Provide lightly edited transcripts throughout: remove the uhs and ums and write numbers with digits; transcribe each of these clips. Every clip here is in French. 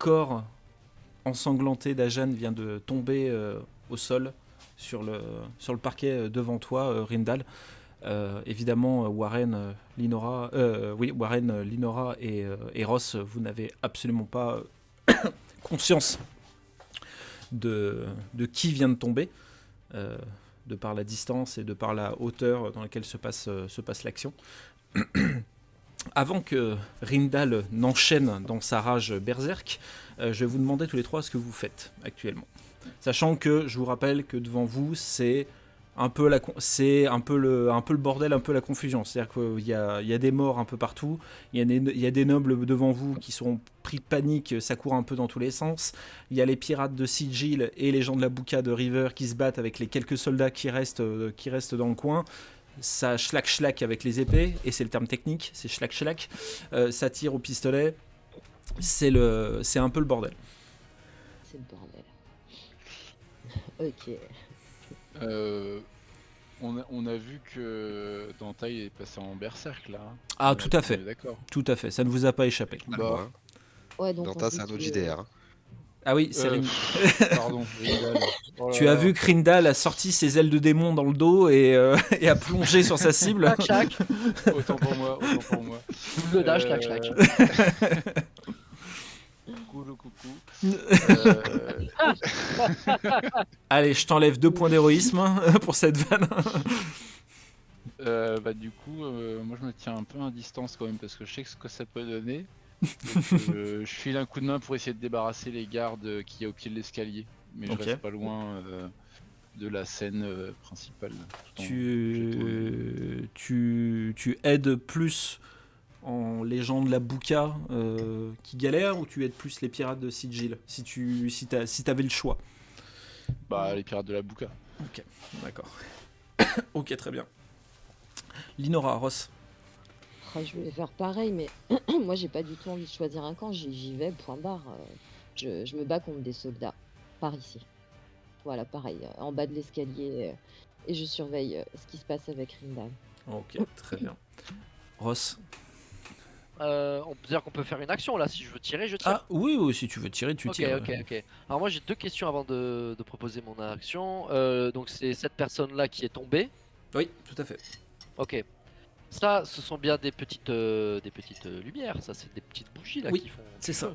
corps ensanglanté d'Ajan vient de tomber au sol sur le parquet devant toi, Rindal. Évidemment, Warren, Linora et Ross, vous n'avez absolument pas conscience de qui vient de tomber, de par la distance et de par la hauteur dans laquelle se passe l'action. Avant que Rindal n'enchaîne dans sa rage berserk, je vais vous demander tous les trois ce que vous faites actuellement. Sachant que je vous rappelle que devant vous, c'est un peu le bordel, un peu la confusion. C'est-à-dire qu'il y a des morts un peu partout, il y a des nobles devant vous qui sont pris de panique, ça court un peu dans tous les sens. Il y a les pirates de Sigil et les gens de la Bouka de River qui se battent avec les quelques soldats qui restent dans le coin. Ça schlac avec les épées, et c'est le terme technique, c'est schlac. Ça tire au pistolet, c'est un peu le bordel. C'est le bordel. Ok. On a vu que Dantai est passé en berserk là. Ah, tout à fait. D'accord. Tout à fait, ça ne vous a pas échappé. Bah, Ouais, donc Danta, c'est un autre JDR. Hein. Ah oui, c'est pardon, Rindal. Oh tu as vu que Rindal a sorti ses ailes de démon dans le dos et a plongé sur sa cible. Clac, Autant pour moi. le dash, clac. Coucou. Allez, je t'enlève 2 points d'héroïsme pour cette vanne. Du coup, moi je me tiens un peu à distance quand même parce que je sais ce que ça peut donner. Donc, je file un coup de main pour essayer de débarrasser les gardes qui est au pied de l'escalier. Mais je reste pas loin de la scène principale. Tu aides plus en les gens de la Bouka qui galèrent, ou tu aides plus les pirates de Sigil si t'avais le choix? Bah, les pirates de la Bouka. Ok, d'accord. Ok, très bien. Linora, Ross. Je voulais faire pareil, mais moi j'ai pas du tout envie de choisir un camp, j'y vais, point barre. Je me bats contre des soldats, par ici. Voilà, pareil, en bas de l'escalier, et je surveille ce qui se passe avec Rindal. Ok, très bien. Ross. On peut dire qu'on peut faire une action là, si je veux tirer, je tire. Ah oui, si tu veux tirer, tu tires. Ok. Alors moi j'ai 2 questions avant de proposer mon action. Donc c'est cette personne là qui est tombée. Oui, tout à fait. Ok. Ça, ce sont bien des petites lumières, ça c'est des petites bougies là Oui, qui font. c'est ça.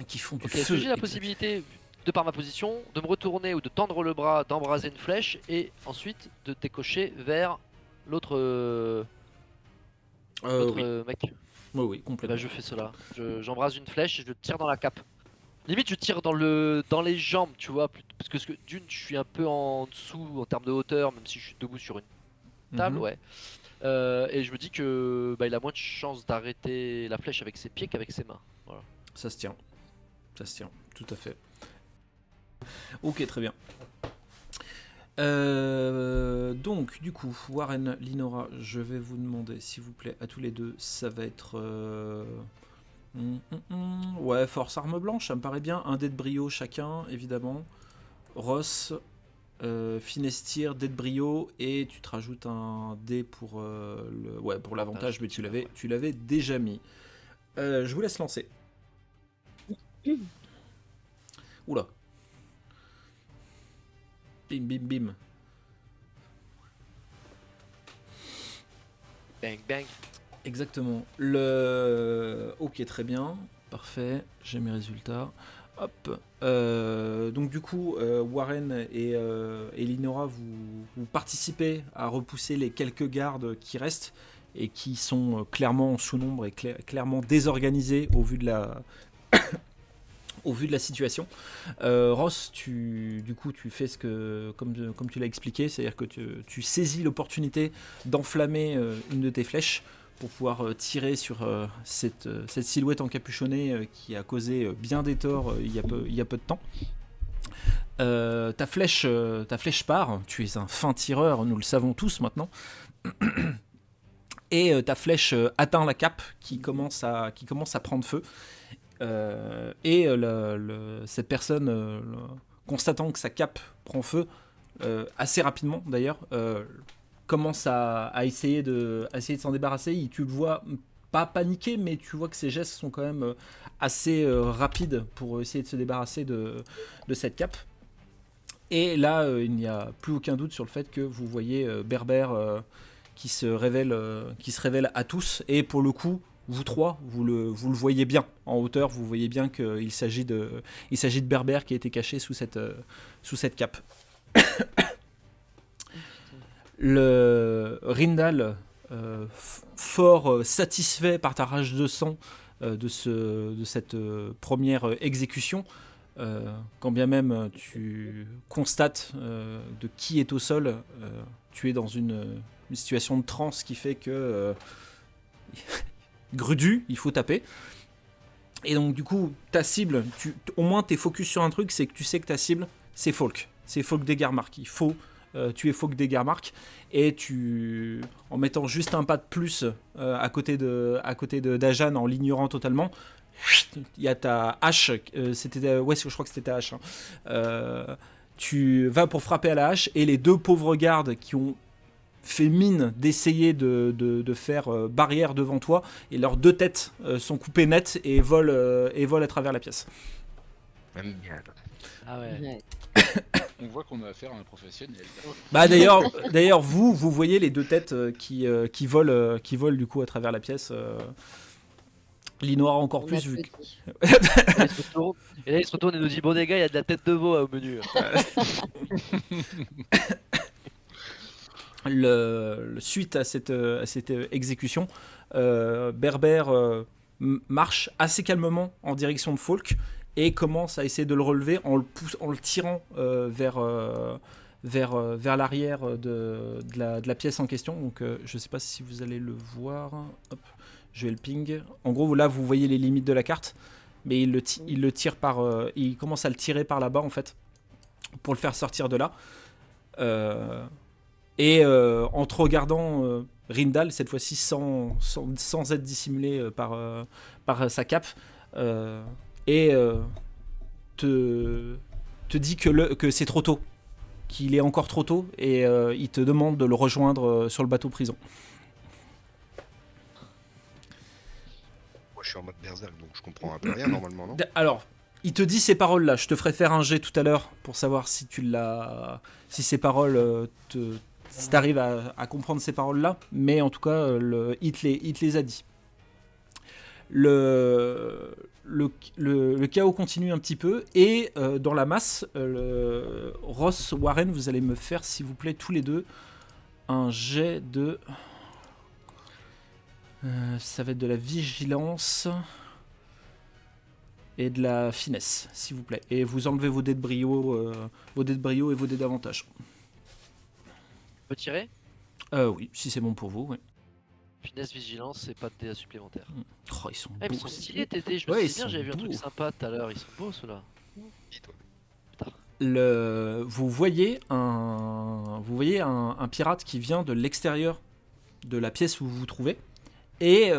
Qui font du Ok, feu. est-ce que j'ai la possibilité, de par ma position, de me retourner ou de tendre le bras, d'embraser une flèche et ensuite de décocher vers l'autre Oui. mec? Oui, complètement. Bah je fais cela. J'embrase une flèche et je tire dans la cape. Limite je tire dans les jambes, tu vois, parce que d'une je suis un peu en dessous en termes de hauteur, même si je suis debout sur une table, ouais. Et je me dis que il a moins de chances d'arrêter la flèche avec ses pieds qu'avec ses mains. Voilà. Ça se tient, tout à fait. Ok, très bien. Donc, du coup, Warren, Linora, je vais vous demander, s'il vous plaît, à tous les deux, ça va être... Ouais, force arme blanche, ça me paraît bien. Un dé de brio chacun, évidemment. Ross, Finestir, dé de brio, et tu te rajoutes un dé pour pour l'avantage, mais tu l'avais déjà mis. Je vous laisse lancer. Oula. Bim, bim, bim. Bang, bang. Exactement. Ok, très bien. Parfait. J'ai mes résultats. Hop. Donc du coup, Warren et Linora, vous participez à repousser les quelques gardes qui restent et qui sont clairement sous nombre et clairement désorganisés au vu de la... au vu de la situation. Ross, tu fais ce que, comme tu l'as expliqué, c'est-à-dire que tu saisis l'opportunité d'enflammer une de tes flèches pour pouvoir tirer sur cette silhouette encapuchonnée qui a causé bien des torts il y a peu de temps. Ta flèche part, tu es un fin tireur, nous le savons tous maintenant. Et ta flèche atteint la cape qui commence à prendre feu. Cette personne, constatant que sa cape prend feu, assez rapidement d'ailleurs, commence à essayer de s'en débarrasser. Tu le vois pas paniqué, mais tu vois que ses gestes sont quand même assez rapides pour essayer de se débarrasser de cette cape. Et là, il n'y a plus aucun doute sur le fait que vous voyez Berbère qui se révèle à tous. Et pour le coup, vous trois, vous le voyez bien en hauteur. Vous voyez bien qu'il s'agit de Berbère qui a été caché sous cette cape. Le Rindal, fort satisfait par ta rage de sang de cette première exécution, quand bien même tu constates de qui est au sol, tu es dans une situation de transe qui fait que Grudu, il faut taper. Et donc du coup, ta cible, au moins t'es focus sur un truc, c'est que tu sais que ta cible, c'est Folk. C'est Folk Degermark. Il faut tuer Folk Degermark. Et en mettant juste un pas de plus à côté de Dajan, en l'ignorant totalement, il y a ta hache, je crois que c'était ta hache. Tu vas pour frapper à la hache, et les deux pauvres gardes qui ont fait mine d'essayer de faire barrière devant toi, et leurs deux têtes sont coupées net et volent à travers la pièce. Ah ouais. On voit qu'on a affaire à un professionnel. Bah d'ailleurs vous voyez les deux têtes qui volent du coup à travers la pièce. L'Inoa encore On plus a vu. petit. Et là, il se retourne et nous dit: bon, les gars, il y a de la tête de veau au menu. Suite à cette exécution, Berbère marche assez calmement en direction de Folk et commence à essayer de le relever en le tirant vers l'arrière de la pièce en question. Donc je sais pas si vous allez le voir. Hop, je vais le ping. En gros, là vous voyez les limites de la carte, mais il le tire il commence à le tirer par là-bas en fait pour le faire sortir de là. Et en te regardant, Rindal, cette fois-ci sans être dissimulé par sa cape, et te dit que c'est trop tôt, qu'il est encore trop tôt, et il te demande de le rejoindre sur le bateau prison. Moi je suis en mode Berserk, donc je comprends un peu rien normalement, non? Alors, il te dit ces paroles-là. Je te ferai faire un jet tout à l'heure pour savoir si ces paroles si tu arrives à comprendre ces paroles-là, mais en tout cas, il te les a dit. Le chaos continue un petit peu, et dans la masse, Ross, Warren, vous allez me faire, s'il vous plaît, tous les deux, un jet de... ça va être de la vigilance et de la finesse, s'il vous plaît. Et vous enlevez vos dés de brio et vos dés d'avantage. On peut tirer? Oui, si c'est bon pour vous, oui. Finesse, vigilance, c'est pas de dés supplémentaires. Oh, ils sont Ah, beaux. ils sont stylés tes dés, je me Ouais, suis dit bien, ils j'avais vu un sont truc beaux. sympa tout à l'heure, ils sont beaux ceux-là. Dis-toi. Vous voyez un pirate qui vient de l'extérieur de la pièce où vous vous trouvez, et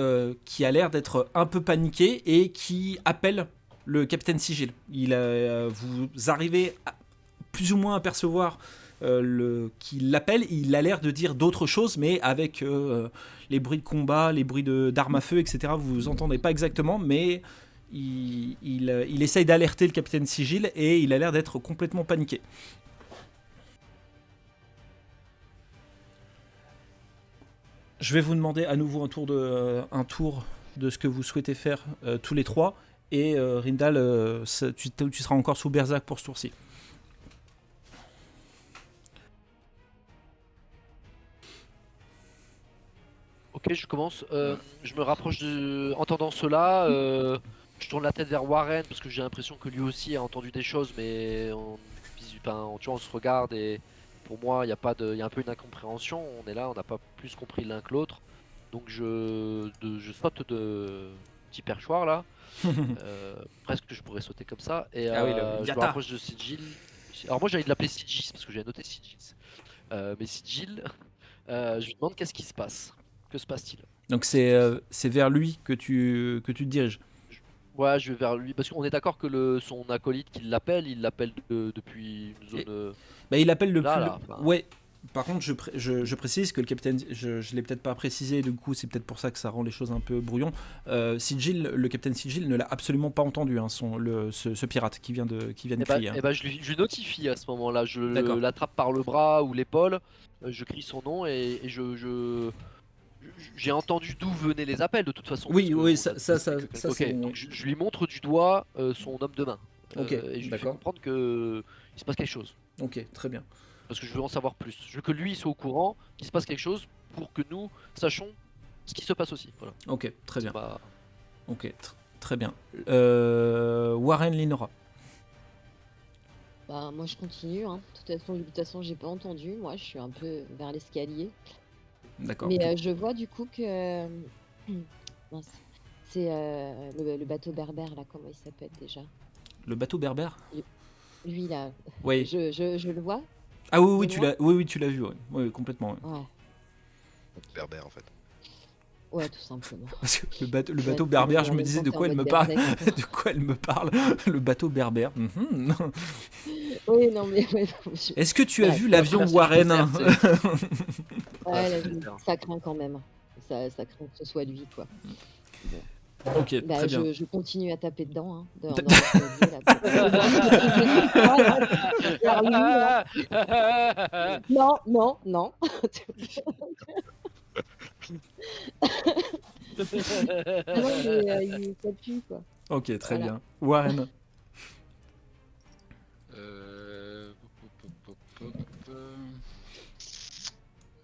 qui a l'air d'être un peu paniqué et qui appelle le capitaine Sigil. Vous arrivez plus ou moins à percevoir qu'il l'appelle. Il a l'air de dire d'autres choses, mais avec les bruits de combat, les bruits d'armes à feu, etc. Vous entendez pas exactement, mais il essaye d'alerter le capitaine Sigil, et il a l'air d'être complètement paniqué. Je vais vous demander à nouveau un tour de ce que vous souhaitez faire tous les trois, et Rindal, tu seras encore sous Berserk pour ce tour-ci. Ok, je commence. Je me rapproche entendant cela, je tourne la tête vers Warren parce que j'ai l'impression que lui aussi a entendu des choses, mais tu vois, on se regarde, et pour moi il y a un peu une incompréhension. On est là, on n'a pas plus compris l'un que l'autre, donc je saute de petit perchoir là, presque je pourrais sauter comme ça, et Ah oui, le je me yata. rapproche de Sigil. Alors moi j'allais l'appeler Sigis parce que j'avais noté Sigis, mais Sigil, je lui demande qu'est-ce qui se passe. Que se passe-t-il? Donc c'est vers lui que tu te diriges. Ouais, je vais vers lui parce qu'on est d'accord que son acolyte qui l'appelle, il l'appelle depuis une zone. Bah, il appelle Là, enfin, là. ouais. Par contre, je précise que le capitaine, je l'ai peut-être pas précisé, du coup, c'est peut-être pour ça que ça rend les choses un peu brouillon. Le capitaine Sigil ne l'a absolument pas entendu, hein, ce pirate qui vient de crier. Eh ben, je lui notifie à ce moment-là. Je D'accord. l'attrape par le bras ou l'épaule, je crie son nom et j'ai entendu d'où venaient les appels de toute façon. Oui, parce que oui, on ça, a ça, testé ça, que- ça, Ok, c'est bon, donc oui. je lui montre du doigt son homme de main. Ok, Et je lui fais d'accord. comprendre que il se passe quelque chose. Ok, très bien. Parce que je veux en savoir plus. Je veux que lui soit au courant qu'il se passe quelque chose pour que nous sachions ce qui se passe aussi. Voilà. Ok, très bien. Bah, Ok, très bien. Warren, Linora. Bah, moi, je continue. Hein. De toute façon, j'ai pas entendu. Moi, je suis un peu vers l'escalier. D'accord. Mais je vois du coup que. Mince. C'est le bateau berbère, là. Comment il s'appelle déjà? Le bateau berbère. Lui, là. Oui. Je le vois? Ah oui, de tu loin l'as. Oui, tu l'as vu. Ouais. Oui, complètement. Ouais. Ouais. Berbère en fait. Ouais, tout simplement. Parce que le bateau Ouais, berbère, en je me même disais temps, de t'es en quoi elle mode me parle. berserk. De quoi elle me parle. Le bateau berbère. Mhm. Oui, non, mais. Ouais, non, Est-ce que tu as Bref. vu l'avion Merci, Warren? Ouais, c'est bizarre. ça craint quand même. Ça craint que ce soit lui, quoi. Ok, Bah, très bien. je continue à taper dedans, hein, dans T'as- l'escalier, là. Non, non, non. Ah non, mais ça pue, quoi. Ok, très Voilà. bien. Warren. Pop.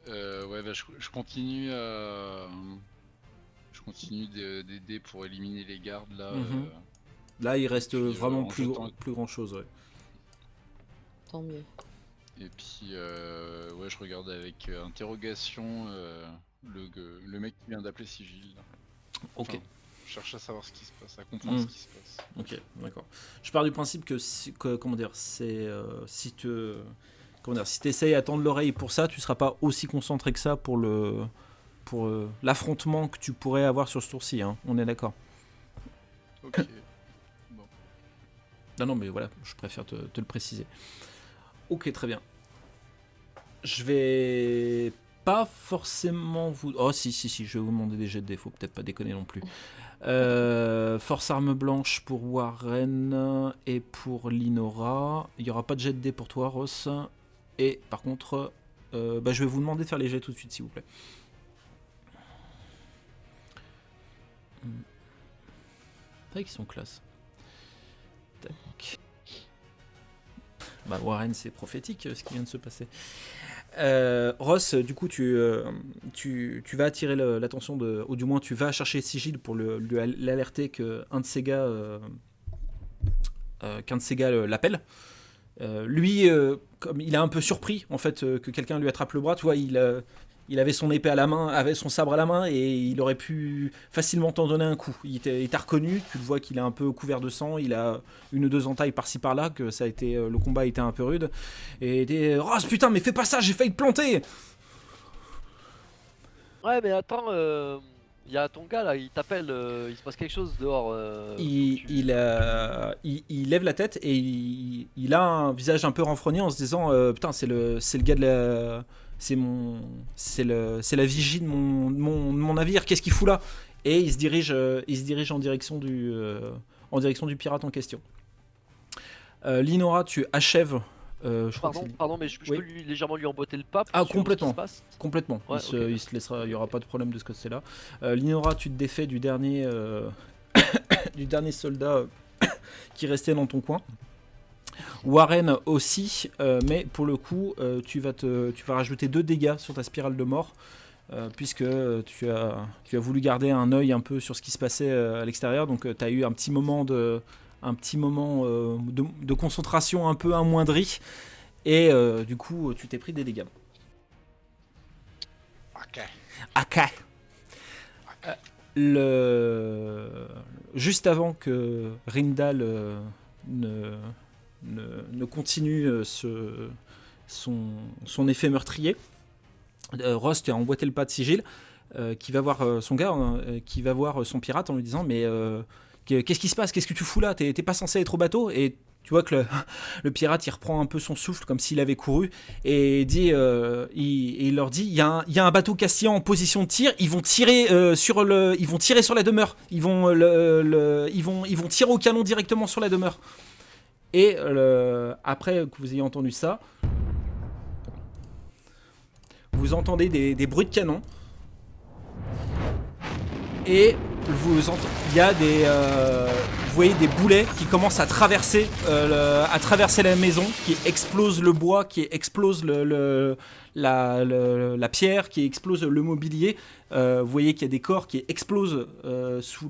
Ouais, bah, je continue à. Je continue d'aider pour éliminer les gardes là. Mhm. Là, il reste puis, vraiment en plus jetant- grand chose. Ouais. Tant mieux. Et puis, ouais, je regarde avec interrogation le mec qui vient d'appeler Sigil. Là. Ok. Enfin, je cherche à savoir ce qui se passe, à comprendre ce qui se passe. Ok, d'accord. Je pars du principe que, comment dire, c'est si tu essayes à tendre l'oreille pour ça, tu seras pas aussi concentré que ça pour l'affrontement que tu pourrais avoir sur ce tour-ci. Hein. On est d'accord. Ok. Bon. Non, mais voilà, je préfère te le préciser. Ok, très bien. Je vais pas forcément vous. Oh, si, je vais vous demander des jets de dés, faut peut-être pas déconner non plus. Force arme blanche pour Warren et pour Linora. Il n'y aura pas de jet de dés pour toi, Ross. Et par contre, je vais vous demander de faire les jets tout de suite, s'il vous plaît. C'est vrai qu'ils sont classe. Tac. Bah, Warren, c'est prophétique ce qui vient de se passer. Ross, du coup, tu vas attirer l'attention ou du moins tu vas chercher Sigil pour l'alerter qu'un de ces gars l'appelle. Lui, comme il est un peu surpris en fait que quelqu'un lui attrape le bras, tu vois, il avait son épée à la main, avait son sabre à la main et il aurait pu facilement t'en donner un coup. Il t'a reconnu, tu le vois qu'il est un peu couvert de sang, il a une ou deux entailles par-ci par-là, que ça a été, le combat a été un peu rude. Et il dit Ross, putain, mais fais pas ça, j'ai failli te planter. Ouais, mais attends, y a ton gars là, il t'appelle, il se passe quelque chose dehors. Il lève la tête et il a un visage un peu renfrogné en se disant putain, c'est le gars de la. C'est la vigie de mon navire, qu'est-ce qu'il fout là? Et il se dirige en direction du pirate en question. Linora, tu achèves. Pardon, mais je Oui. peux légèrement lui emboîter le pas. Ah, sur complètement. Ce qui se passe. Complètement. Ouais, Il se laissera, il y aura pas de problème de ce côté-là. Linora, tu te défais du dernier soldat qui restait dans ton coin. Warren aussi, mais pour le coup, tu vas rajouter 2 dégâts sur ta spirale de mort, puisque tu as voulu garder un œil un peu sur ce qui se passait à l'extérieur, donc tu as eu un petit moment de concentration un peu amoindri, et du coup, tu t'es pris des dégâts. Ok. Juste avant que Rindal ne continue son effet meurtrier, Ross, tu as emboîté le pas de Sigil, qui va voir son gars, qui va voir son pirate en lui disant mais qu'est-ce qui se passe, qu'est-ce que tu fous là, t'es pas censé être au bateau, et tu vois que le pirate il reprend un peu son souffle comme s'il avait couru et dit, il leur dit il y a un bateau castillan en position de tir, ils vont tirer sur la demeure, ils vont tirer au canon directement sur la demeure. Et après que vous ayez entendu ça, vous entendez des bruits de canon et il y a vous voyez des boulets qui commencent à traverser la maison, qui explosent le bois, qui explosent la pierre, qui explosent le mobilier. Vous voyez qu'il y a des corps qui explosent sous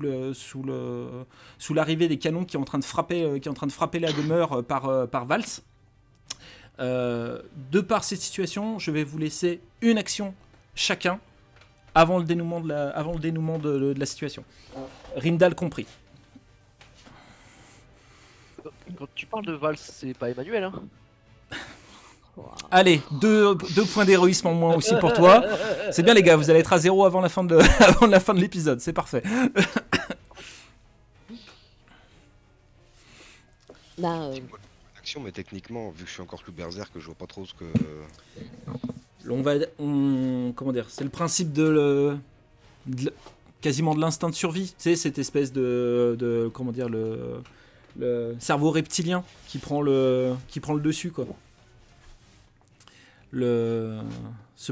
l'arrivée des canons qui est en train de frapper la demeure par Vals. De par cette situation, je vais vous laisser une action chacun avant le dénouement de la situation. Rindal compris. Quand tu parles de Vals, c'est pas Emmanuel, hein? Allez, deux points d'héroïsme en moins aussi pour toi. C'est bien les gars, vous allez être à 0 avant la fin de l'épisode, c'est parfait. Une action, mais techniquement, vu que je suis encore plus berserk, que je vois pas trop ce que... Comment dire, c'est le principe quasiment de l'instinct de survie, tu sais, cette espèce de comment dire, le cerveau reptilien qui prend le dessus, quoi. Ce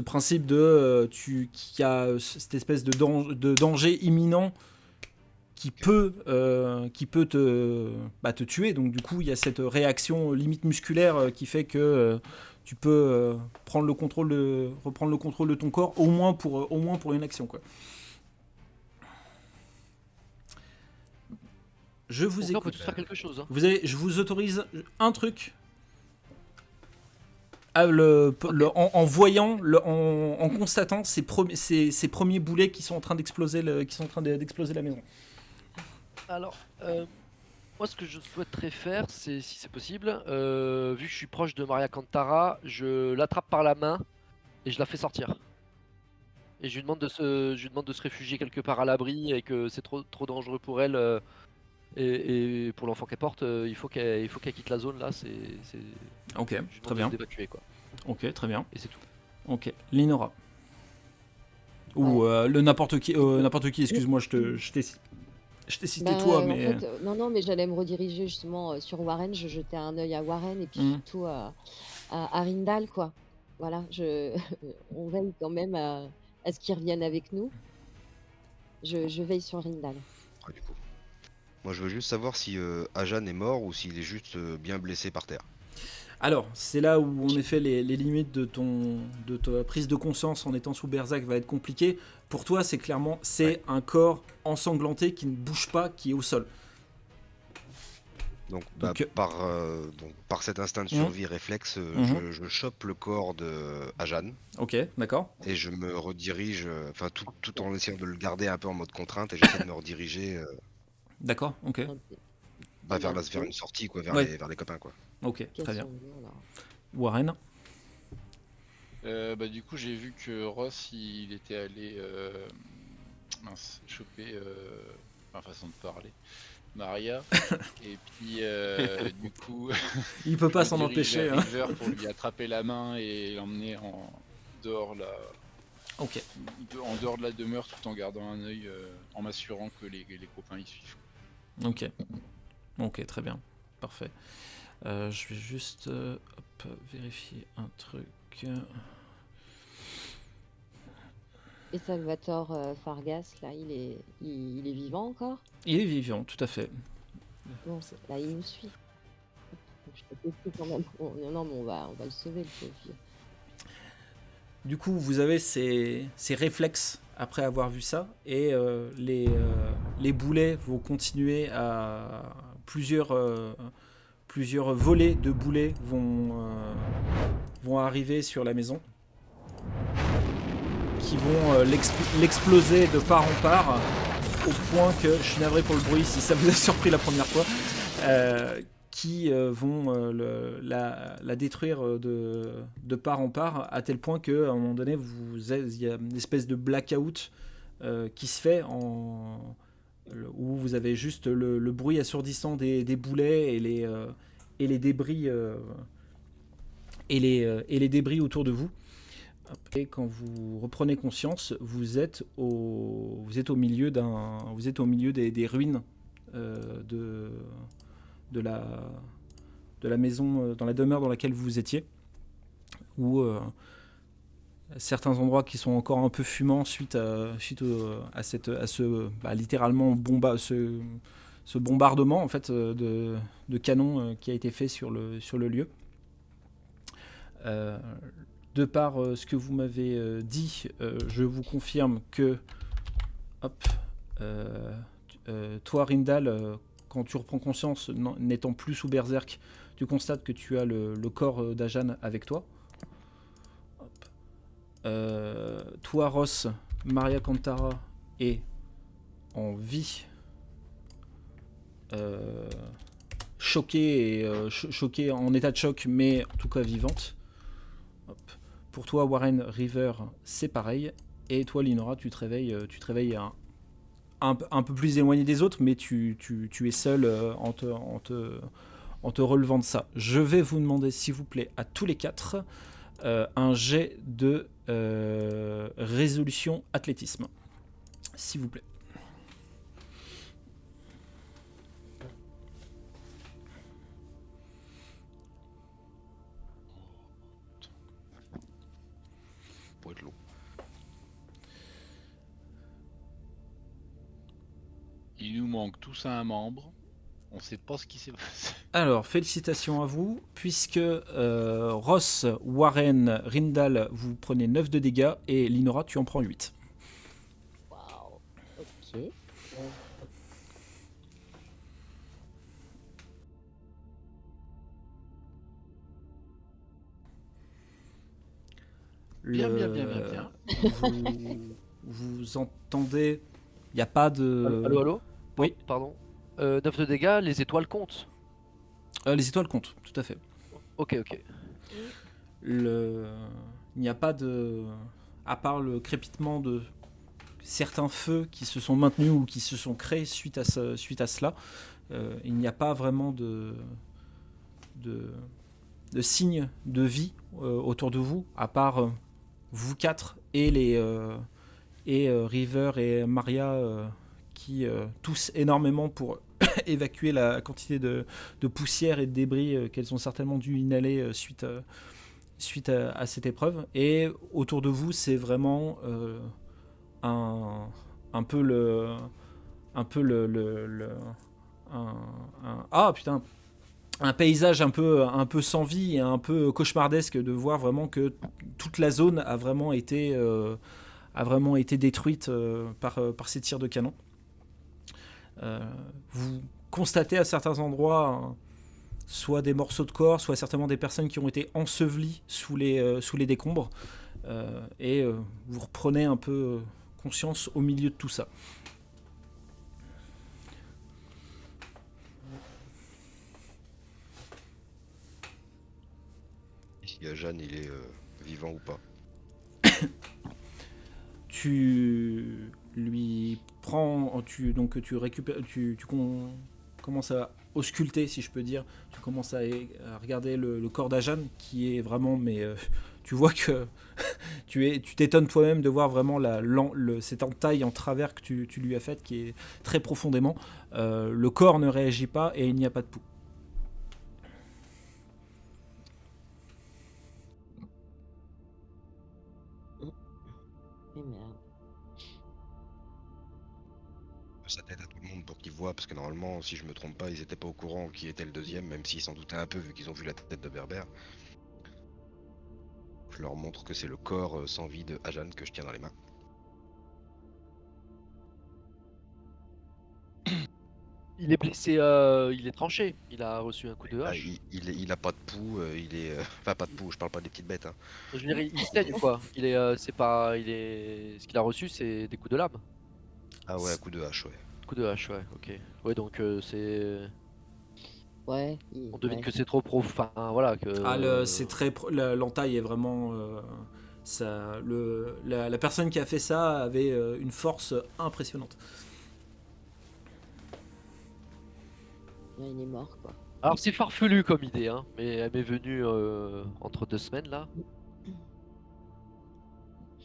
principe qu'il y a cette espèce de danger imminent qui peut te tuer, donc du coup il y a cette réaction limite musculaire qui fait que tu peux reprendre le contrôle de ton corps au moins pour une action, quoi. Je vous écoute. On peut tous faire quelque chose, hein. Je vous autorise un truc. En voyant, en constatant ces premiers boulets qui sont en train d'exploser la maison. Alors, moi ce que je souhaiterais faire, c'est, si c'est possible, vu que je suis proche de Maria Cantara, je l'attrape par la main et je la fais sortir. Et je lui demande de se réfugier quelque part à l'abri et que c'est trop dangereux pour elle. Et pour l'enfant qu'elle porte, il faut qu'elle quitte la zone là. Ok, très bien. D'évacuer, quoi. Ok, très bien. Et c'est tout. Ok, Linora. Ou n'importe qui, excuse-moi, je t'ai cité toi, mais... En fait, non, mais j'allais me rediriger justement sur Warren. Je jetais un œil à Warren et puis surtout à Rindal, quoi. Voilà, on veille quand même à ce qu'ils reviennent avec nous. Je veille sur Rindal. Du coup. Moi, je veux juste savoir si Ajan est mort ou s'il est juste bien blessé par terre. Alors, c'est là où en effet les limites de ta prise de conscience en étant sous Berserk va être compliquées. Pour toi, c'est clairement un corps ensanglanté qui ne bouge pas, qui est au sol. Donc par cet instinct de survie réflexe, je chope le corps de Ajan. Ok, d'accord. Et je me redirige, tout en essayant de le garder un peu en mode contrainte, et j'essaie de me rediriger d'accord, ok. Vers une sortie, quoi, vers les copains, quoi. Ok, très bien. Warren. Du coup, j'ai vu que Ross, il était allé choper, façon de parler, Maria. Et puis, du coup, il peut pas s'en empêcher. River pour lui attraper la main et l'emmener en dehors en dehors de la demeure, tout en gardant un œil, en m'assurant que les copains y suivent. Ok, très bien, parfait. Je vais juste vérifier un truc. Et Salvatore Fargas, là, il est vivant encore? Il est vivant, tout à fait. Bon, là, il nous suit. Je te prie quand même. Non, mais on va le sauver, le pauvre vieux. Du coup, vous avez ces réflexes après avoir vu ça, et les boulets vont continuer à plusieurs volets de boulets vont arriver sur la maison, qui vont l'exploser de part en part, au point que, je suis navré pour le bruit si ça vous a surpris la première fois, qui vont la détruire de part en part, à tel point qu'à un moment donné, il y a une espèce de blackout qui se fait, où vous avez juste le bruit assourdissant des boulets et et les débris et les débris autour de vous. Et quand vous reprenez conscience, vous êtes au milieu des ruines de la maison, dans la demeure dans laquelle vous étiez, où certains endroits qui sont encore un peu fumants suite à ce littéralement ce bombardement en fait de canon qui a été fait sur le lieu. De par ce que vous m'avez dit, je vous confirme que toi Rindal, quand tu reprends conscience, n'étant plus sous berserk, tu constates que tu as le corps d'Ajan avec toi. Toi Ross, Maria Cantara est en vie, choquée, en état de choc, mais en tout cas vivante. Pour toi Warren, River, c'est pareil. Et toi Linora, tu te réveilles un peu plus éloigné des autres, mais tu es seul en te relevant de ça. Je vais vous demander, s'il vous plaît, à tous les quatre, un jet de résolution athlétisme. S'il vous plaît. Pour être long. Il nous manque tous un membre. On sait pas ce qui s'est passé. Alors, félicitations à vous, puisque Ross, Warren, Rindal, vous prenez 9 de dégâts, et Linora, tu en prends 8. Waouh. Ok. Bien. Vous entendez, il n'y a pas de... Allô. Oui. Pardon. 9 de dégâts, les étoiles comptent. Les étoiles comptent, tout à fait. Ok. Il n'y a pas de... À part le crépitement de certains feux qui se sont maintenus ou qui se sont créés suite à cela, il n'y a pas vraiment de signes de vie autour de vous, à part vous quatre et River et Maria qui toussent énormément pour évacuer la quantité de poussière et de débris qu'elles ont certainement dû inhaler suite à cette épreuve. Et autour de vous, c'est vraiment un paysage un peu sans vie et un peu cauchemardesque, de voir vraiment que toute la zone a vraiment été détruite par ces tirs de canon. Vous constatez à certains endroits soit des morceaux de corps, soit certainement des personnes qui ont été ensevelies sous les décombres, et vous reprenez un peu conscience au milieu de tout ça. Si Ajan il est vivant ou pas. Tu lui prends, tu récupères, tu commences à ausculter, si je peux dire. Tu commences à regarder le corps d'Ajan, qui est vraiment, mais tu vois que tu t'étonnes toi-même de voir vraiment cette entaille en travers que tu lui as faite, qui est très profondément. Le corps ne réagit pas et il n'y a pas de pouls. Et merde. Ça t'aide à tout le monde pour qu'ils voient, parce que normalement, si je me trompe pas, ils étaient pas au courant qui était le deuxième, même s'ils s'en doutaient un peu vu qu'ils ont vu la tête de Berbère. Je leur montre que c'est le corps sans vie de Ajan que je tiens dans les mains. Il est blessé, il est tranché. Il a reçu un coup de hache. Il a pas de pouls, enfin pas de pouls, je parle pas des petites bêtes. Hein. Je veux dire, il saigne quoi. Ce qu'il a reçu, c'est des coups de lame. Ah ouais, coup de hache, ouais. Coup de hache, ouais, ok. Ouais, donc c'est. Ouais. On devine que c'est trop profond. Enfin, voilà. C'est très. L'entaille est vraiment. La personne qui a fait ça avait une force impressionnante. Il est mort, quoi. Alors c'est farfelu comme idée, hein, mais elle m'est venue entre 2 semaines là.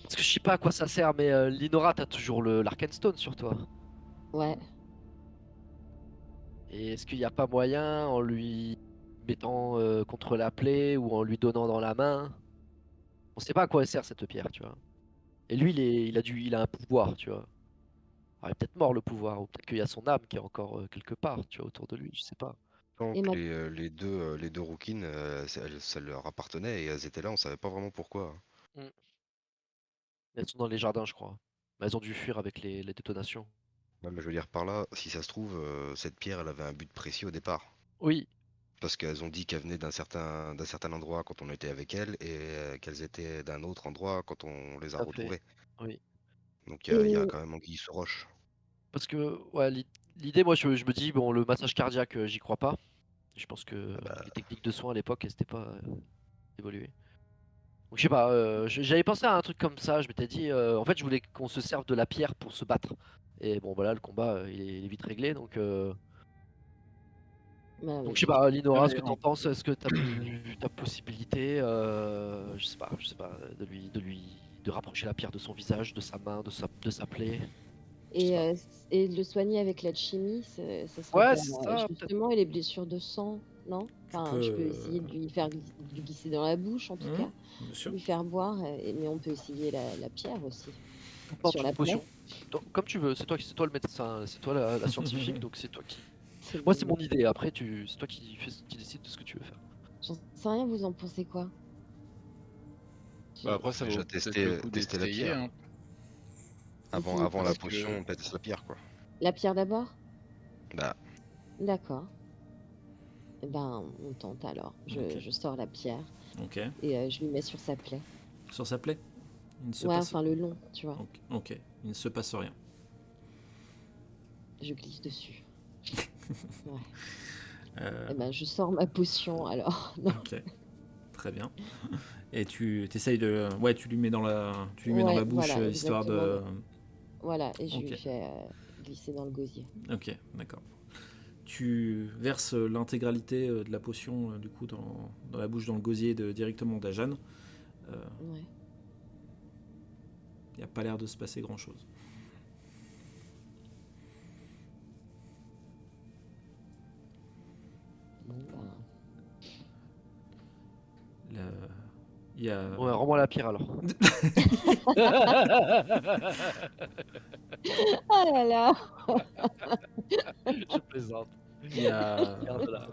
Parce que je sais pas à quoi ça sert, mais Linora, t'as toujours l'Arkenstone sur toi. Ouais. Et est-ce qu'il n'y a pas moyen en lui mettant contre la plaie ou en lui donnant dans la main? On sait pas à quoi elle sert cette pierre, tu vois. Et lui, il a un pouvoir, tu vois. Alors, il est peut-être mort le pouvoir, ou peut-être qu'il y a son âme qui est encore quelque part, tu vois, autour de lui, je sais pas. Et Donc ma... les deux rouquines, ça leur appartenait et elles étaient là, on savait pas vraiment pourquoi. Mm. Elles sont dans les jardins, je crois. Mais elles ont dû fuir avec les détonations. Ouais, mais je veux dire par là, si ça se trouve, cette pierre, elle avait un but précis au départ. Oui, Parce qu'elles ont dit qu'elles venaient d'un certain endroit quand on était avec elles et qu'elles étaient d'un autre endroit quand on les a tout à fait. retrouvées. Oui. Donc il y a Et... quand même anguille sous roche. Parce que, ouais, l'idée, moi, je me dis, bon, le massage cardiaque, j'y crois pas. Je pense que Ah bah, les techniques de soins à l'époque, elles s'étaient pas évoluées. Donc, je sais pas, j'avais pensé à un truc comme ça. Je m'étais dit, en fait, je voulais qu'on se serve de la pierre pour se battre. Et bon, voilà, le combat, il est vite réglé. Bah Donc oui. je sais pas, Linora, ce Ouais, que t'en penses, est-ce que t'as ta possibilité, je sais pas, de rapprocher la pierre de son visage, de sa main, de sa plaie, je sais pas. Et de le soigner avec l'alchimie, ça serait Ouais, pour c'est ça, peut-être. justement et les blessures de sang, non? Tu Enfin, je peux peux. essayer de de lui glisser dans la bouche en tout cas, Bien sûr. lui faire boire, mais on peut essayer la pierre aussi N'importe sur une la plaie. potion. Comme tu veux, c'est toi le médecin, c'est toi la scientifique, donc c'est toi qui. C'est Moi bon, c'est mon idée, après c'est toi qui décides de ce que tu veux faire. j'en sais rien, vous en pensez quoi? Bah J'ai- après, ça déjà vaut peut-être le coup tester la d'essayer, pierre. hein. Essayer Avant quoi? la Parce que potion, on teste la pierre quoi. La pierre d'abord? Bah, D'accord. Eh ben, on tente alors. Ok. Je sors la pierre Ok. et je lui mets sur sa plaie. Sur sa plaie, il ne se Ouais, passe. enfin le long, tu vois. Ok. Ok. Il ne se passe rien. Je glisse dessus. Ouais. Euh, Eh ben, je sors ma potion alors. Non. ok. Très bien. Et tu t'essayes de. Ouais, tu lui mets dans la Ouais, bouche voilà, histoire exactement. de. Voilà, et je lui Ok. fais glisser dans le gosier. Ok. D'accord. Tu verses l'intégralité de la potion du coup dans la bouche, dans le gosier directement d'Ajan. Ouais. Il n'y a pas l'air de se passer grand chose. Bon, ben... Il y a. Ouais, rends-moi la pierre alors. Oh là là! Je plaisante. Il y a Garde-la.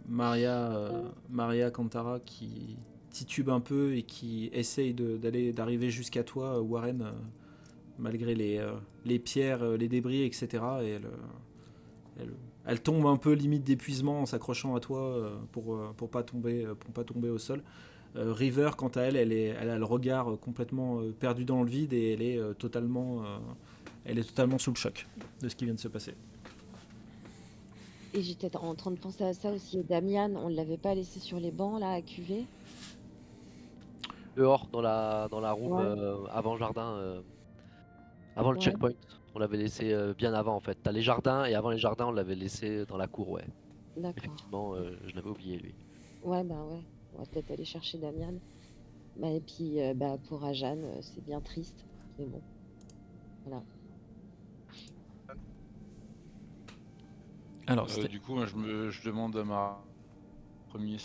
Maria Cantara qui titube un peu et qui essaye d'arriver jusqu'à toi, Warren, malgré les pierres, les débris, etc. Et elle tombe un peu limite d'épuisement en s'accrochant à toi pour pas tomber au sol. River, quant à elle, elle a le regard complètement perdu dans le vide et elle est totalement sous le choc de ce qui vient de se passer. Et j'étais en train de penser à ça aussi. Et Damian, on ne l'avait pas laissé sur les bancs là à cuver? Dehors, dans la room, Ouais, avant le jardin, avant le ouais, checkpoint. On l'avait laissé bien avant en fait. T'as les jardins et avant les jardins, on l'avait laissé dans la cour, ouais. d'accord. Effectivement, je l'avais oublié lui. Ouais, bah ouais. On va peut-être aller chercher Damian. Bah, et puis bah, pour Ajan, c'est bien triste. Mais bon, voilà. Alors, du coup, moi, je demande à ma premier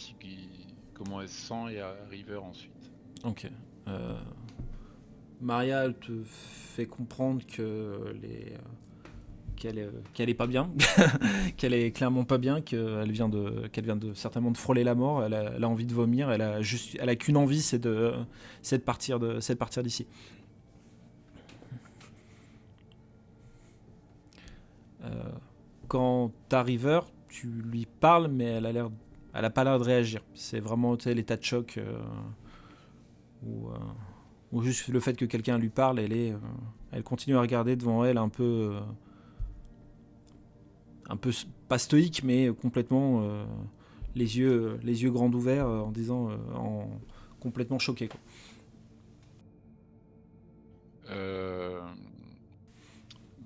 comment elle se sent et à River ensuite. ok. Maria, elle te fait comprendre qu'elle est pas bien, qu'elle est clairement pas bien, qu'elle vient de certainement de frôler la mort. Elle a envie de vomir. Elle a qu'une envie, c'est de partir d'ici. Quand t'arrives, tu lui parles, mais elle a pas l'air de réagir. C'est vraiment l'état de choc ou juste le fait que quelqu'un lui parle, elle continue à regarder devant elle un peu pas stoïque, mais complètement les yeux grands ouverts en disant complètement choqué quoi.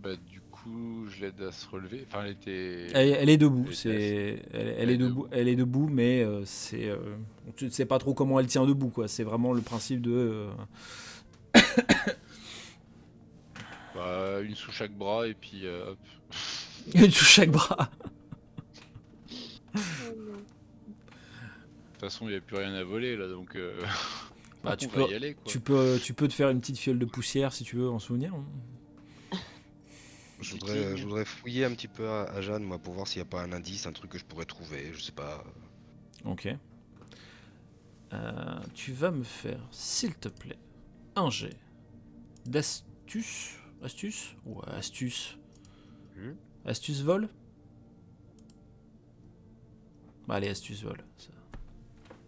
Bah, du coup, je je l'aide à se relever. Enfin, elle était. Elle est debout, Elle était elle est debout, elle est debout, mais tu ne sais pas trop comment elle tient debout, quoi. C'est vraiment le principe de. Bah, une sous chaque bras et puis hop. Une sous chaque bras. Oh non. De toute façon, il n'y a plus rien à voler là, donc Bah, on va y aller quoi. tu peux te faire une petite fiole de poussière si tu veux en souvenir. Je voudrais fouiller un petit peu à Jeanne, moi, pour voir s'il n'y a pas un indice, un truc que je pourrais trouver, je sais pas. Ok. Tu vas me faire, s'il te plaît, un jet d'astuce. Astuce? Ouais, astuce. Astuce vol? Bah, allez, astuce vol.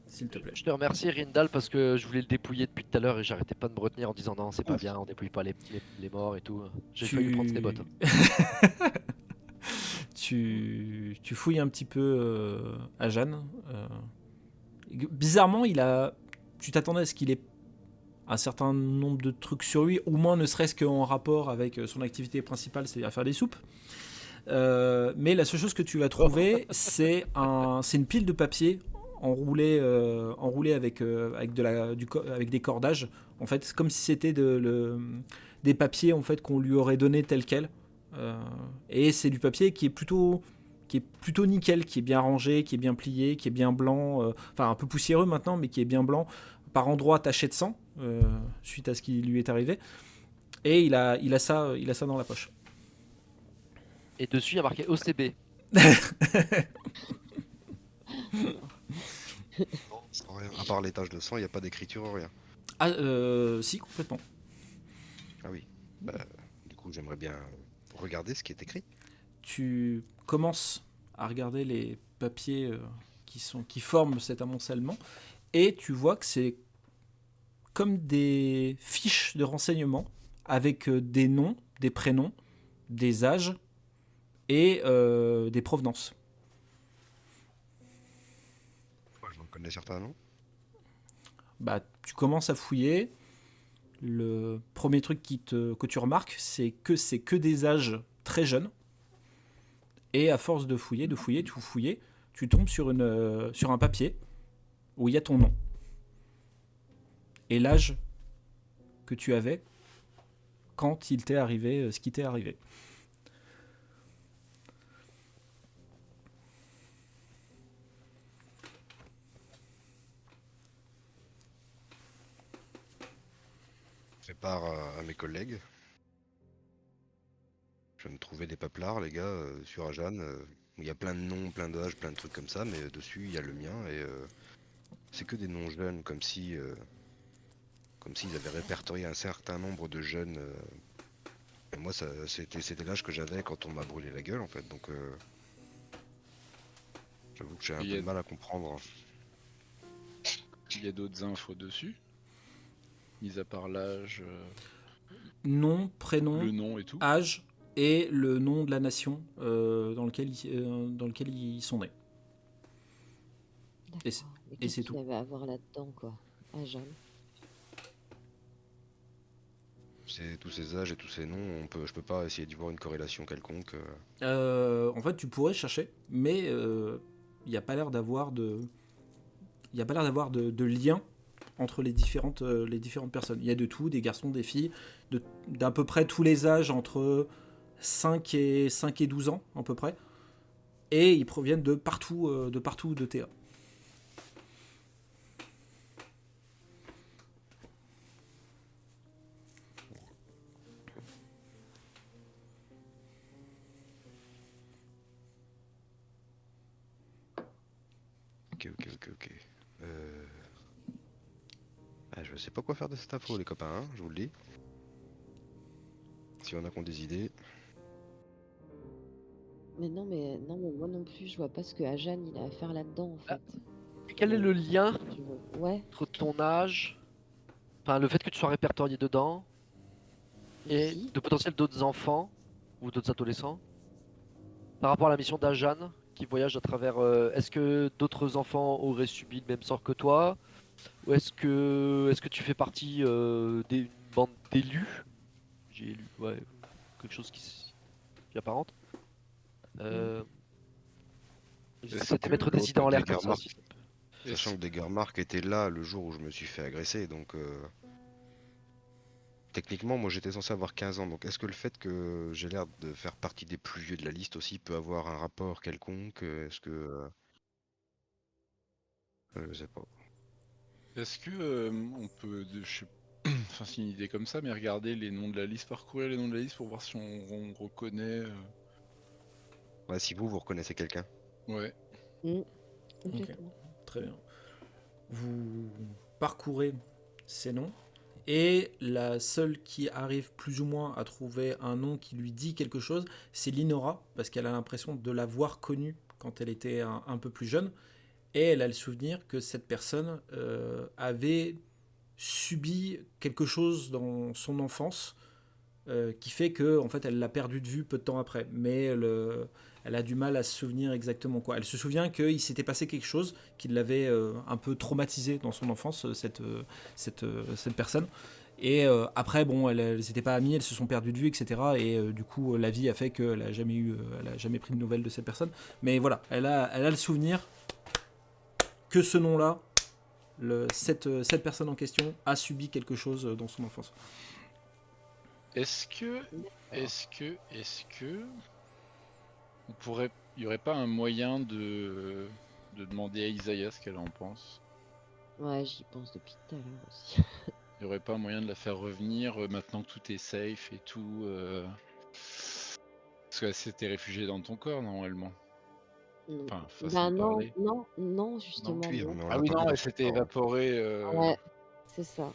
S'il te plaît. Je te remercie Rindal parce que je voulais le dépouiller depuis tout à l'heure et j'arrêtais pas de me retenir en disant non c'est pas bien, on dépouille pas les morts et tout. J'ai failli prendre ses bottes. Tu fouilles un petit peu à Jeanne. Bizarrement, tu t'attendais à ce qu'il ait un certain nombre de trucs sur lui, au moins ne serait-ce qu'en rapport avec son activité principale, c'est à faire des soupes. Mais la seule chose que tu vas trouver, c'est une pile de papier enroulé avec des cordages. En fait, c'est comme si c'était des papiers en fait qu'on lui aurait donné tel quel. Et c'est du papier qui est plutôt nickel, qui est bien rangé, qui est bien plié, qui est bien blanc, enfin un peu poussiéreux maintenant, mais qui est bien blanc, par endroits taché de sang suite à ce qui lui est arrivé. Et il a ça dans la poche. Et dessus il y a marqué OCB. Sans rien. À part les taches de sang, il n'y a pas d'écriture, rien. Ah, si, complètement. Ah oui. Bah, du coup, j'aimerais bien regarder ce qui est écrit. Tu commences à regarder les papiers qui forment cet amoncellement et tu vois que c'est comme des fiches de renseignements avec des noms, des prénoms, des âges et des provenances. J'en connais certains, non? Bah, tu commences à fouiller. Le premier truc que tu remarques, c'est que des âges très jeunes. Et à force de fouiller, tu tombes sur un papier où il y a ton nom. Et l'âge que tu avais quand il t'est arrivé ce qui t'est arrivé. Je fais part à mes collègues. Je viens de trouver des paplards, les gars, sur Ajan. Il y a plein de noms, plein d'âges, plein de trucs comme ça, mais dessus, il y a le mien, et c'est que des noms jeunes, comme s'ils avaient répertorié un certain nombre de jeunes. Et moi, c'était l'âge que j'avais quand on m'a brûlé la gueule, en fait, donc j'avoue que j'ai un peu de mal à comprendre. Il y a d'autres infos dessus, mis à part l'âge, Nom, prénom, le nom et tout. âge et le nom de la nation dans lequel ils sont nés. Et c'est- Mais et qu'est-ce c'est qu'il tout. avait à voir là-dedans, quoi, à Jeanne? Tous ces âges et tous ces noms, je peux pas essayer d'y voir une corrélation quelconque. En fait, tu pourrais chercher, mais il n'y a pas l'air d'avoir de lien entre les différentes personnes. Il y a de tout, des garçons, des filles, d'à peu près tous les âges entre 5 et 12 ans, à peu près. Et ils proviennent de partout de Théa. Ok. Je sais pas quoi faire de cette info, les copains, hein, je vous le dis. Si on a qu'on des idées. Mais non, mais moi non plus, je vois pas ce que Ajan il a à faire là-dedans, en fait. Et quel est le lien Ouais, entre ton âge, enfin le fait que tu sois répertorié dedans, et Si. de potentiel d'autres enfants ou d'autres adolescents par rapport à la mission d'Ajan qui voyage à travers. Est-ce que d'autres enfants auraient subi le même sort que toi, ou est-ce que tu fais partie d'une bande d'élus? J'ai élu, ouais, quelque chose qui apparente. J'essaie de mettre que des idées en l'air comme ça. Degermark, sachant que Degermark était là le jour où je me suis fait agresser, donc techniquement, moi j'étais censé avoir 15 ans, donc est-ce que le fait que j'ai l'air de faire partie des plus vieux de la liste aussi peut avoir un rapport quelconque? Est-ce que... je sais pas. Est-ce que on peut, je sais enfin c'est une idée comme ça, mais regarder les noms de la liste, parcourir les noms de la liste pour voir si on reconnaît. Ouais, si vous reconnaissez quelqu'un. Ouais. Complètement. Très bien. Vous parcourez ces noms et la seule qui arrive plus ou moins à trouver un nom qui lui dit quelque chose, c'est Linora, parce qu'elle a l'impression de l'avoir connue quand elle était un peu plus jeune, et elle a le souvenir que cette personne avait subi quelque chose dans son enfance qui fait que en fait elle l'a perdu de vue peu de temps après, mais elle a du mal à se souvenir exactement quoi. Elle se souvient qu'il s'était passé quelque chose qui l'avait un peu traumatisé dans son enfance, cette personne. Et après, bon, elles n'étaient pas amies, elles se sont perdues de vue, etc. Et du coup, la vie a fait qu'elle n'a jamais pris de nouvelles de cette personne. Mais voilà, elle a le souvenir que ce nom-là, cette personne en question, a subi quelque chose dans son enfance. Est-ce que il y aurait pas un moyen de demander à Isaiah ce qu'elle en pense? Ouais, j'y pense depuis tout à l'heure aussi. Il y aurait pas un moyen de la faire revenir maintenant que tout est safe et tout parce qu'elle s'était réfugiée dans ton corps normalement. Enfin, façon de non, parler. non, justement, Cuivre, non. mais on Ah l'a oui, pas vu non, dans elle son s'était corps. évaporée. Ouais, c'est ça.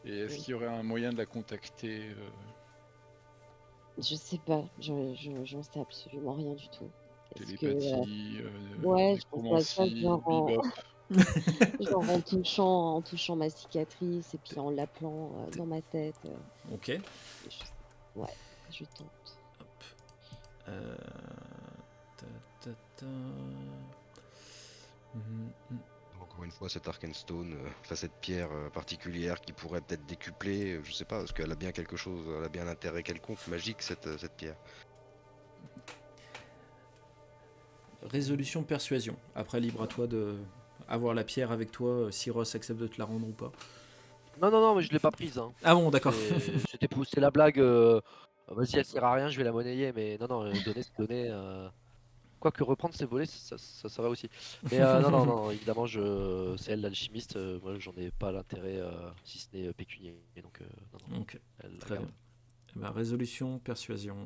Et est-ce qu'il y aurait un moyen de la contacter Je sais pas, j'en sais absolument rien du tout. Est-ce que, télépathie, ouais, je pense à ça, nécromancie, genre bebop. genre en touchant ma cicatrice et puis en l'appelant dans ma tête. Ok. Ouais, je tente. Hop. Ta, ta, ta. Encore une fois, cet Arkenstone, enfin cette pierre particulière qui pourrait peut-être décupler, je sais pas, parce qu'elle a bien quelque chose, elle a bien un intérêt quelconque, magique cette pierre. Résolution persuasion. Après, libre à toi de avoir la pierre avec toi si Ross accepte de te la rendre ou pas. Non, mais je l'ai pas prise. Hein. Ah bon, d'accord. C'était poussé la blague. Vas-y, elle sert à rien, je vais la monnayer. Mais non, donner, c'est donner. Quoique reprendre, c'est voler, ça va aussi. Mais non, évidemment, c'est elle l'alchimiste. Moi, j'en ai pas l'intérêt, si ce n'est pécunier. Donc, non, Ok, elle la très garde. bien. Eh ben, résolution persuasion.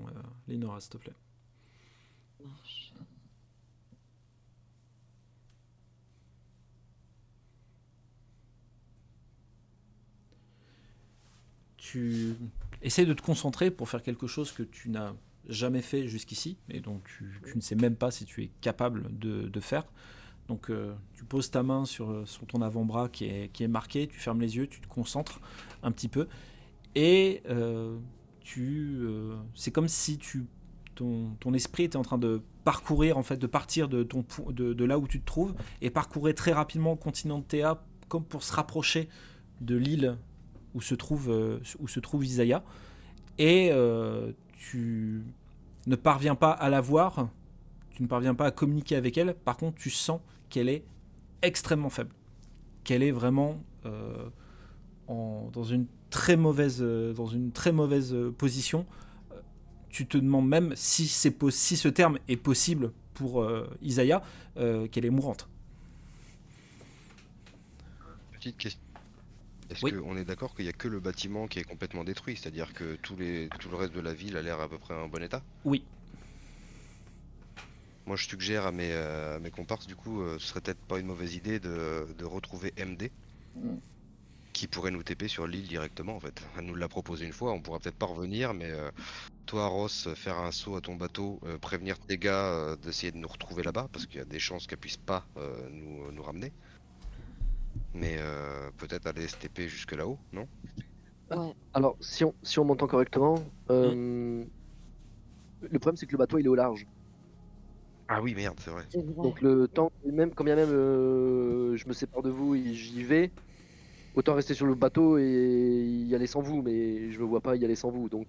Linora, s'il te plaît. Marche. Tu essaies de te concentrer pour faire quelque chose que tu n'as jamais fait jusqu'ici, et donc tu ne sais même pas si tu es capable de faire. Donc tu poses ta main sur ton avant-bras qui est marqué, tu fermes les yeux, tu te concentres un petit peu, et c'est comme si ton esprit était en train de parcourir, en fait, de partir de là où tu te trouves, et parcourir très rapidement le continent de Théa, comme pour se rapprocher de l'île où se trouve Isaiah, et tu ne parviens pas à la voir, tu ne parviens pas à communiquer avec elle. Par contre, tu sens qu'elle est extrêmement faible, qu'elle est vraiment dans une très mauvaise position. Tu te demandes même si ce terme est possible pour Isaiah, qu'elle est mourante. Petite question. Est-ce Oui. qu'on est d'accord qu'il n'y a que le bâtiment qui est complètement détruit, c'est-à-dire que tout le reste de la ville a l'air à peu près en bon état? Oui. Moi je suggère à mes comparses, du coup, ce serait peut-être pas une mauvaise idée de retrouver MD, qui pourrait nous TP sur l'île directement en fait. Elle nous l'a proposé une fois, on pourra peut-être pas revenir, mais toi Ross, faire un saut à ton bateau, prévenir tes gars d'essayer de nous retrouver là-bas, parce qu'il y a des chances qu'elle puisse pas nous ramener. Mais peut-être aller se TP jusque là-haut, non? Ouais. Alors, si on m'entend correctement, le problème c'est que le bateau il est au large. Ah oui, merde, c'est vrai. C'est vrai. Donc le temps, quand bien même je me sépare de vous et j'y vais, autant rester sur le bateau et y aller sans vous, mais je me vois pas y aller sans vous, donc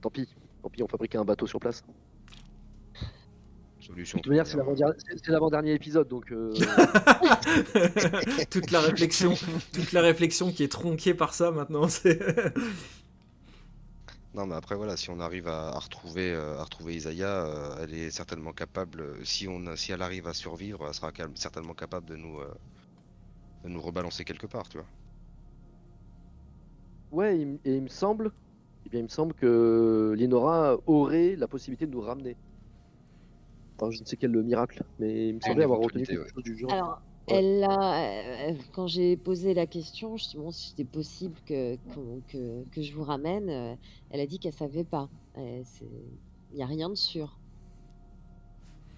tant pis, on fabriquait un bateau sur place. Solution. De toute manière, c'est l'avant-dernier épisode, donc. toute la réflexion qui est tronquée par ça maintenant. Non, mais après voilà, si on arrive à retrouver Isaiah, elle est certainement capable. Si elle arrive à survivre, elle sera certainement capable de nous rebalancer quelque part, tu vois. Ouais, il me semble que Linora aurait la possibilité de nous ramener. Alors, je ne sais quel miracle, mais il me semblait avoir retenu quelque chose du genre. Alors, Ouais. quand j'ai posé la question, je me suis demandé si c'était possible que je vous ramène. Elle a dit qu'elle savait pas. Il n'y a rien de sûr.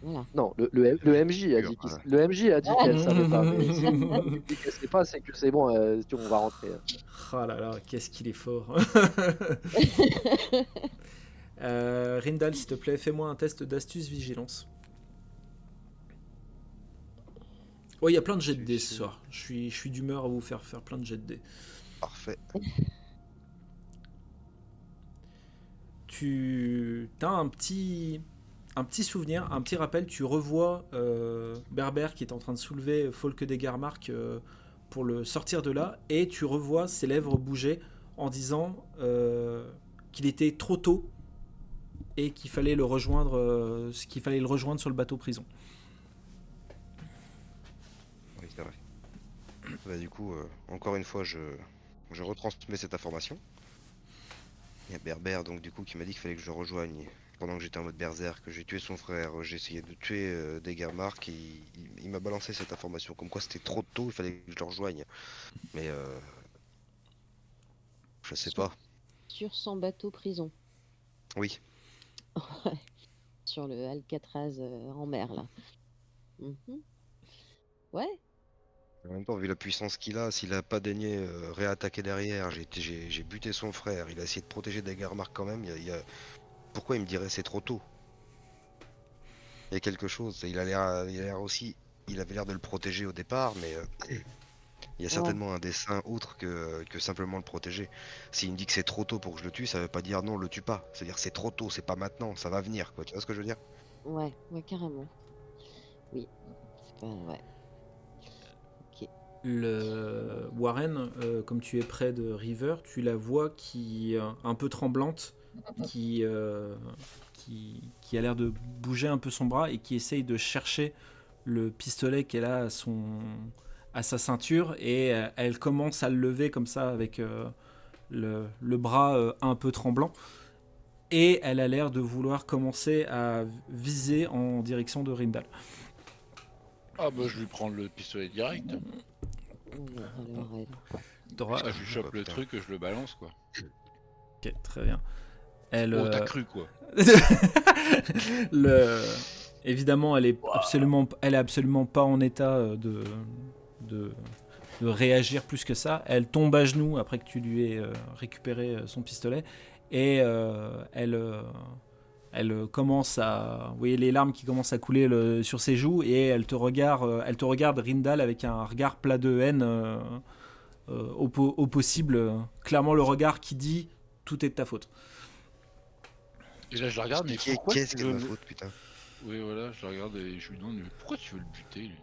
Voilà. Non, le MJ a dit qu'elle savait pas. Mais si elle dit qu'elle sait pas, c'est que c'est bon, on va rentrer. Oh là là, qu'est-ce qu'il est fort. Rindal, s'il te plaît, fais-moi un test d'astuce vigilance. Ouais, il y a plein de jets de dés ce soir. Je suis d'humeur à vous faire plein de jets de dés. Parfait. Tu as un petit souvenir, un petit rappel. Tu revois Berber qui est en train de soulever Folke des Garmark pour le sortir de là, et tu revois ses lèvres bouger en disant qu'il était trop tôt et qu'il fallait le rejoindre, sur le bateau prison. Oui, c'est vrai. Bah, du coup, encore une fois, je retransmets cette information. Il y a Berber donc du coup qui m'a dit qu'il fallait que je le rejoigne. Pendant que j'étais en mode berserk, que j'ai tué son frère, j'ai essayé de tuer des Garmark, il m'a balancé cette information, comme quoi c'était trop tôt, il fallait que je le rejoigne. Mais je sais pas. Sur son bateau prison. Oui. Ouais. Sur le Alcatraz en mer, là. Mhm. Ouais. En même temps, vu la puissance qu'il a, s'il a pas daigné réattaquer derrière, j'ai buté son frère, il a essayé de protéger des Garmark quand même, pourquoi il me dirait c'est trop tôt? Il y a quelque chose, il avait l'air de le protéger au départ, mais il y a certainement un dessein autre que simplement le protéger. S'il me dit que c'est trop tôt pour que je le tue, ça veut pas dire non, le tue pas. C'est-à-dire c'est trop tôt, c'est pas maintenant, ça va venir, quoi. Tu vois ce que je veux dire? Ouais, carrément. Oui. C'est pas... Ouais. Le Warren, comme tu es près de River, tu la vois qui un peu tremblante, qui a l'air de bouger un peu son bras et qui essaye de chercher le pistolet qu'elle a à sa ceinture, et elle commence à le lever comme ça avec le bras un peu tremblant, et elle a l'air de vouloir commencer à viser en direction de Rindal. Ah bah je lui prends le pistolet direct. Dora, Je lui chope le truc, je le balance quoi. Ok, très bien. T'as cru quoi. Évidemment, elle est absolument pas en état de réagir plus que ça. Elle tombe à genoux après que tu lui aies récupéré son pistolet, et elle commence à... Vous voyez les larmes qui commencent à couler sur ses joues, et elle te regarde, Rindal, avec un regard plein de haine au possible. Clairement le regard qui dit « tout est de ta faute ». Et là je la regarde, mais pourquoi qu'est-ce que ma faute, putain? Oui voilà, je la regarde et je lui demande, mais pourquoi tu veux le buter lui?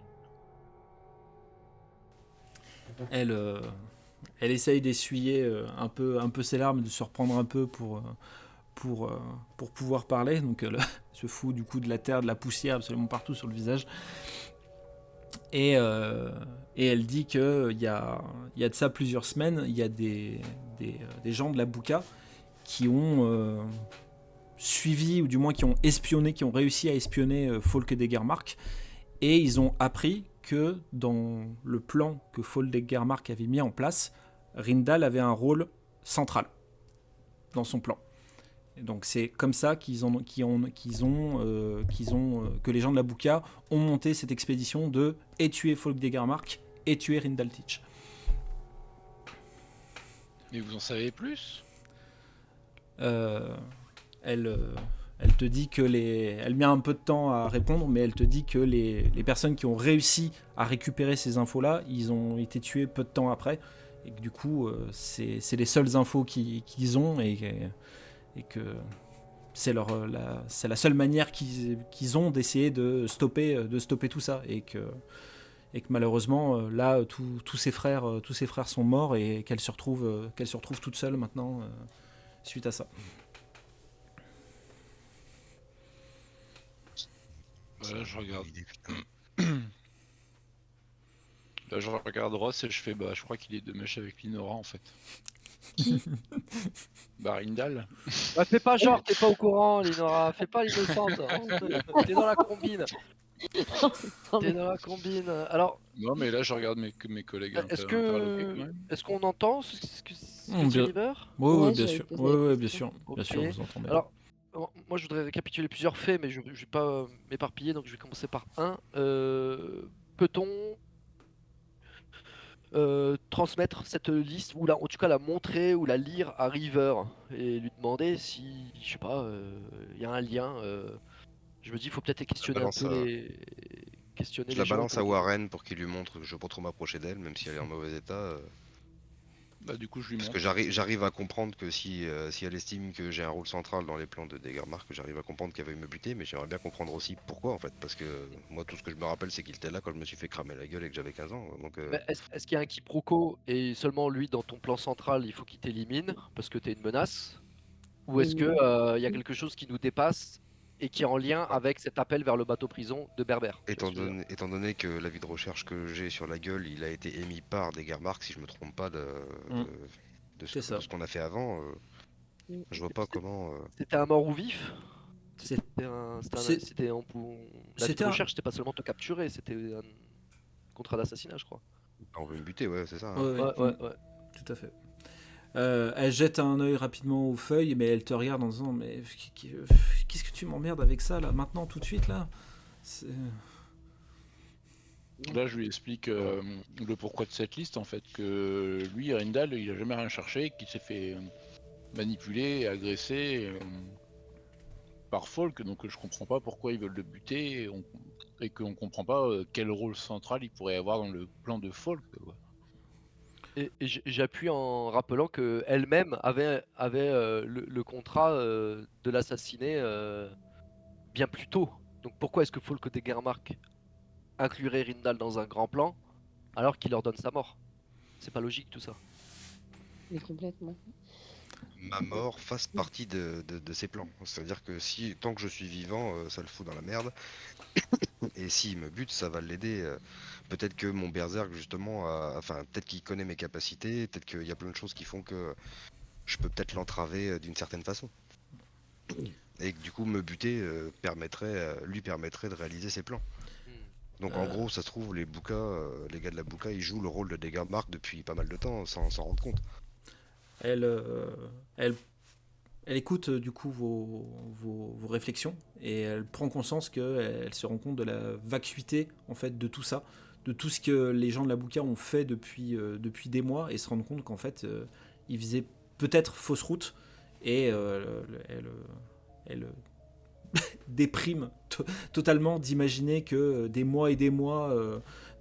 Elle essaye d'essuyer un peu ses larmes, de se reprendre un peu pour pouvoir parler. Donc elle se fout du coup de la terre, de la poussière absolument partout sur le visage. Et elle dit qu'il y a de ça plusieurs semaines, il y a des gens de la Bouka qui ont suivi, ou du moins qui ont réussi à espionner Folke des Garmark, et ils ont appris que dans le plan que Folke des Garmark avait mis en place, Rindal avait un rôle central dans son plan. Et donc c'est comme ça que les gens de la Bouka ont monté cette expédition de et tuer Folke des Garmark et tuer Rindal Teach. Mais vous en savez plus? Elle te dit que elle met un peu de temps à répondre, mais elle te dit que les personnes qui ont réussi à récupérer ces infos-là, ils ont été tués peu de temps après, et que du coup, c'est les seules infos qu'ils ont, et que c'est la seule manière qu'ils ont d'essayer de stopper tout ça, et que malheureusement là tous ses frères sont morts, et qu'elle se retrouve toute seule maintenant suite à ça. Là, je regarde. Là, je regarde Ross et je fais, je crois qu'il est de mèche avec Linora en fait. Qui? Rindal. Bah, fais pas genre, t'es pas au courant, Linora. Fais pas l'innocente. T'es dans la combine. T'es dans la combine. Alors, Non, mais là, je regarde mes collègues. est-ce interloqués, quand même. qu'on entend ce que bien. dit River? Oui, Ouais, bien j'avais sûr. posé Oui, la bien question. sûr. Bien sûr, Ok. vous entendez. Alors, moi je voudrais récapituler plusieurs faits, mais je vais pas m'éparpiller, donc je vais commencer par un. Peut-on transmettre cette liste, ou en tout cas la montrer ou la lire à River, et lui demander si, je sais pas, il y a un lien. Je me dis, il faut peut-être questionner un peu questionner Je les la gens. balance à Warren pour qu'il lui montre que je peux pas trop m'approcher d'elle, même si elle est en mauvais état. Bah, du coup, je lui Parce montre. que j'arrive à comprendre que si elle estime que j'ai un rôle central dans les plans de Daggermark, j'arrive à comprendre qu'elle veuille me buter, mais j'aimerais bien comprendre aussi pourquoi en fait. Parce que moi, tout ce que je me rappelle, c'est qu'il était là quand je me suis fait cramer la gueule et que j'avais 15 ans. Donc, Mais est-ce qu'il y a un quiproquo et seulement lui dans ton plan central il faut qu'il t'élimine parce que t'es une menace? Ou est-ce que il y a quelque chose qui nous dépasse et qui est en lien avec cet appel vers le bateau prison de Berber? étant donné que l'avis de recherche que j'ai sur la gueule, il a été émis par Daggermark, si je me trompe pas de C'est ça. ce qu'on a fait avant, je vois pas comment. C'était un mort ou vif? C'est- C'était en la vie de recherche, c'était pas seulement te capturer, c'était un contrat d'assassinat, je crois. On veut me buter, ouais, c'est ça. hein. Ouais. Tout à fait. Elle jette un œil rapidement aux feuilles, mais elle te regarde en disant, mais qu'est-ce que tu m'emmerdes avec ça là, maintenant, tout de suite là? Là, je lui explique le pourquoi de cette liste, en fait, que lui, Rindal, il a jamais rien cherché, qu'il s'est fait manipuler, agresser par Folk, donc je comprends pas pourquoi ils veulent le buter, et qu'on comprend pas quel rôle central il pourrait avoir dans le plan de Folk. Quoi. Et j'appuie en rappelant que elle-même avait le contrat de l'assassiner bien plus tôt. Donc pourquoi est-ce que Folk Daggermark inclurait Rindal dans un grand plan alors qu'il ordonne sa mort? C'est pas logique tout ça. Mais complètement. Ma mort fasse partie de ses plans. C'est-à-dire que tant que je suis vivant, ça le fout dans la merde. Et s'il me bute, ça va l'aider. Peut-être que mon berserk, justement, peut-être qu'il connaît mes capacités, peut-être qu'il y a plein de choses qui font que je peux peut-être l'entraver d'une certaine façon. Et que du coup, me buter lui permettrait de réaliser ses plans. Donc en gros, ça se trouve, les gars de la Bouka, ils jouent le rôle de Daggermark depuis pas mal de temps sans s'en rendre compte. Elle écoute du coup vos réflexions, et elle prend conscience qu'elle se rend compte de la vacuité en fait de tout ça, de tout ce que les gens de la Bouka ont fait depuis des mois, et se rend compte qu'en fait ils faisaient peut-être fausse route, et elle déprime totalement d'imaginer que des mois et des mois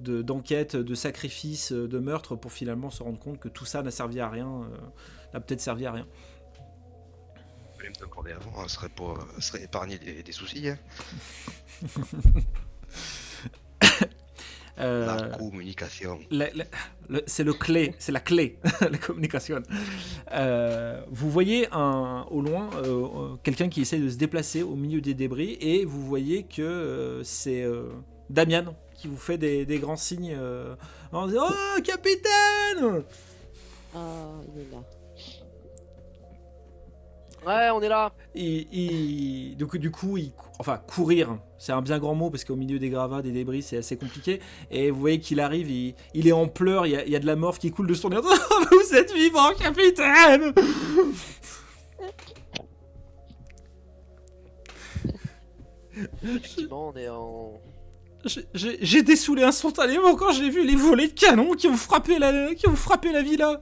d'enquête, de sacrifices, de meurtres, pour finalement se rendre compte que tout ça n'a servi à rien, n'a peut-être servi à rien. Vous allez me demander avant, serait épargné des soucis. Hein. La communication. C'est la clé, la communication. Vous voyez au loin quelqu'un qui essaie de se déplacer au milieu des débris, et vous voyez que c'est Damian qui vous fait des grands signes en disant « Oh, capitaine !» Ah, il est là. Ouais, on est là. Donc du coup, courir, c'est un bien grand mot, parce qu'au milieu des gravats, des débris, c'est assez compliqué. Et vous voyez qu'il arrive, il est en pleurs, il y a de la morve qui coule de son nez. Oh, vous êtes vivant, capitaine! Effectivement, on est en... J'ai dessoulé instantanément quand j'ai vu les volets de canon qui ont frappé la villa.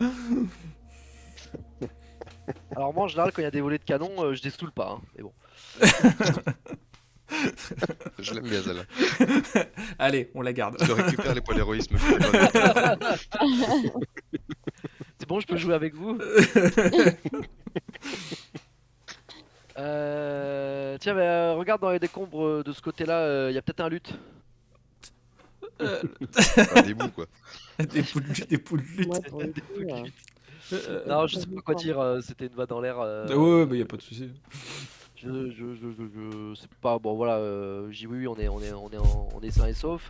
Alors moi en général quand il y a des volets de canon je dessoule pas, hein, mais bon. Je l'aime bien celle-là. Allez, on la garde. Je récupère les points d'héroïsme. C'est bon, je peux jouer avec vous. Tiens, mais regarde dans les décombres de ce côté-là, il y a peut-être un lutte. Des bouts, quoi. Des poules de lutte. Moi, pour le Des coup, poules de lutte. Euh, Non, je pas sais pas vu quoi ça. dire, c'était une voix dans l'air. ouais, bah y a pas de souci. C'est pas bon, voilà. Je dis oui, on est sain et sauf.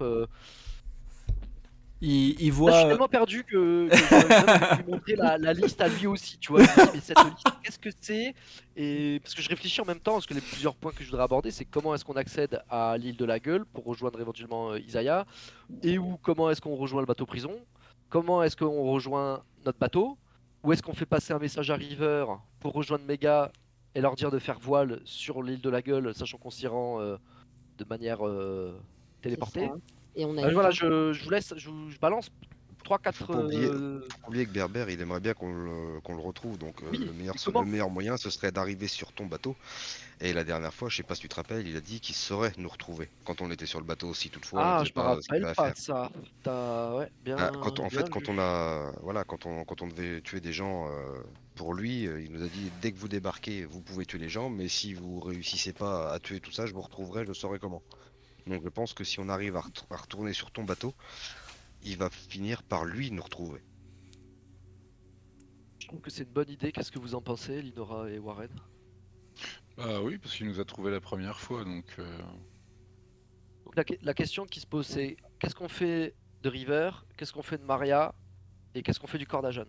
Il Là, je suis voit. tellement perdu que j'aurais bien voulu lui montrer la liste à lui aussi, tu vois. Je me dis, mais cette liste, qu'est-ce que c'est? Et parce que je réfléchis en même temps, parce que les plusieurs points que je voudrais aborder, c'est comment est-ce qu'on accède à l'île de la Gueule pour rejoindre éventuellement Isaiah, et où comment est-ce qu'on rejoint le bateau prison, comment est-ce qu'on rejoint notre bateau, où est-ce qu'on fait passer un message à River pour rejoindre Mega et leur dire de faire voile sur l'île de la Gueule, sachant qu'on s'y rend de manière C'est téléportée. ça. Et on a Voilà, une carte. je vous laisse, je balance Faut 3-4. pas oublier que Berber, il aimerait bien qu'on le retrouve. Donc Oui, le meilleur moyen, ce serait d'arriver sur ton bateau. Et la dernière fois, je sais pas si tu te rappelles, il a dit qu'il saurait nous retrouver quand on était sur le bateau. Si toutefois, on Ah, faisait je me pas ce qu'il rappelle avait à pas faire. de ça. Ouais, bien. En bien fait, quand vu. on a, voilà, quand on devait tuer des gens pour lui, il nous a dit dès que vous débarquez, vous pouvez tuer les gens, mais si vous réussissez pas à tuer tout ça, je vous retrouverai, je saurai comment. Donc je pense que si on arrive à retourner sur ton bateau, il va finir par lui nous retrouver. Je trouve que c'est une bonne idée. Qu'est-ce que vous en pensez, Linora et Warren? Bah oui, parce qu'il nous a trouvé la première fois, donc Donc, la question qui se pose, c'est qu'est-ce qu'on fait de River, qu'est-ce qu'on fait de Maria et qu'est-ce qu'on fait du corps d'Ajan?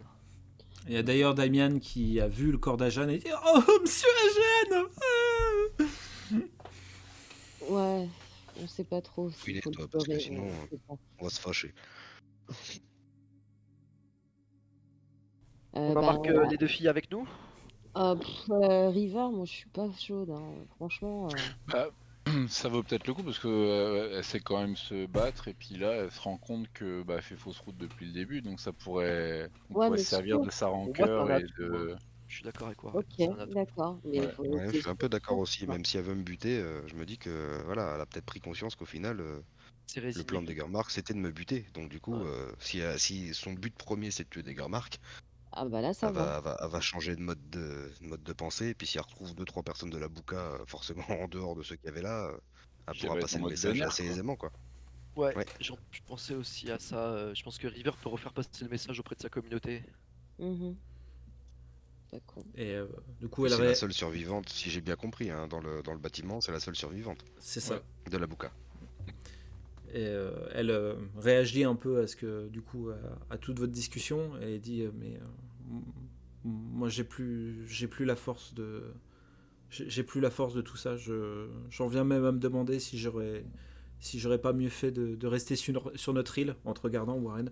Il y a d'ailleurs Damian qui a vu le corps d'Ajan et dit oh, monsieur Ajan Ouais, on sait pas trop Oui, s'il faut le toi, parce que pleurer. sinon, On sait pas. on va se fâcher. On Bah, embarque les deux filles avec nous? River, moi je suis pas chaude, hein. Franchement. bah, ça vaut peut-être le coup parce que elle sait quand même se battre et puis là elle se rend compte que bah, elle fait fausse route depuis le début, donc ça pourrait, on Ouais, pourrait mais se servir sûr. de sa Pour moi, rancœur c'est un et atout, de. Je suis d'accord avec Warren. Ok, C'est un atout. d'accord. Mais Ouais. Ouais, je c'est suis un peu d'accord sûr, aussi, quoi. même si elle veut me buter, je me dis que voilà, elle a peut-être pris conscience qu'au final, C'est le plan de résigné. Degermark c'était de me buter. Donc du coup, Ouais. si son but premier c'est de tuer Degermark, Ah bah là, ça va. elle va changer de mode de pensée. Et puis si elle retrouve 2-3 personnes de la Bouka, forcément en dehors de ceux qu'il y avait là, elle Puis elle pourra va être en passer le mode message vénère, assez quoi. aisément, quoi. Ouais, Ouais. je pensais aussi à ça. Je pense que River peut refaire passer le message auprès de sa communauté. Mhm. D'accord. Et du coup, Et elle c'est la seule survivante, si j'ai bien compris, hein, dans le bâtiment, c'est la seule survivante C'est ça. Ouais. de la Bouka. Et elle réagit un peu à ce que, du coup, à toute votre discussion. Elle dit mais moi j'ai plus la force de j'ai plus la force de tout ça. J'en viens même à me demander si j'aurais pas mieux fait de rester sur notre île en te regardant, Warren.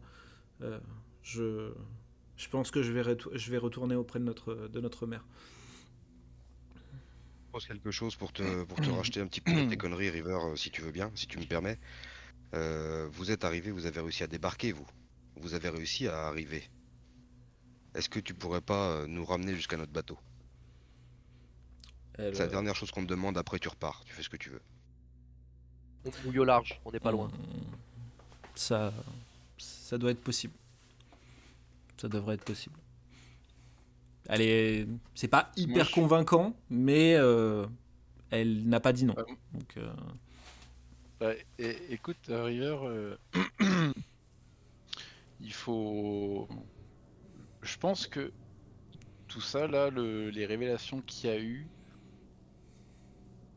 Je pense que je vais retourner auprès de notre mère. Je pose quelque chose pour te racheter un petit peu de tes conneries, River, si tu veux bien, si tu me permets. Vous êtes arrivé, vous avez réussi à débarquer, vous. Vous avez réussi à arriver. Est-ce que tu pourrais pas nous ramener jusqu'à notre bateau? Elle, C'est la dernière chose qu'on te demande, après tu repars, tu fais ce que tu veux. On mouille au large, on n'est pas loin. Ça doit être possible. Ça devrait être possible. C'est pas hyper convaincant, mais elle n'a pas dit non. Donc, Écoute, River, il faut. Je pense que tout ça là, les révélations qu'il y a eu,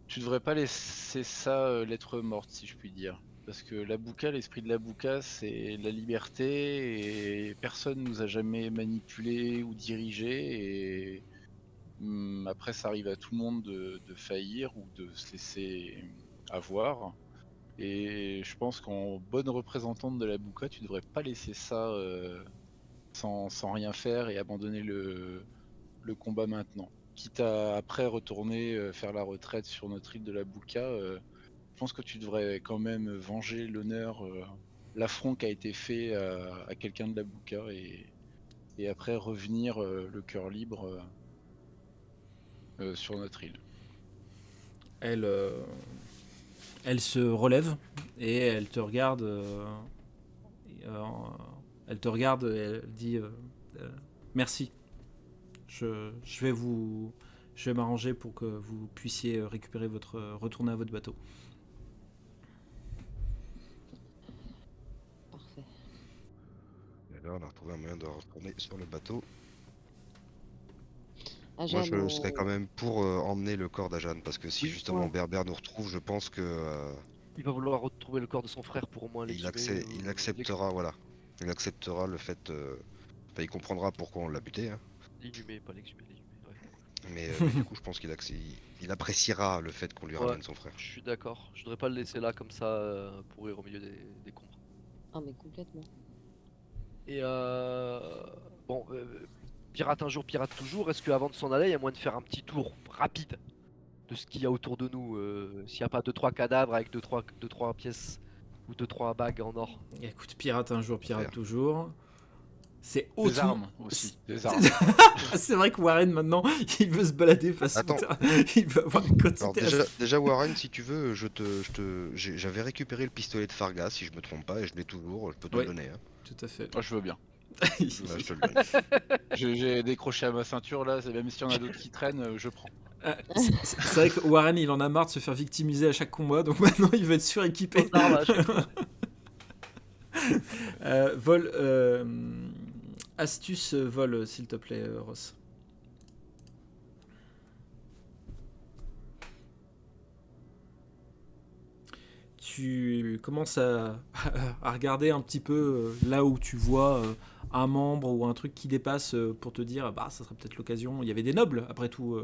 tu devrais pas laisser ça lettre morte, si je puis dire. Parce que la Bouka, l'esprit de la Bouka, c'est la liberté et personne nous a jamais manipulé ou dirigé. Et après, ça arrive à tout le monde de faillir ou de se laisser avoir. Et je pense qu'en bonne représentante de la Bouka, tu devrais pas laisser ça sans rien faire et abandonner le combat maintenant. Quitte à après retourner faire la retraite sur notre île de la Bouka, je pense que tu devrais quand même venger l'honneur, l'affront qui a été fait à quelqu'un de la Bouka et après revenir le cœur libre sur notre île. Elle se relève et elle te regarde. Elle te regarde et elle dit merci. Je vais vous Je vais m'arranger pour que vous puissiez retourner à votre bateau. Parfait. Et là, on a retrouvé un moyen de retourner sur le bateau. Moi, Ajane, je serais quand même pour emmener le corps d'Ajane, parce que si Oui, justement ouais. Berbère nous retrouve, je pense que Il va vouloir retrouver le corps de son frère pour au moins il, l'exhumer. il acceptera, voilà. Il acceptera le fait. Enfin, il comprendra pourquoi on l'a buté, hein. L'inhumer, pas l'exhumer, l'inhumer. Ouais. Mais du coup, je pense il appréciera le fait qu'on lui Ouais. ramène son frère. Je suis d'accord. Je voudrais pas le laisser là comme ça pourrir au milieu des combres. Ah, mais complètement. Et bon, pirate un jour, pirate toujours. Est-ce qu'avant de s'en aller, il y a moyen de faire un petit tour rapide de ce qu'il y a autour de nous s'il n'y a pas 2-3 cadavres avec 2-3 pièces ou 2-3 bagues en or. Écoute, pirate un jour, pirate Faire. toujours. C'est Des hautement... armes aussi. Des armes. C'est vrai que Warren, maintenant, il veut se balader façon... Attends. Il veut avoir une Alors quantité... déjà Warren, si tu veux, j'avais récupéré le pistolet de Fargas, si je me trompe pas, et je l'ai toujours, je peux te Ouais. le donner. Hein. Tout à fait. Moi, je veux bien. Là, je te le donne. J'ai décroché à ma ceinture là, même si y en a d'autres qui traînent, je prends. C'est vrai que Warren, il en a marre de se faire victimiser à chaque combat, donc maintenant, il veut être suréquipé. Aux armes, à chaque fois. Vol... Astuce vol, s'il te plaît, Ross. Tu commences à regarder un petit peu là où tu vois un membre ou un truc qui dépasse pour te dire bah ça serait peut-être l'occasion. Il y avait des nobles après tout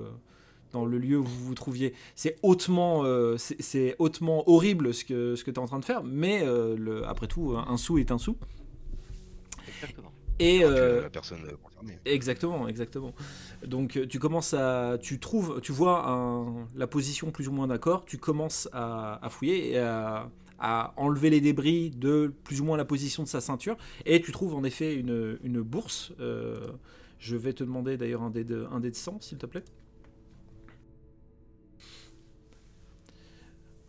dans le lieu où vous vous trouviez. C'est hautement horrible ce que tu es en train de faire, mais après tout un sou est un sou. Exactement. Et La personne concernée. exactement. Donc tu commences tu vois la position plus ou moins d'accord, tu commences à fouiller et à enlever les débris de plus ou moins la position de sa ceinture, et tu trouves en effet une bourse. Je vais te demander d'ailleurs un dé de 100 s'il te plaît.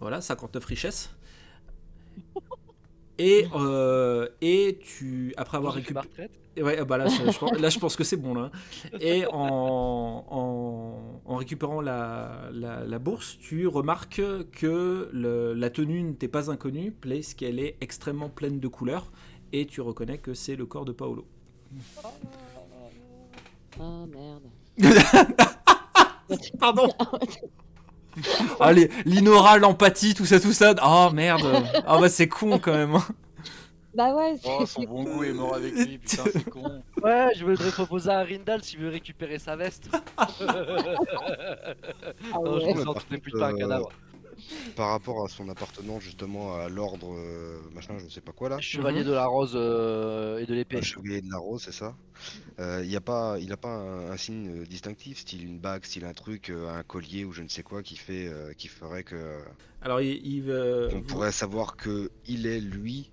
Voilà, 59 richesses. Et tu, après avoir J'ai fait ma récupéré... retraite. Ouais, bah là, je pense que c'est bon là. Et en récupérant la bourse, tu remarques que la tenue ne t'est pas inconnue, puisqu'elle est extrêmement pleine de couleurs, et tu reconnais que c'est le corps de Paolo. Ah, merde. Pardon. Allez, l'inora, l'empathie, tout ça. Oh merde. Ah bah c'est con quand même. Bah ouais, Oh, son bon goût est mort avec lui, putain, c'est con. Ouais, je voudrais proposer à Rindal s'il veut récupérer sa veste. Ah Non, je ouais. vous en Par tenais plus contre, pas un cadavre. Par rapport à son appartenance justement à l'ordre machin, je sais pas quoi là. Chevalier de la Rose et de l'épée. Le chevalier de la rose, c'est ça. Il a pas un signe distinctif, style une bague, style un truc, un collier ou je ne sais quoi qui ferait que Alors on pourrait savoir que il est lui,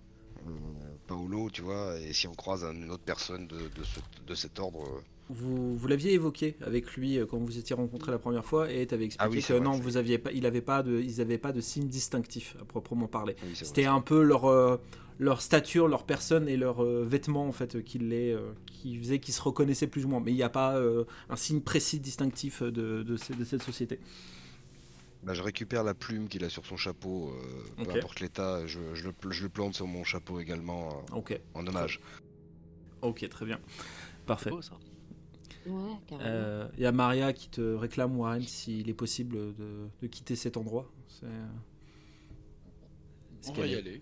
Paolo, tu vois, et si on croise une autre personne de cet ordre. vous l'aviez évoqué avec lui quand vous étiez rencontrés la première fois, et t'avais expliqué oui, que c'est vrai, non, c'est- ils avaient pas de signe distinctif à proprement parler. Oui, c'est vrai, C'était c'est un peu leur stature, leur personne et leurs vêtements en fait qui faisaient qu'ils se reconnaissaient plus ou moins. Mais il n'y a pas un signe précis distinctif de cette société. Bah, je récupère la plume qu'il a sur son chapeau, peu Ok. importe l'état, je le plante sur mon chapeau également Ok. en hommage. Ok, très bien. C'est Parfait. beau ça. Ouais, carrément. Il y a Maria qui te réclame, Warren, s'il est possible de quitter cet endroit. On va y aller.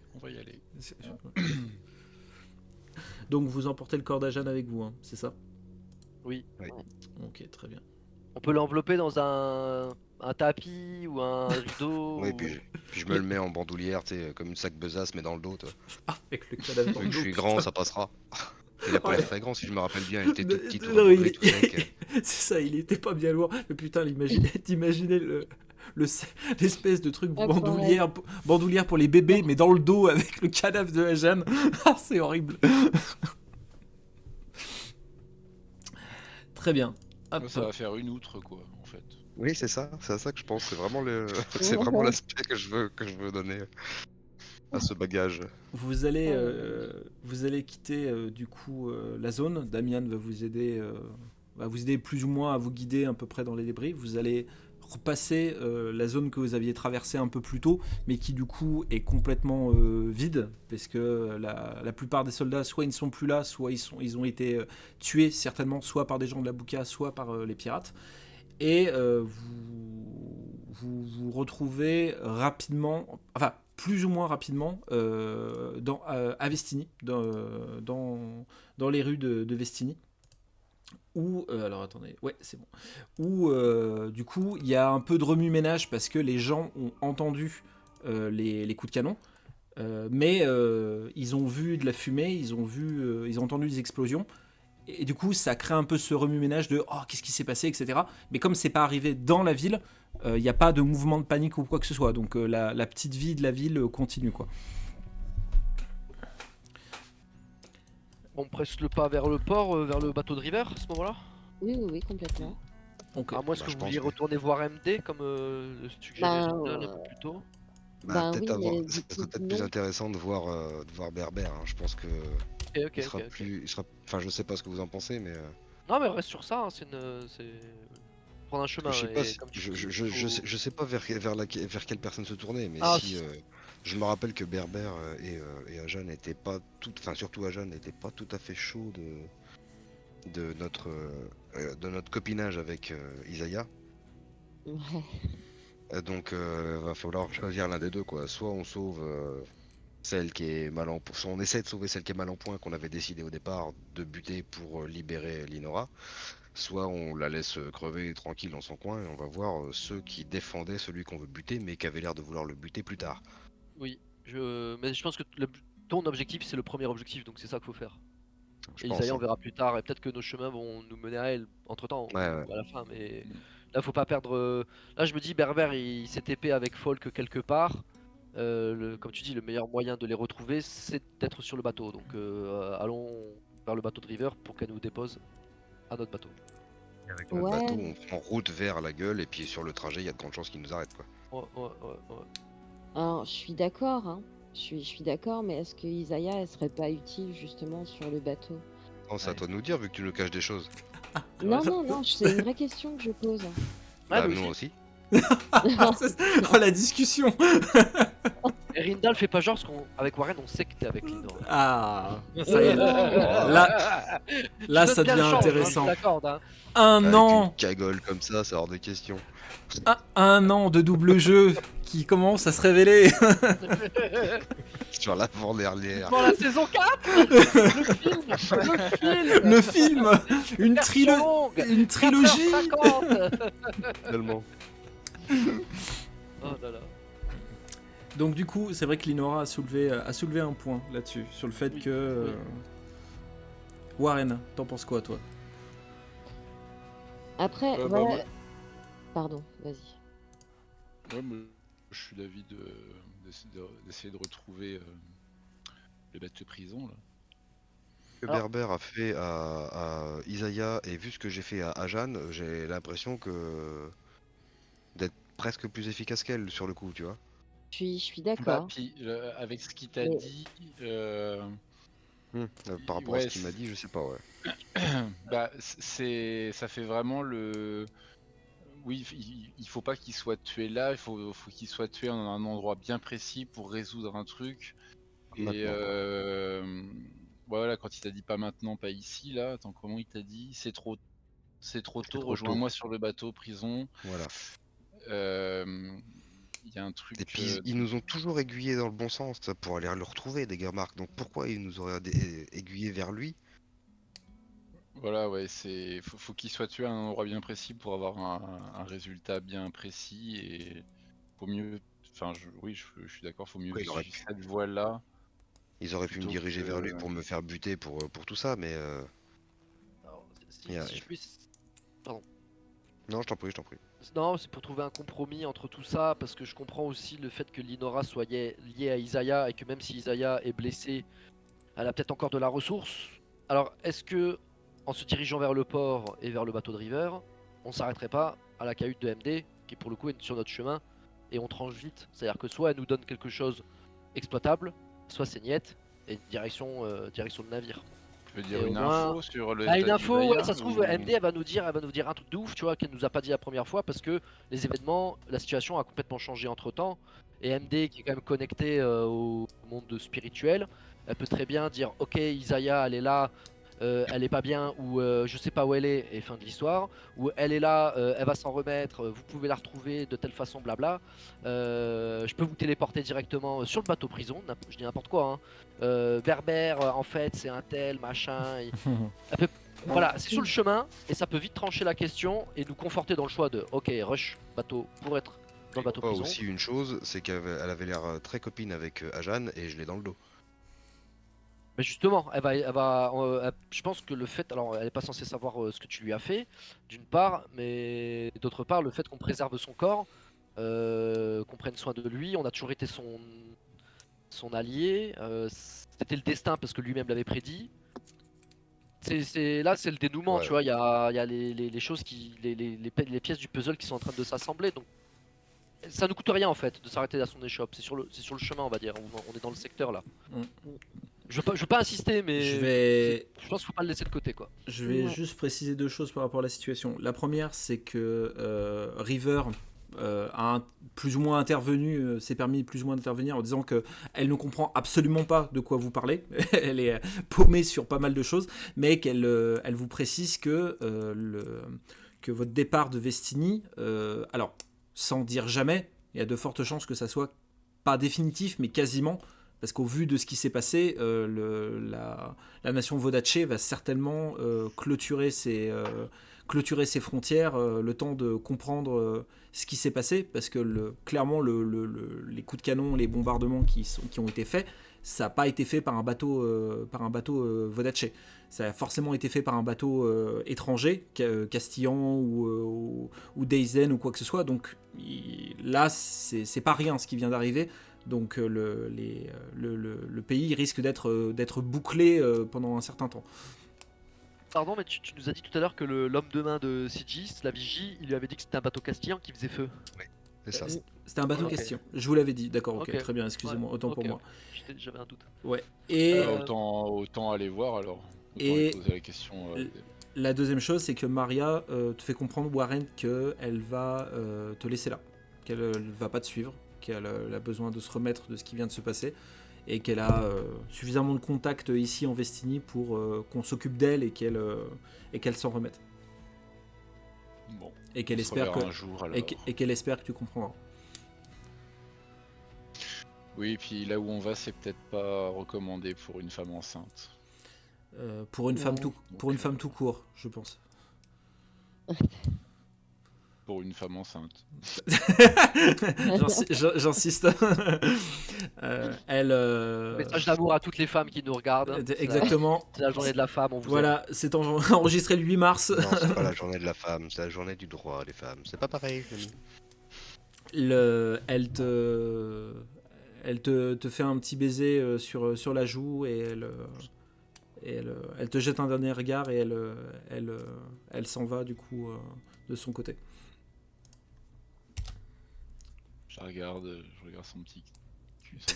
Donc vous emportez le corps d'Ajane avec vous, hein, c'est ça? Oui. Oui. Ok, très bien. On peut l'envelopper dans un tapis ou un rideau. Oui, puis je me le mets en bandoulière, tu sais, comme une sac besace, mais dans le dos, toi. Avec le cadavre dans Vu le que je dos, suis putain. grand, ça passera. Il a pas l'air très grand, si je me rappelle bien, il était tout petit, tout Non, rebourré, tout sec. c'est ça, il était pas bien loin. Mais putain, t'imaginais l'espèce de truc Ah, bandoulière pour les bébés, mais dans le dos avec le cadavre de Ajane. Ah, c'est horrible. Très bien. Hop. Ça va faire une outre quoi, en fait. Oui, c'est ça que je pense. C'est vraiment c'est vraiment l'aspect que je veux donner à ce bagage. Vous allez quitter du coup la zone. Damian va vous aider va vous aider plus ou moins à vous guider à peu près dans les débris. Vous allez repasser la zone que vous aviez traversée un peu plus tôt, mais qui du coup est complètement vide, parce que la plupart des soldats, soit ils ne sont plus là, soit ils ont été tués certainement, soit par des gens de la Bouka, soit par les pirates. Et vous retrouvez rapidement, enfin plus ou moins rapidement, à Vestini, dans les rues de Vestini. Où, alors attendez, ouais c'est bon, où du coup il y a un peu de remue-ménage parce que les gens ont entendu les coups de canon, mais ils ont vu de la fumée, ils ont entendu des explosions, et du coup ça crée un peu ce remue-ménage de oh qu'est-ce qui s'est passé, etc. Mais comme c'est pas arrivé dans la ville, il n'y a pas de mouvement de panique ou quoi que ce soit, donc la petite vie de la ville continue quoi. On presse le pas vers le port, vers le bateau de River à ce moment-là. Oui, complètement. Donc, À moins est-ce que je vous pense, vouliez oui. retourner voir MD comme le suggérait Ben, Rindal un peu plus tôt. Ben peut-être oui, mais ça du serait coup, peut-être plus non. intéressant de voir Berbère. Hein. Je pense que Ok. il sera. Enfin, je sais pas ce que vous en pensez, mais Non mais reste sur ça, hein, c'est prendre un chemin je sais pas. et comme tu dis, Je sais pas vers quelle personne se tourner, mais Ah, si si. je me rappelle que Berbère et Ajan n'étaient pas tout, enfin surtout Ajan n'était pas tout à fait chaud de notre copinage avec Isaiah. Ouais. Donc va falloir choisir l'un des deux quoi. Soit on sauve celle qui est mal en point, soit on essaie de sauver celle qui est mal en point qu'on avait décidé au départ de buter pour libérer Linora, soit on la laisse crever tranquille dans son coin et on va voir ceux qui défendaient celui qu'on veut buter mais qui avait l'air de vouloir le buter plus tard. Oui, mais je pense que ton objectif c'est le premier objectif, donc c'est ça qu'il faut faire. Je Et pense. Isaiah on Hein. verra plus tard, et peut-être que nos chemins vont nous mener à elle entre temps, Ouais. ou à la fin, mais là faut pas perdre. Là je me dis Berbère il s'est épé avec Folk quelque part. Comme tu dis, le meilleur moyen de les retrouver c'est d'être sur le bateau, donc allons vers le bateau de River pour qu'elle nous dépose à notre bateau. Et avec notre Ouais. bateau, on prend route vers la gueule et puis sur le trajet, il y a de grandes chances qu'ils nous arrêtent quoi. Ouais. Alors, je suis d'accord, hein. Je suis d'accord, mais est-ce que Isaiah, elle serait pas utile justement sur le bateau? Non, c'est à toi de nous dire vu que tu nous caches des choses. Non, c'est une vraie question que je pose. Ouais, Bah nous nous aussi. aussi. Oh la discussion. Et Rindal fait pas genre, parce qu'avec Warren on sait que t'es avec Linor. Ah, ça y est. Là ça devient intéressant. Hein. Un Avec an, une cagole comme ça, c'est hors de question. un an de double jeu qui commence à se révéler. Sur l'avant-dernière. Pour la saison 4 le film Le film, une trilogie. 4h50. Tellement. Oh là là. Donc du coup, c'est vrai que Linora a soulevé un point là-dessus, sur le fait Oui, que... Warren, t'en penses quoi toi? Après, Bah, voilà. moi- Pardon, vas-y. Ouais, moi, je suis d'avis d'essayer de retrouver les bêtes de prison là. Que Alors- Berbère a fait à Isaiah et vu ce que j'ai fait à Ajan, j'ai l'impression que d'être presque plus efficace qu'elle sur le coup, tu vois. Je suis Bah, d'accord. puis avec ce qu'il t'a Mais- dit, Par rapport à Ouais, ce qu'il m'a dit, je sais pas, ouais. bah ça fait vraiment le. Oui, il faut pas qu'il soit tué là, il faut qu'il soit tué en un endroit bien précis pour résoudre un truc. Et Maintenant. voilà, quand il t'a dit pas maintenant, pas ici, là, attends, comment il t'a dit? C'est trop tôt, trop rejoins-moi sur le bateau prison. Voilà. Il y a un truc. Et puis ils nous ont toujours aiguillés dans le bon sens pour aller le retrouver, des gars Marc. Donc pourquoi ils nous auraient aiguillés vers lui? Voilà, ouais, faut qu'il soit tué à un endroit bien précis pour avoir un résultat bien précis et faut mieux. Enfin, je suis d'accord, faut mieux Ouais, il aurait suivre cette voie-là. Ils auraient pu me Plutôt diriger que- vers lui pour me faire buter pour tout ça, mais Alors, si Yeah. je puisse. non, je t'en prie. Non, c'est pour trouver un compromis entre tout ça, parce que je comprends aussi le fait que Linora soit liée à Isaiah et que même si Isaiah est blessé, elle a peut-être encore de la ressource. Alors, est-ce que, en se dirigeant vers le port et vers le bateau de River, on s'arrêterait pas à la cahute de MD, qui pour le coup est sur notre chemin, et on tranche vite? C'est-à-dire que soit elle nous donne quelque chose exploitable, soit c'est niette, et direction le navire. peux dire Et au une moins- info sur le Une statut info, ouais, Bayard, ça se trouve, ou- MD elle va nous dire un truc de ouf, tu vois, qu'elle nous a pas dit la première fois parce que les événements, la situation a complètement changé entre temps. Et MD qui est quand même connecté au monde spirituel, elle peut très bien dire ok, Isaiah elle est là, elle est pas bien, ou je sais pas où elle est, et fin de l'histoire, ou elle est là, elle va s'en remettre, vous pouvez la retrouver de telle façon, blabla. Je peux vous téléporter directement sur le bateau prison, je dis n'importe quoi, hein. Berber, en fait, c'est un tel, machin. Elle peut- Voilà, c'est sur le chemin et ça peut vite trancher la question et nous conforter dans le choix de ok, rush bateau pour être dans le bateau Oh, prison. aussi une chose, c'est qu'elle avait l'air très copine avec Ajan et je l'ai dans le dos. Mais justement, je pense que le fait, alors elle est pas censée savoir ce que tu lui as fait, d'une part, mais d'autre part, le fait qu'on préserve son corps, qu'on prenne soin de lui, on a toujours été son allié, c'était le destin parce que lui-même l'avait prédit. Là, c'est le dénouement, Ouais. tu vois, il y a les choses les pièces du puzzle qui sont en train de s'assembler, donc ça ne coûte rien en fait de s'arrêter à son échoppe, c'est sur le chemin, on va dire, on est dans le secteur là. Mm. Je veux pas insister, mais je pense qu'il faut pas le laisser de côté, quoi. Je vais Ouais. juste préciser deux choses par rapport à la situation. La première, c'est que River a plus ou moins intervenu, s'est permis plus ou moins d'intervenir en disant que elle ne comprend absolument pas de quoi vous parlez. Elle est paumée sur pas mal de choses, mais qu'elle elle vous précise que votre départ de Vestini, alors sans dire jamais, il y a de fortes chances que ça soit pas définitif, mais quasiment. Parce qu'au vu de ce qui s'est passé, la nation Vodache va certainement clôturer ses frontières le temps de comprendre ce qui s'est passé. Parce que clairement, les coups de canon, les bombardements qui ont été faits, ça n'a pas été fait par un bateau, Vodache. Ça a forcément été fait par un bateau étranger, Castillan ou Deizen ou quoi que ce soit. Donc là, c'est pas rien ce qui vient d'arriver. Donc le pays risque d'être bouclé pendant un certain temps. Pardon, mais tu nous as dit tout à l'heure que l'homme de main de Sigis, la vigie, il lui avait dit que c'était un bateau castillan qui faisait feu. C'est ça. C'était un bateau Ok. question. Je vous l'avais dit, d'accord, ok, Ok. très bien, excusez-moi, Ouais, autant pour ok. moi. J'avais un doute. Ouais. Et Autant aller voir alors. Autant Et- aller poser la question. la deuxième chose, c'est que Maria te fait comprendre, Warren, qu'elle va te laisser là, qu'elle ne va pas te suivre, qu'elle a besoin de se remettre de ce qui vient de se passer, et qu'elle a suffisamment de contacts ici en Vestini pour qu'on s'occupe d'elle et qu'elle s'en remette. Bon, Et qu'elle on se espère reverra un jour alors. et qu'elle espère que tu comprendras. Oui, et puis là où on va, c'est peut-être pas recommandé pour une femme enceinte. Pour une femme Ouais. tout court, je pense. Pour une femme enceinte. J'insiste. Elle. Message d'amour à toutes les femmes qui nous regardent. Exactement. C'est la journée de la femme, on vous aime. Voilà, c'est enregistré le 8 mars. Non, c'est pas la journée de la femme, c'est la journée du droit des femmes. C'est pas pareil, je l'ai mis. Elle te fait un petit baiser sur la joue et elle te jette un dernier regard et elle s'en va du coup de son côté. Je regarde son petit cul s'en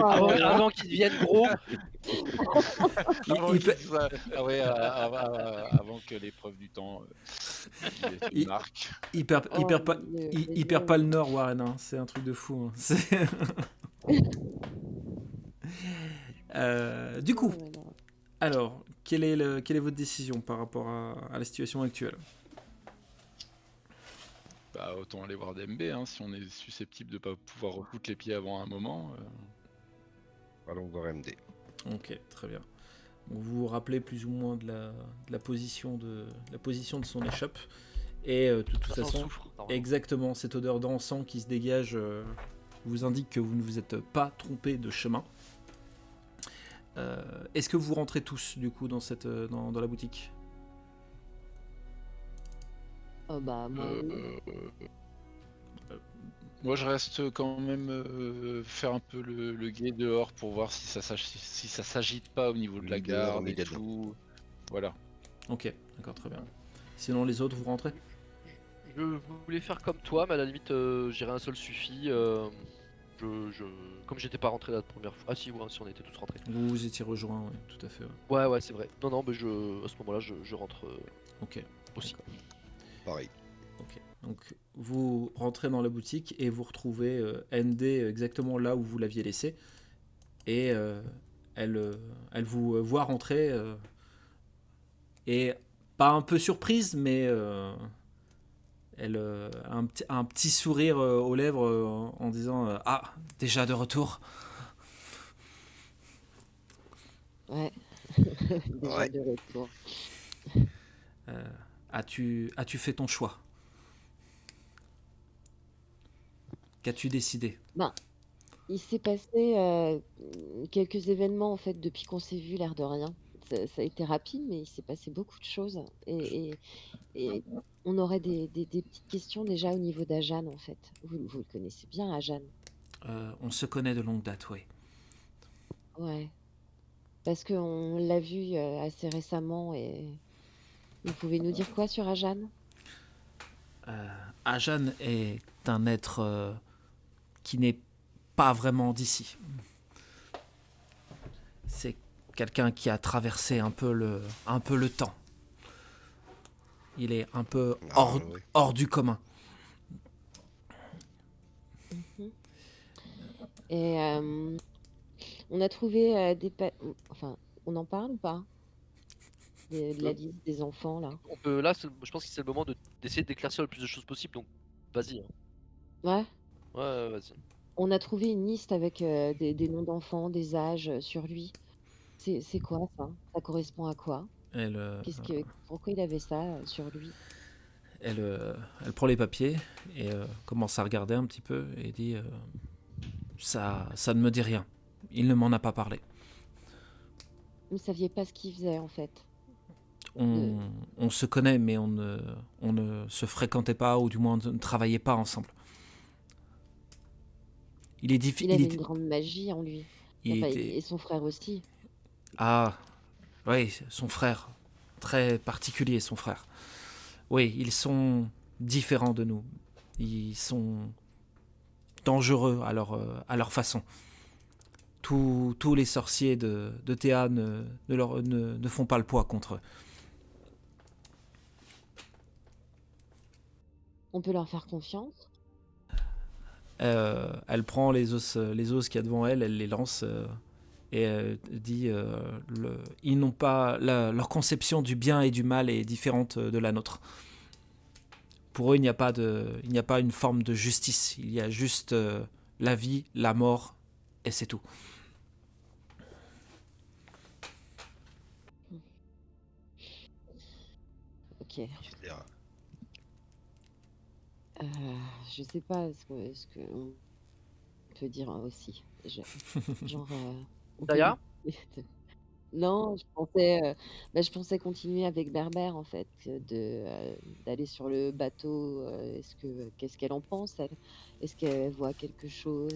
aller. Avant qu'ils deviennent gros. Avant, il qu'il peut- soit- ah ouais, avant que l'épreuve du temps Il- marque. Il perd Oh, pas le nord, Warren, hein. C'est un truc de fou, hein. Du coup, alors, quelle est votre décision par rapport à la situation actuelle? Bah, autant aller voir DMB, hein, si on est susceptible de pas pouvoir refoutre les pieds avant un moment. Allons voir MD. Ok, très bien. Donc, vous vous rappelez plus ou moins de la position de son échoppe. Et de toute Ça façon, souffre. normalement. exactement, cette odeur d'encens qui se dégage vous indique que vous ne vous êtes pas trompé de chemin. Est-ce que vous rentrez tous du coup dans la boutique? Oh bah moi oui. Moi, je reste quand même faire un peu le guet dehors pour voir si ça s'agite pas au niveau de la Le guet dehors, garde et immédiatement. tout. Voilà. Ok, d'accord, très bien. Sinon les autres, vous rentrez? Je voulais faire comme toi, mais à la limite, j'irai un seul suffit. Comme j'étais pas rentré la première fois. Ah si, ouais, si on était tous rentrés. Vous vous étiez rejoints, ouais, tout à fait. Ouais, c'est vrai. Non, mais à ce moment-là, je rentre Ok. aussi. D'accord. Pareil. Ok. Donc vous rentrez dans la boutique et vous retrouvez ND exactement là où vous l'aviez laissé. Et elle vous voit rentrer et pas un peu surprise, mais elle a un petit sourire aux lèvres en disant ah, déjà de retour. Ouais. Déjà Ouais. de retour. As-tu fait ton choix? Qu'as-tu décidé? Ben, il s'est passé quelques événements en fait depuis qu'on s'est vu, l'air de rien. Ça a été rapide, mais il s'est passé beaucoup de choses. Et on aurait des petites questions déjà au niveau d'Ajan en fait. Vous le connaissez bien, Ajan? On se connaît de longue date, oui. Ouais. Parce qu'on l'a vu assez récemment et vous pouvez nous dire quoi sur Ajan? Ajan est un être qui n'est pas vraiment d'ici. C'est quelqu'un qui a traversé un peu le temps. Il est un peu Ouais. hors du commun. Mhm. Et on a trouvé enfin, on en parle ou pas? De la liste des enfants là. Là, je pense que c'est le moment d'essayer d'éclaircir le plus de choses possible, donc vas-y, hein. Ouais. Ouais, vas-y. On a trouvé une liste avec des noms d'enfants, des âges sur lui. C'est quoi ça? Ça correspond à quoi? Elle, Pourquoi il avait ça sur lui? elle prend les papiers et commence à regarder un petit peu et dit ça ne me dit rien. Il ne m'en a pas parlé. Vous ne saviez pas ce qu'il faisait en fait. On se connaît, mais on ne se fréquentait pas, ou du moins on ne travaillait pas ensemble. Il est Il difficile. avait une grande magie en lui. Enfin, était... et son frère aussi. Ah, oui, son frère. Très particulier, son frère. Oui, ils sont différents de nous. Ils sont dangereux à leur façon. Tous les sorciers de Théa ne font pas le poids contre eux. On peut leur faire confiance? Elle prend les os qu'il y a devant elle, elle les lance et dit ils n'ont pas leur conception du bien et du mal est différente de la nôtre. Pour eux, il n'y a pas une forme de justice. Il y a juste la vie, la mort, et c'est tout. Ok. C'est Je sais pas ce que on peut dire aussi. Genre. On peut Daya? Non, je pensais continuer avec Berbère en fait, d'aller sur le bateau. Qu'est-ce qu'elle en pense, elle? Est-ce qu'elle voit quelque chose?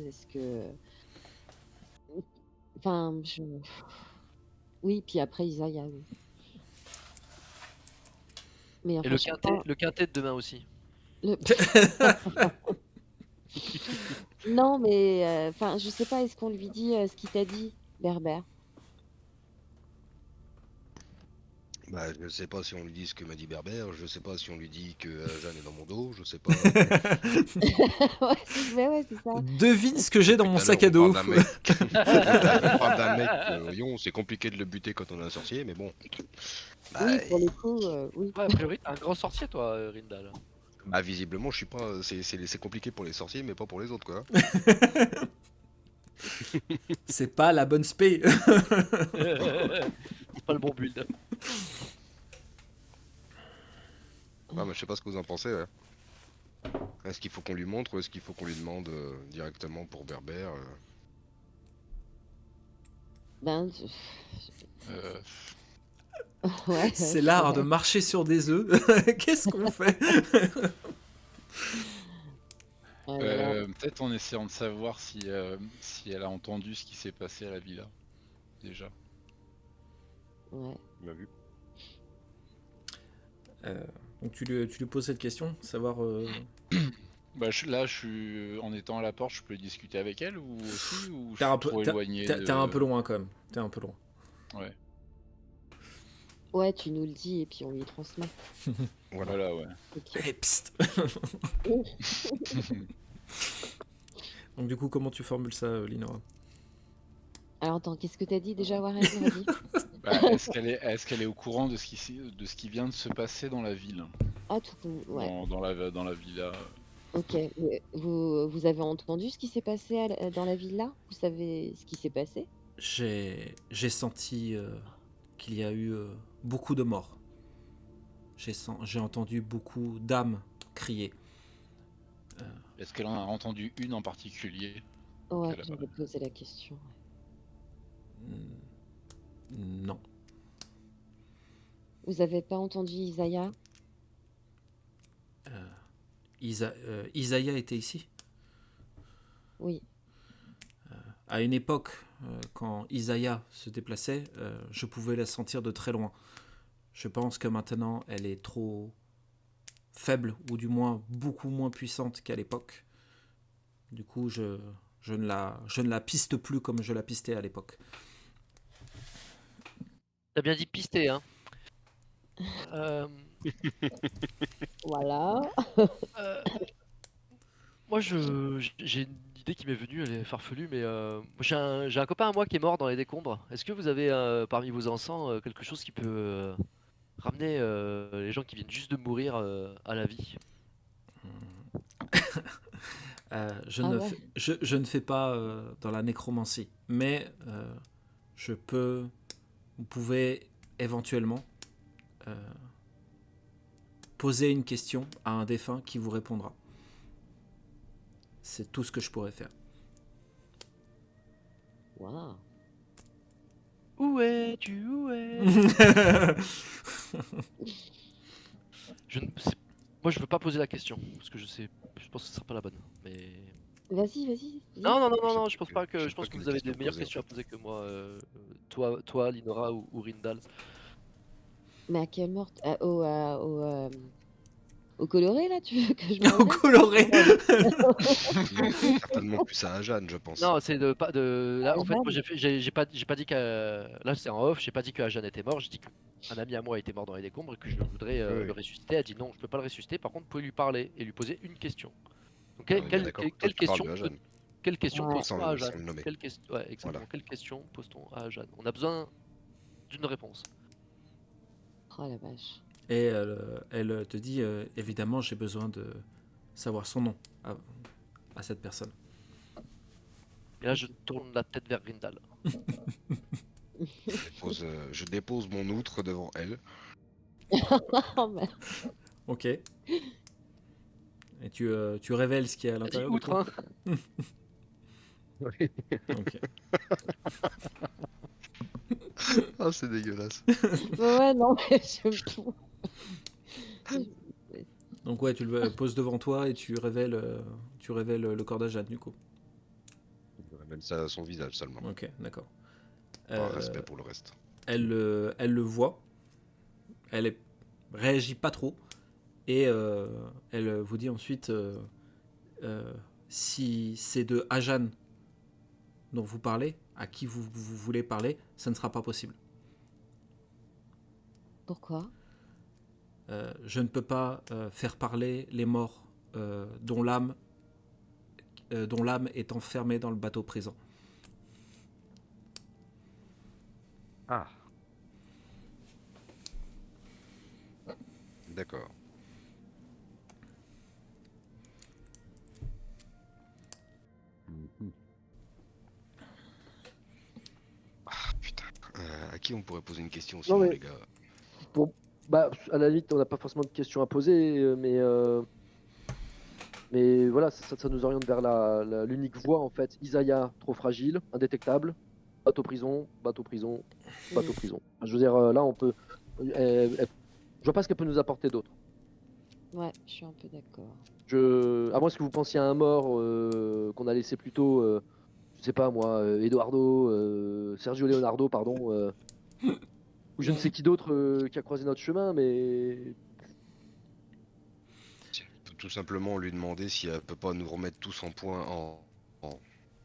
Enfin, oui, puis après Isaiah, oui. Mais Et enfin, le je sais quintet, pas. le quintet de demain aussi. le- Non, mais enfin, je sais pas. Est-ce qu'on lui dit ce qu'il t'a dit, Berbère? Bah, je sais pas si on lui dit ce que m'a dit Berbère, je sais pas si on lui dit que Jeanne est dans mon dos, je sais pas. Ouais, c'est ça. Devine ce que j'ai dans mon sac à On dos. parle on parle d'un mec, voyons, c'est compliqué de le buter quand on est un sorcier, mais bon. Bah, Oui, pour le coup, oui. Ouais, a priori, t'es un grand sorcier, toi, Rindal. bah, visiblement, je suis pas. C'est compliqué pour les sorciers, mais pas pour les autres, quoi. C'est pas la bonne spé. C'est pas le bon build. Ouais, mais je sais pas ce que vous en pensez. Ouais. Est-ce qu'il faut qu'on lui montre ou est-ce qu'il faut qu'on lui demande directement pour Berbère Ben, Euh, ouais. C'est l'art de marcher sur des œufs. Qu'est-ce qu'on fait? Oh là là. Peut-être en essayant de savoir si elle a entendu ce qui s'est passé à la villa, déjà. Ouais. Il m'a vu. Donc tu lui poses cette question, savoir Bah là, je suis en étant à la porte, je peux discuter avec elle ou aussi ou je T'es suis un peu, trop t'es- éloigné t'es un peu loin quand même. T'es un peu loin. Ouais, Ouais, tu nous le dis et puis on lui transmet. Voilà. voilà, ouais. Ok. Hey, psst. Donc du coup, comment tu formules ça, Linora? Alors attends, qu'est-ce que t'as dit déjà, Warren? Redis. Bah, est-ce qu'elle est au courant de ce qui vient de se passer dans la ville, Ah, ouais. dans la villa? Ok. Vous avez entendu ce qui s'est passé dans la villa? Vous savez ce qui s'est passé? J'ai senti qu'il y a eu beaucoup de morts. J'ai entendu beaucoup d'âmes crier. Est-ce qu'elle en a entendu une en particulier? Ouais, qu'elle a- j'avais posé la question. Non. Vous avez pas entendu Isaiah? Isaiah était ici. Oui. À une époque, quand Isaiah se déplaçait, je pouvais la sentir de très loin. Je pense que maintenant, elle est trop faible, ou du moins beaucoup moins puissante qu'à l'époque. Du coup, je ne la piste plus comme je la pistais à l'époque. T'as bien dit pister, hein. Voilà. Moi, j'ai une idée qui m'est venue, elle est farfelue, mais j'ai un copain à moi qui est mort dans les décombres. Est-ce que vous avez parmi vos encens quelque chose qui peut ramener les gens qui viennent juste de mourir à la vie? Je Ah ne ouais. fais, je ne fais pas dans la nécromancie, mais vous pouvez éventuellement poser une question à un défunt qui vous répondra. C'est tout ce que je pourrais faire. Waouh. Où es-tu? Où es Moi, je veux pas poser la question parce que je pense que ce sera pas la bonne. Mais Vas-y, vas-y. Dis. non, je pense pas Je que sais je pense pas que quelle vous avez question des meilleures poser, en questions à fait. poser que moi. Toi, Linora ou Rindal. Mais à quelle morte? Au coloré, là, tu veux que je Au m'en aille? coloré. Non, certainement plus à Ajane, je pense. Non, c'est de pas de. Là, en fait, moi, Jeanne? j'ai pas dit que. Là, c'est en off. J'ai pas dit que Jeanne était mort. J'ai dit qu'un ami à moi était mort dans les décombres et que je voudrais Oui. le ressusciter. Elle a dit non, je peux pas le ressusciter. Par contre, vous pouvez lui parler et lui poser une question. Donc, On est bien d'accord que toi, tu parles de Ajane. quelle question Ouais. pose-t-on à Sans Jeanne? le nommer. Ouais, exactement. Voilà. Quelle question pose-t-on à Jeanne? On a besoin d'une réponse. Oh la vache. Et elle te dit, évidemment, j'ai besoin de savoir son nom à cette personne. Et là, je tourne la tête vers Rindal. Je dépose mon outre devant elle. Oh merde. Ok. Et tu révèles ce qu'il y a à Elle dit l'intérieur du outre, coup. hein. Ok. Ah, c'est dégueulasse. Ouais, non, mais Donc ouais, tu le poses devant toi et tu révèles le corps d'Ajane du coup. Je révèle ça à son visage seulement. Ok, d'accord. Par respect pour le reste. Elle le voit. Elle réagit pas trop. Et elle vous dit ensuite si c'est de Ajane dont vous parlez, à qui vous voulez parler, ça ne sera pas possible. Pourquoi? Je ne peux pas faire parler les morts dont l'âme est enfermée dans le bateau présent. Ah. D'accord. Ah putain. À qui on pourrait poser une question sinon, mais- les gars? Bah, à la limite, on n'a pas forcément de questions à poser, mais voilà, ça nous oriente vers l'unique voie en fait. Isaiah, trop fragile, indétectable, bateau prison, bateau prison, bateau prison. Je veux dire, là, on peut. Je vois pas ce qu'elle peut nous apporter d'autre. Ouais, je suis un peu d'accord. À moins que vous pensiez à un mort qu'on a laissé plus tôt, je sais pas moi, Sergio Leonardo, pardon, ou je ne sais qui d'autre qui a croisé notre chemin, mais tout simplement lui demander si elle peut pas nous remettre tous en point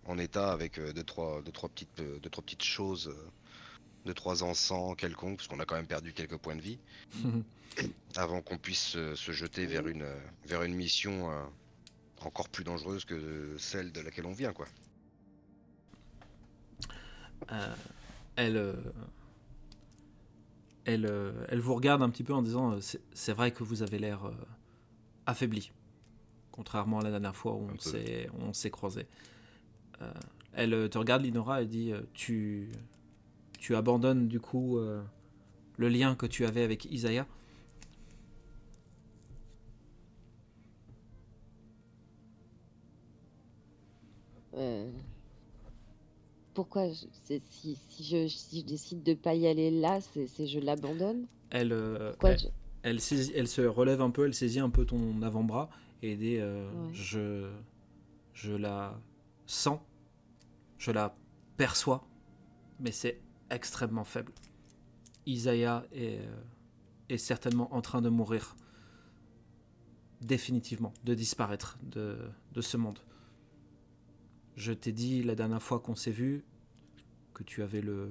en état avec deux trois petites choses, deux trois encens quelconques, parce qu'on a quand même perdu quelques points de vie, avant qu'on puisse se jeter vers une mission encore plus dangereuse que celle de laquelle on vient, quoi. Elle vous regarde un petit peu en disant c'est vrai que vous avez l'air affaibli, contrairement à la dernière fois où on s'est croisés. Elle te regarde, Linora, et dit tu abandonnes du coup le lien que tu avais avec Isaiah. Pourquoi si je décide de pas y aller là, c'est je l'abandonne? Elle Pourquoi elle se relève un peu, elle saisit un peu ton avant-bras et dit Ouais. je la sens, je la perçois, mais c'est extrêmement faible. Isaiah est certainement en train de mourir, définitivement, de disparaître de ce monde. Je t'ai dit la dernière fois qu'on s'est vu que tu avais le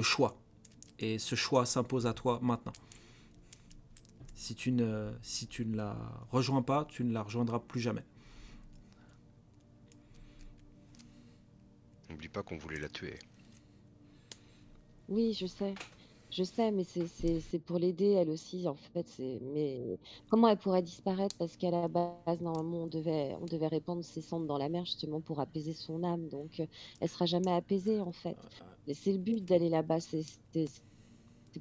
choix, et ce choix s'impose à toi maintenant. Si tu ne la rejoins pas, tu ne la rejoindras plus jamais. N'oublie pas qu'on voulait la tuer. Oui, je sais, mais c'est pour l'aider elle aussi en fait. Mais comment elle pourrait disparaître parce qu'à la base normalement on devait répandre ses cendres dans la mer justement pour apaiser son âme. Donc elle sera jamais apaisée en fait. Et c'est le but d'aller là-bas, c'est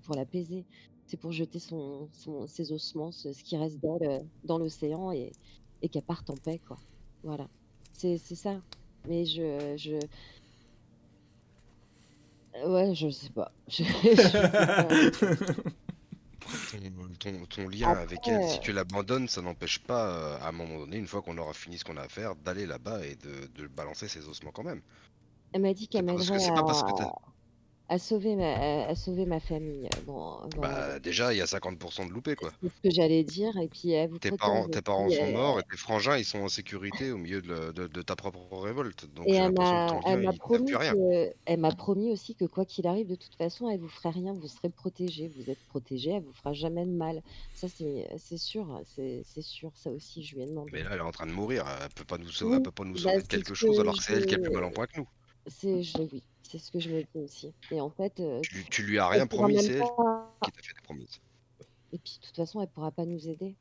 pour l'apaiser, c'est pour jeter ses ossements, ce qui reste d'elle dans l'océan et qu'elle parte en paix quoi. Voilà, c'est ça. Mais ouais, je sais pas. Je sais pas. Ton lien avec elle, si Après, tu l'abandonnes, ça n'empêche pas, à un moment donné, une fois qu'on aura fini ce qu'on a à faire, d'aller là-bas et de balancer ses ossements quand même. elle m'a dit qu'elle m'aiderait C'est pas parce que t'as... à sauver ma famille. Bon, voilà, Bah déjà, il y a 50% de loupé, quoi. c'est ce que j'allais dire. Et puis elle vous protège Tes parents aussi. sont morts et tes frangins, ils sont en sécurité au milieu de ta propre révolte. Donc Et j'ai l'impression que ton lien, il tient plus à rien. elle m'a promis aussi que quoi qu'il arrive, de toute façon, elle vous ferait rien, vous serez protégés. Vous êtes protégés, elle vous fera jamais de mal. Ça, c'est sûr, c'est sûr. Ça aussi, je lui ai demandé. Mais là, elle est en train de mourir. Elle peut pas nous sauver, Oui, elle peut pas nous bah, sauver de c'est ce quelque chose alors que que c'est elle qui a plus mal en point que nous. oui, c'est ce que je me dis aussi. Et en fait, Tu lui as elle rien pourra promis, même c'est elle pas. qui t'a fait des promesses. Et puis, de toute façon, elle pourra pas nous aider.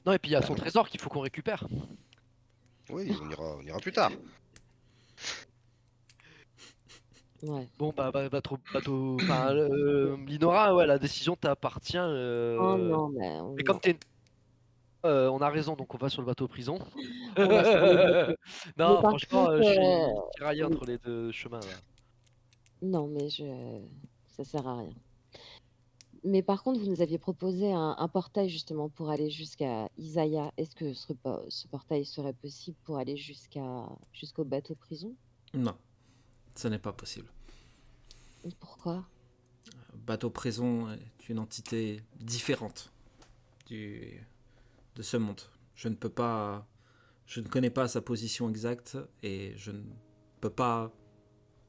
Non, et puis il y a Bah son non. trésor qu'il faut qu'on récupère. Oui, on ira plus tard. Ouais. Bon, enfin, Linora, ouais, la décision t'appartient. Oh non, mais Mais non. comme on a raison, donc on va sur le bateau prison. On va sur le bateau. Mais Non, par franchement, contre, je suis tiraillé entre les deux chemins là. non, mais ça sert à rien. Mais par contre, vous nous aviez proposé un portail justement pour aller jusqu'à Isaiah. Est-ce que ce portail serait possible pour aller jusqu'au bateau prison? Non, ce n'est pas possible. Pourquoi? Bateau prison est une entité différente de ce monde. Je ne connais pas sa position exacte et je ne peux pas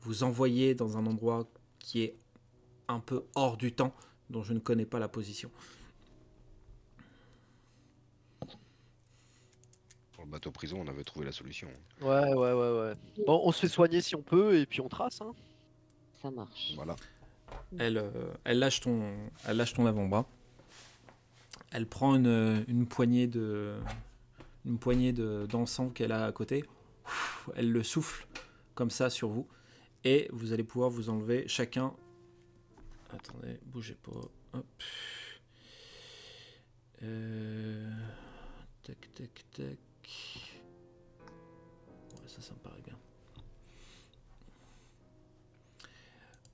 vous envoyer dans un endroit qui est un peu hors du temps, dont je ne connais pas la position. Pour le bateau prison, on avait trouvé la solution. Ouais. Bon, on se fait soigner si on peut et puis on trace. Hein. Ça marche. Voilà. Elle lâche ton avant-bras. Elle prend une poignée d'encens qu'elle a à côté. Elle le souffle comme ça sur vous. Et vous allez pouvoir vous enlever chacun. Attendez, bougez pas. Hop. Tac. Ouais, ça me paraît bien.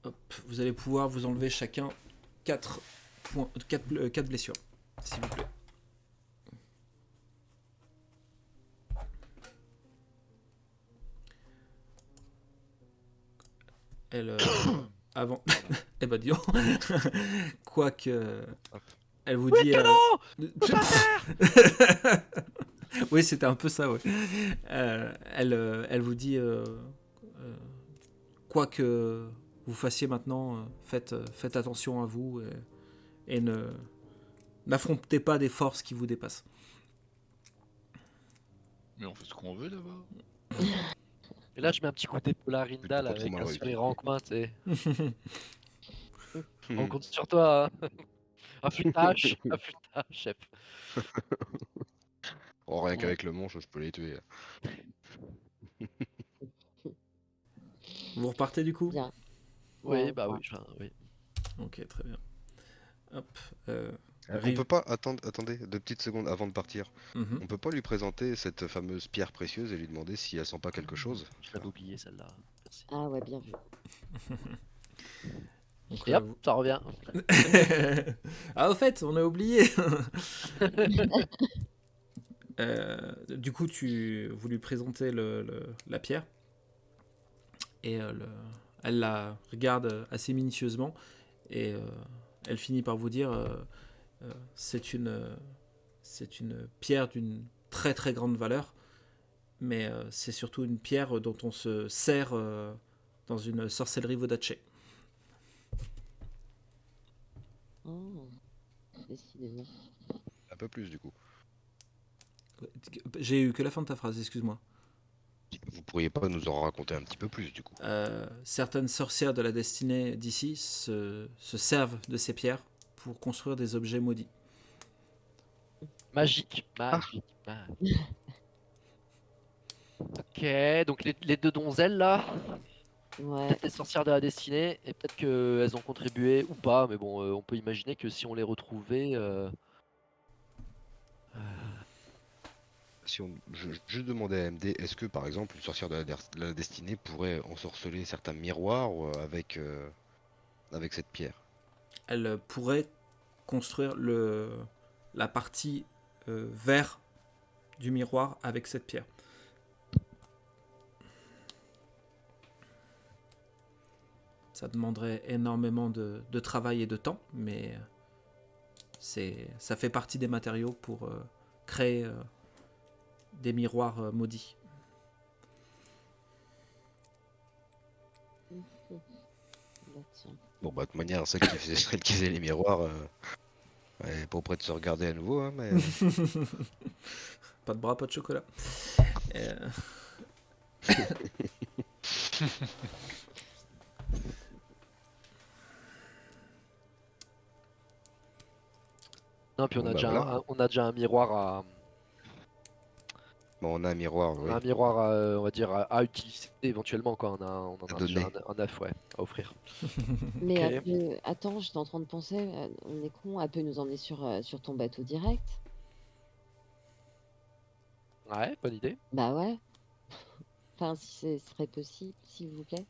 Hop, vous allez pouvoir vous enlever chacun 4 blessures, s'il vous plaît. Elle avant eh ben dis donc. Quoique Elle vous Oui, dit. canon Faut pas faire. Oui, c'était un peu ça, ouais. Elle vous dit quoi que vous fassiez maintenant, faites attention à vous et n'affrontez pas des forces qui vous dépassent. Mais on fait ce qu'on veut d'abord. Et là, je mets un petit coup d'épaule à Plutôt Rindal pas trop avec mal un réussi. sourire en coin, tu sais. On compte sur toi, hein. Affûtage, chef. Oh, rien qu'avec le manche, je peux les tuer. Vous repartez du coup? Bien. Oui, Ouais, bah ouais. oui, oui. Ok, très bien. Hop. On Rive- peut pas attendez 2 petites secondes avant de partir. Mhm. On peut pas lui présenter cette fameuse pierre précieuse et lui demander si elle sent pas quelque chose. Je l'avais oublié celle-là. Merci. Ah ouais, bien vu. Donc, Et hop, ça revient. Ah, au fait, on a oublié. Du coup, vous lui présentez la pierre et elle la regarde assez minutieusement et elle finit par vous dire c'est une pierre d'une très très grande valeur, mais c'est surtout une pierre dont on se sert dans une sorcellerie Vodaché. Oh, décidément. Un peu plus du coup. J'ai eu que la fin de ta phrase, excuse-moi. Vous pourriez pas nous en raconter un petit peu plus du coup. Certaines sorcières de la destinée d'ici se servent de ces pierres pour construire des objets maudits. Magique. Magique. Ok, donc les deux donzelles là, Ouais. peut-être les sorcières de la destinée, et peut-être qu'elles ont contribué ou pas, mais bon, on peut imaginer que si on les retrouvait. Si je demandais à MD, est-ce que par exemple une sorcière de la destinée pourrait ensorceler certains miroirs avec cette pierre? Elle pourrait construire la partie vert du miroir avec cette pierre. Ça demanderait énormément de travail et de temps, mais ça fait partie des matériaux pour créer des miroirs maudits. Bah, tiens. Bon bah de toute manière, celle qui faisait les miroirs, elle est pas près de se regarder à nouveau, hein, mais Pas de bras, pas de chocolat. Non, puis on Bon, a, bah, déjà voilà. on a déjà un miroir à. bon, on a un miroir, On oui. a un miroir, on va dire, à utiliser éventuellement, quoi. On en À a déjà donner. un neuf, ouais, à offrir. Mais Ok. attends, j'étais en train de penser, on est con, elle peut nous emmener sur ton bateau direct. Ouais, bonne idée. Bah ouais. Enfin, si ce serait possible, s'il vous plaît.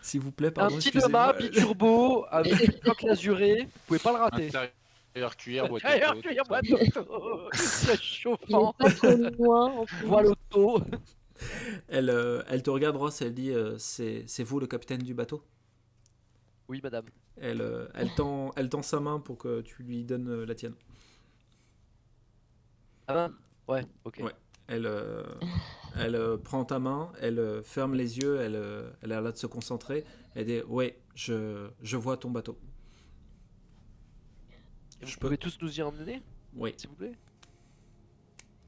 S'il vous plaît, Un pardon, petit excusez-moi. Doma biturbo avec une coque lasurée, vous pouvez pas le rater. Intérieur cuir, boîte Intérieur auto, cuir, tout ça. boîte auto, siège Il chauffant, est pas trop loin en plus. voile auto. Elle te regarde, Ross, elle dit c'est vous le capitaine du bateau? Oui, madame. Elle tend sa main pour que tu lui donnes la tienne. Ah ben, ouais, ok. Ouais. Elle prend ta main, elle ferme les yeux, elle a l'air de se concentrer. Elle dit ouais, je vois ton bateau. Et vous Je peux- pouvez tous nous y emmener, Oui. s'il vous plaît.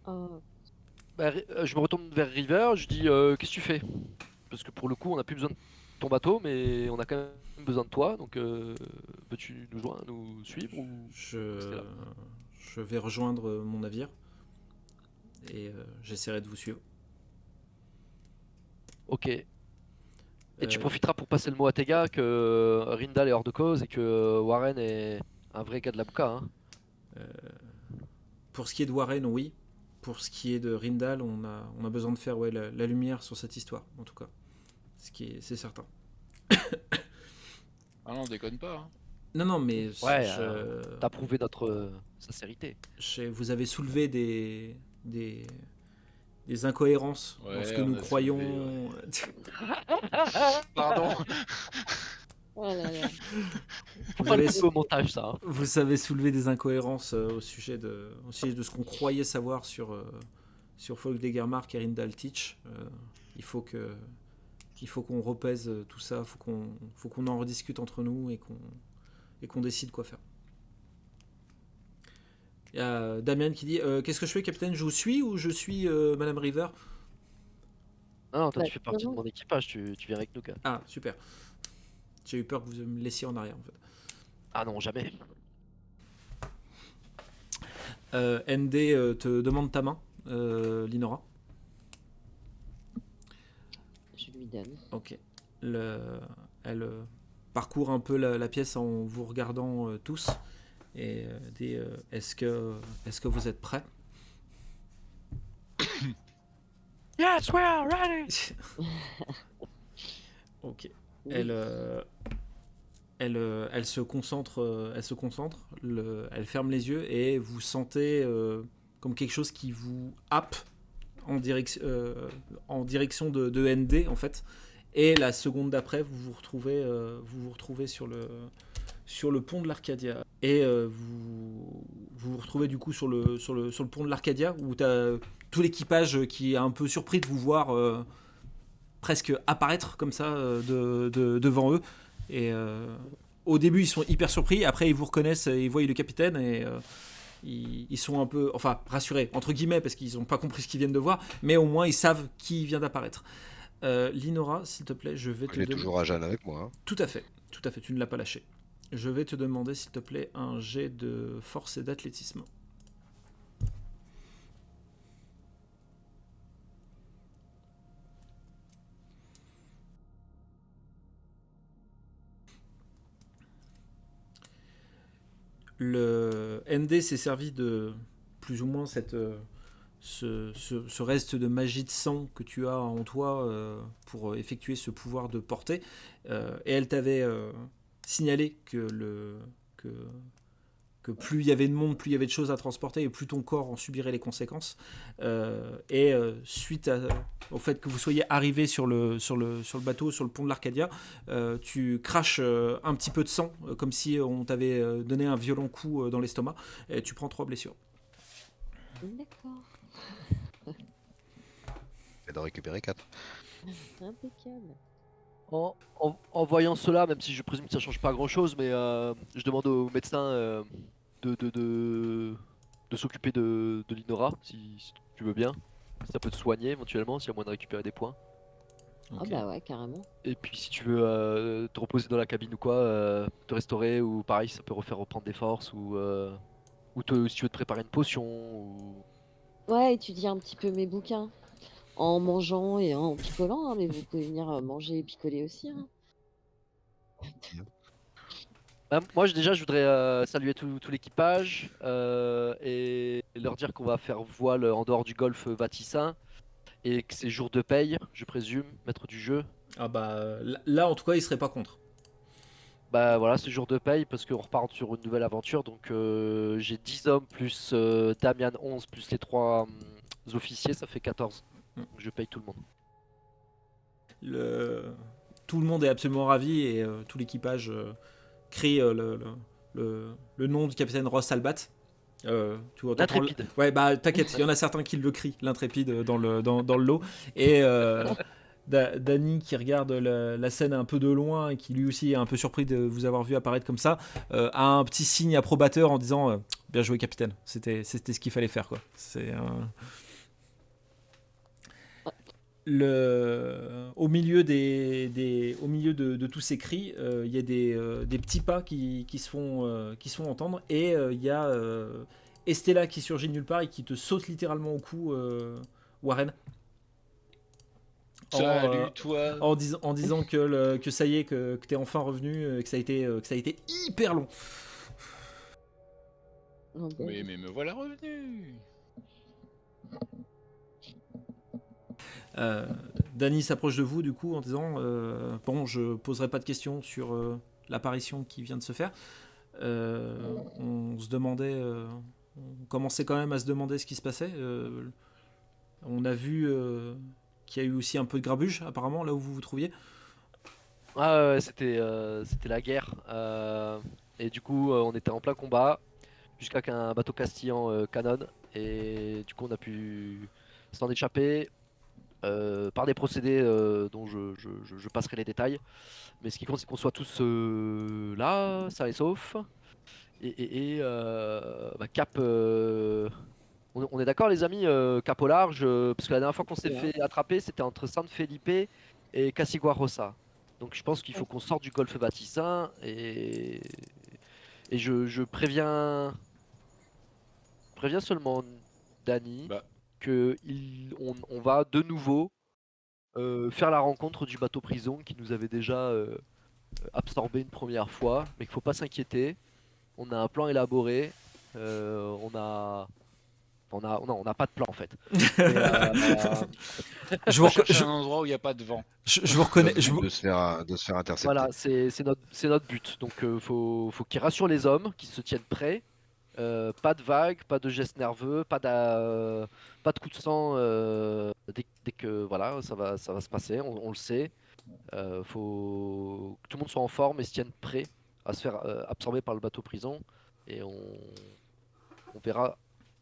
Oh, Bah, je me retourne vers River, je dis qu'est-ce que tu fais? Parce que pour le coup, on n'a plus besoin de ton bateau, mais on a quand même besoin de toi, donc peux-tu nous suivre ou rester là? Je vais rejoindre mon navire et j'essaierai de vous suivre. Ok. Et tu Euh, profiteras pour passer le mot à tes gars que Rindal est hors de cause et que Warren est un vrai gars de la Bouka, hein. Pour ce qui est de Warren, oui. Pour ce qui est de Rindal, on a besoin de faire la lumière sur cette histoire, en tout cas. C'est certain. Ah non, déconne pas. Hein. Non, mais Ouais, t'as prouvé notre sincérité. vous avez soulevé des incohérences Ouais, dans ce que on nous a croyons. soulevé, Pardon. Oh là là. Faut Vous pas le avez, couper au montage, ça. Hein. vous savez soulever des incohérences au sujet de ce qu'on croyait savoir sur Folkdegermark et Rindal Teach. Il faut qu'on repèse tout ça, faut qu'on en rediscute entre nous et qu'on décide quoi faire. Il y a Damien qui dit qu'est-ce que je fais, capitaine? Je vous suis ou je suis Madame River? Non, toi, Bah, tu fais partie de non. mon équipage, tu viens avec nous, quoi. Ah, super. J'ai eu peur que vous me laissiez en arrière en fait. Ah non, jamais. ND te demande ta main, Linora. Je lui donne. Ok. Elle parcourt un peu la pièce en vous regardant tous et dit est-ce que vous êtes prêts? Yes, we are ready. Ok. Oui. Elle se concentre, elle ferme les yeux et vous sentez comme quelque chose qui vous happe en direction de ND en fait. Et la seconde d'après, vous vous retrouvez sur le pont de l'Arcadia. Et vous retrouvez du coup sur le pont de l'Arcadia où tu as tout l'équipage qui est un peu surpris de vous voir presque apparaître comme ça devant eux. Et au début, ils sont hyper surpris. Après, ils vous reconnaissent, ils voient le capitaine et ils sont un peu, enfin, rassurés, entre guillemets, parce qu'ils n'ont pas compris ce qu'ils viennent de voir. Mais au moins, ils savent qui vient d'apparaître. Linora, s'il te plaît, je vais te J'ai demander. toujours Ajan avec moi. Hein. Tout à fait, tu ne l'as pas lâché. Je vais te demander, s'il te plaît, un jet de force et d'athlétisme. Le ND s'est servi de plus ou moins ce reste de magie de sang que tu as en toi pour effectuer ce pouvoir de portée. Et elle t'avait signalé que plus il y avait de monde, plus il y avait de choses à transporter et plus ton corps en subirait les conséquences. Suite au fait que vous soyez arrivé sur le bateau, sur le pont de l'Arcadia, tu craches un petit peu de sang, comme si on t'avait donné un violent coup dans l'estomac, et tu prends 3 blessures. D'accord. Elle doit récupérer 4. Impeccable. En voyant cela, même si je présume que ça change pas grand chose, mais je demande au médecin de s'occuper de Linora, si tu veux bien. Ça peut te soigner éventuellement, s'il y a moyen de récupérer des points. Ah Ok. bah ouais, carrément. Et puis si tu veux te reposer dans la cabine ou quoi, te restaurer, ou pareil, ça peut reprendre des forces, ou si tu veux te préparer une potion, ou... Ouais, étudier un petit peu mes bouquins. En mangeant et en picolant, hein, mais vous pouvez venir manger et picoler aussi. Hein. Bah, moi déjà je voudrais saluer tout l'équipage et leur dire qu'on va faire voile en dehors du golfe Vatissin et que c'est jour de paye, je présume, maître du jeu. Ah bah là en tout cas il serait pas contre. Bah voilà, c'est jour de paye parce qu'on repart sur une nouvelle aventure, donc j'ai 10 hommes plus Damian 11 plus les 3 officiers, ça fait 14. Donc je paye tout le monde. Tout le monde est absolument ravi et tout l'équipage crie le nom du capitaine Ross Albat. Tu vois, L'intrépide. Ouais, bah t'inquiète, il y en a certains qui le crient, l'intrépide dans le lot. Et Danny qui regarde la scène un peu de loin et qui lui aussi est un peu surpris de vous avoir vu apparaître comme ça, a un petit signe approbateur en disant bien joué capitaine, c'était ce qu'il fallait faire quoi. C'est au milieu de tous ces cris, il y a des petits pas qui se font entendre et il y a Estella qui surgit de nulle part et qui te saute littéralement au cou, Warren. Salut toi. En disant que ça y est, que t'es enfin revenu, que ça a été hyper long. Oh, bah, Mais me voilà revenu. Danny s'approche de vous du coup en disant bon, je poserai pas de questions sur l'apparition qui vient de se faire. On se demandait, on commençait quand même à se demander ce qui se passait. On a vu qu'il y a eu aussi un peu de grabuge apparemment là où vous vous trouviez. Ouais, c'était la guerre. Et du coup, on était en plein combat jusqu'à qu'un bateau castillan canonne. Et du coup, on a pu s'en échapper par des procédés dont je passerai les détails. Mais ce qui compte, c'est qu'on soit tous là, ça et sauf. Cap. On est d'accord, les amis, cap au large, parce que la dernière fois qu'on s'est Ouais. fait attraper, c'était entre San Felipe et Casiguarosa. Donc je pense qu'il faut qu'on sorte du golfe Vatisin et je préviens seulement Dany Bah, que on va de nouveau faire la rencontre du bateau prison qui nous avait déjà absorbé une première fois, mais qu'il faut pas s'inquiéter. On a un plan élaboré. On n'a pas de plan en fait. Mais, Je vous, on reco- cherche un endroit où il n'y a pas de vent. je vous reconnais. De se faire intercepter. voilà, c'est notre but. Donc faut qu'il rassure les hommes, qu'ils se tiennent prêts. Pas de vagues, pas de gestes nerveux, pas de coups de sang dès que voilà, ça va se passer, on le sait. Faut que tout le monde soit en forme et se tienne prêt à se faire absorber par le bateau prison. Et on verra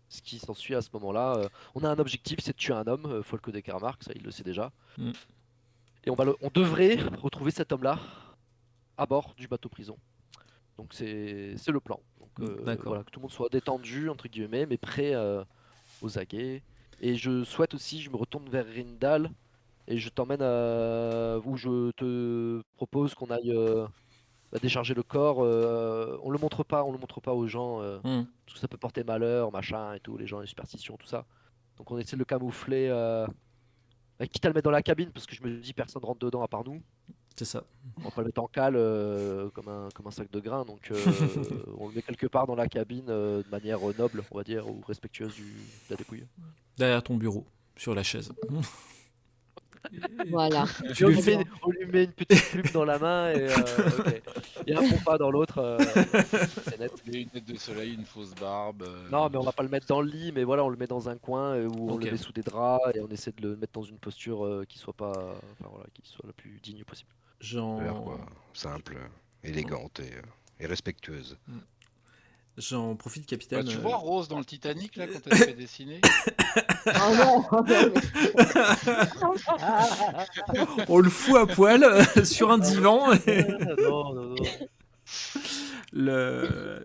ce qui s'ensuit à ce moment-là. On a un objectif, c'est de tuer un homme, Folco de Karamark, ça il le sait déjà. Mm. Et on devrait retrouver cet homme-là à bord du bateau prison. Donc c'est le plan. Donc, D'accord. voilà, que tout le monde soit détendu, entre guillemets, mais prêt aux aguets. Et je souhaite aussi, je me retourne vers Rindal et je t'emmène où je te propose qu'on aille décharger le corps. On le montre pas aux gens, Hmm. parce que ça peut porter malheur, machin et tout, les gens, les superstitions, tout ça. Donc on essaie de le camoufler, quitte à le mettre dans la cabine, parce que je me dis personne rentre dedans à part nous. C'est ça. On va pas le mettre en cale comme un sac de grains, donc on le met quelque part dans la cabine de manière noble, on va dire, ou respectueuse de la dépouille. Derrière ton bureau, sur la chaise. Voilà. Tu on, lui lui fais- met, on lui met une petite plume dans la main et, ok. Et un compas dans l'autre, c'est net. Des lunettes de soleil, une fausse barbe. Non, mais on va pas le mettre dans le lit, mais voilà, on le met dans un coin où on Ok. le met sous des draps et on essaie de le mettre dans une posture qui soit pas, enfin, voilà, qui soit la plus digne possible. Quoi. Simple, élégante et respectueuse. J'en profite, Bah, capitaine. tu vois Rose dans le Titanic là quand elle se fait dessiner. Oh non, oh non, On le fout à poil sur un divan. Non, non, non.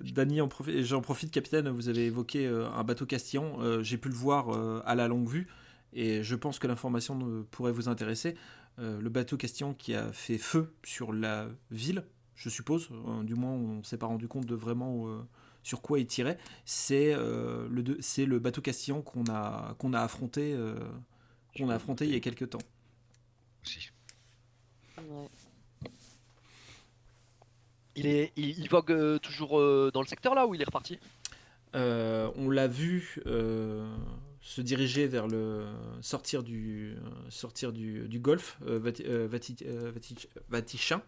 Dany, j'en profite, capitaine. Vous avez évoqué un bateau castillan. J'ai pu le voir à la longue vue et je pense que l'information pourrait vous intéresser. Le bateau castillan qui a fait feu sur la ville, je suppose, du moins on s'est pas rendu compte de vraiment sur quoi il tirait. C'est le bateau castillan qu'on a affronté il y a quelques temps. Aussi. ouais. Il vogue toujours dans le secteur là où il est reparti? On l'a vu se diriger vers le sortir du golfe Vatichin.